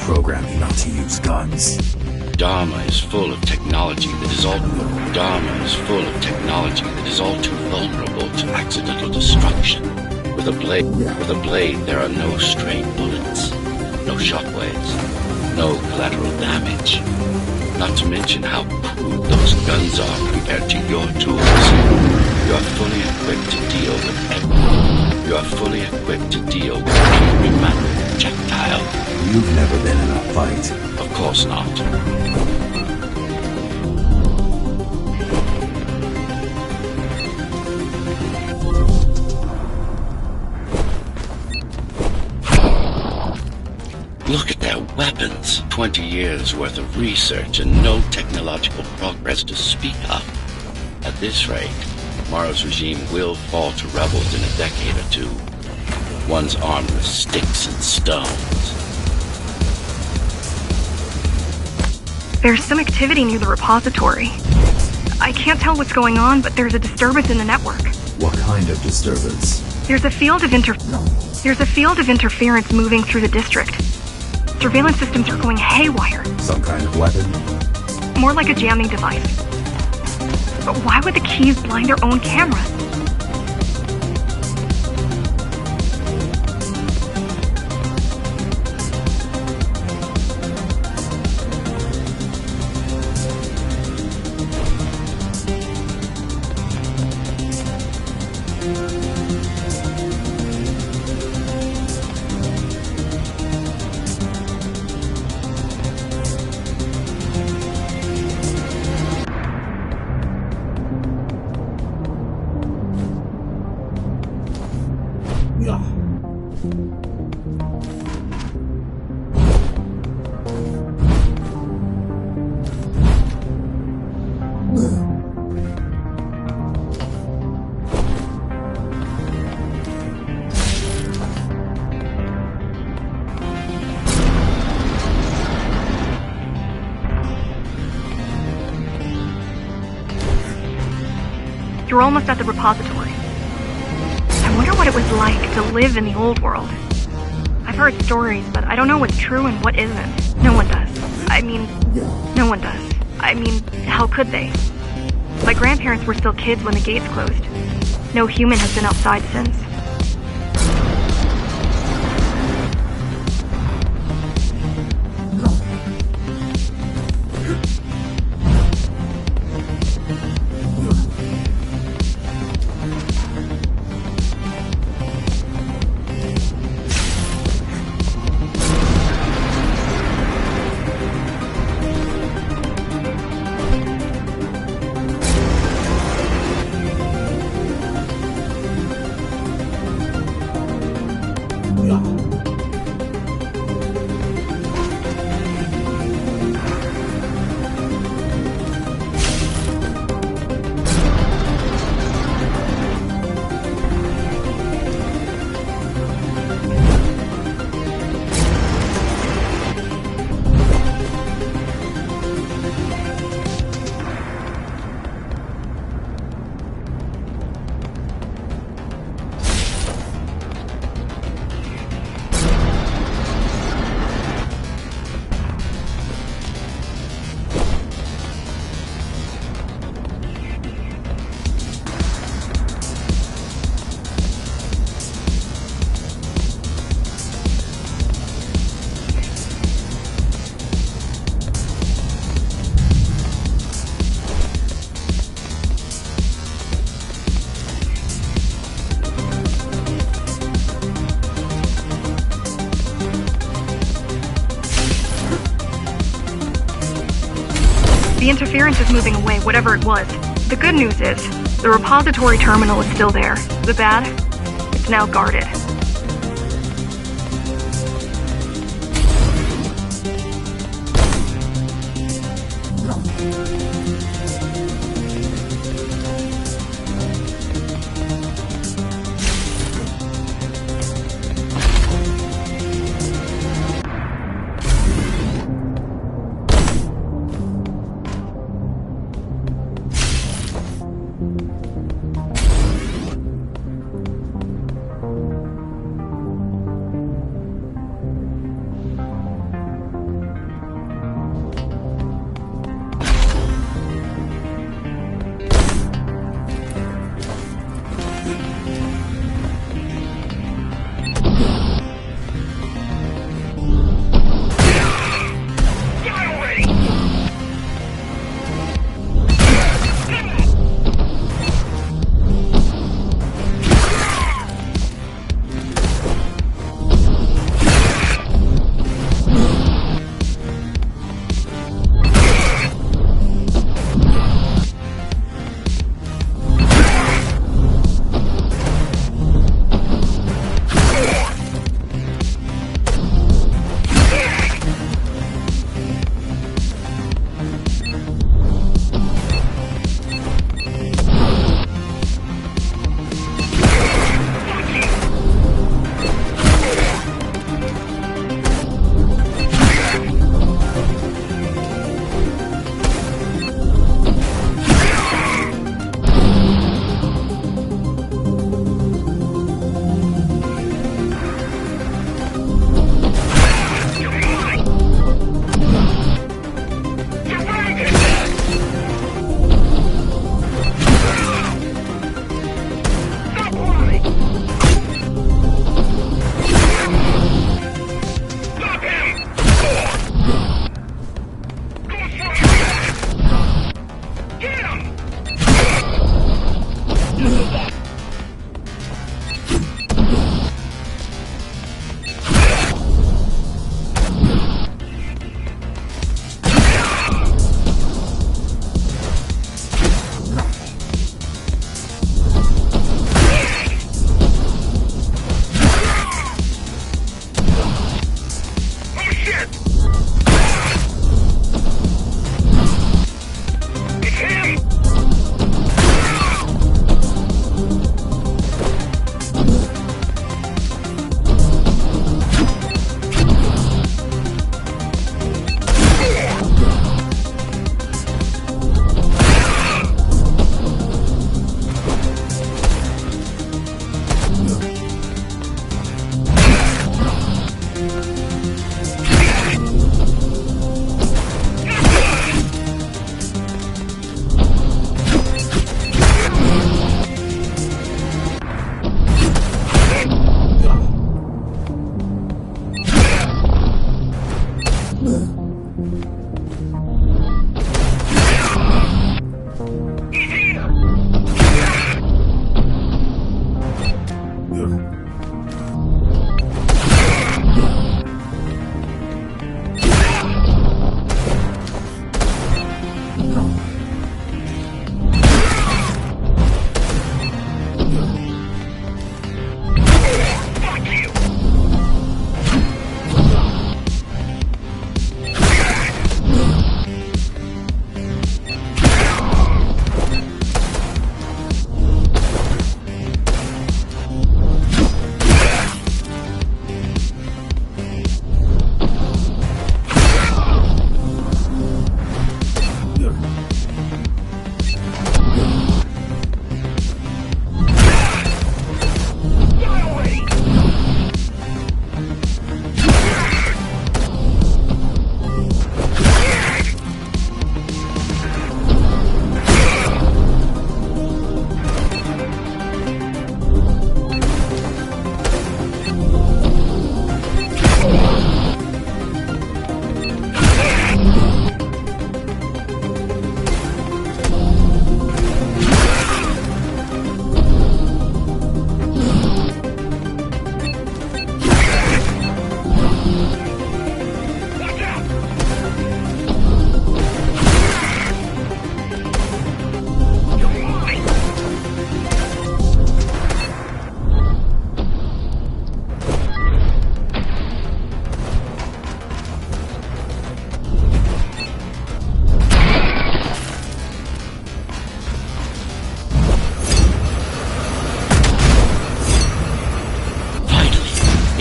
programmed not to use guns. Dharma is full of technology that is all too vulnerable to accidental destruction. With a blade, there are no stray bullets, no shockwaves, no collateral damage. Not to mention how crude those guns are compared to your tools. You are fully equipped to deal with every manner of projectile. You've never been in a fight. Of course not. Look at their weapons. 20 years worth of research and no technological progress to speak of. At this rate, Morrow's regime will fall to rebels in a decade or two. One's armed with sticks and stones. There's some activity near the repository. I can't tell what's going on, but there's a disturbance in the network. What kind of disturbance? There's a field of interference moving through the district. Surveillance systems are going haywire. Some kind of weapon? More like a jamming device. But why would the keys blind their own cameras? You're almost at the repository. I wonder what it was like to live in the old world. I've heard stories, but I don't know what's true and what isn't. No one does. No one does. How could they? My grandparents were still kids when the gates closed. No human has been outside since. The interference is moving away, whatever it was. The good news is, the repository terminal is still there. The bad, it's now guarded.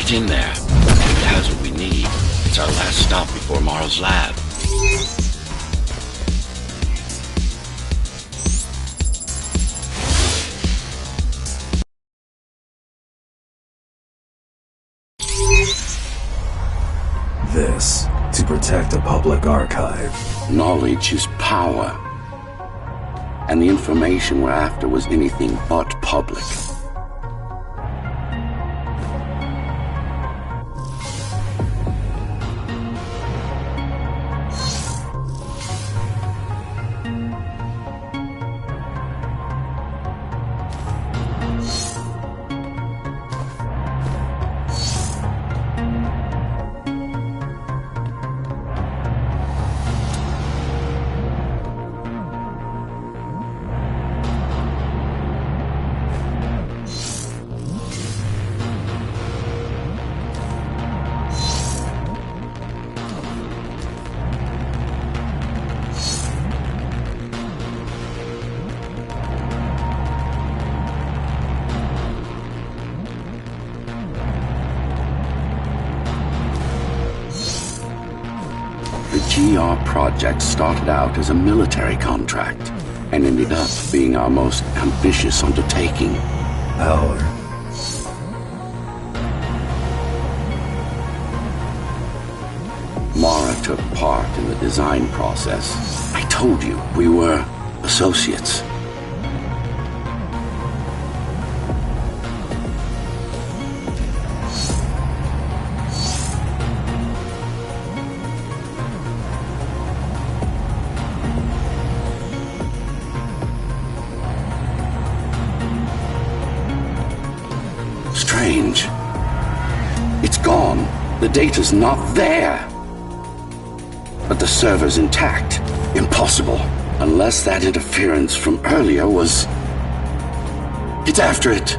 Get in there. It has what we need. It's our last stop before Morrow's lab. This to protect a public archive. Knowledge is power. And the information we're after was anything but public. The GR project started out as a military contract and ended up being our most ambitious undertaking. Power. Mara took part in the design process. I told you, we were associates. Strange. It's gone. The data's not there. But the server's intact. Impossible. Unless that interference from earlier was... It's after it.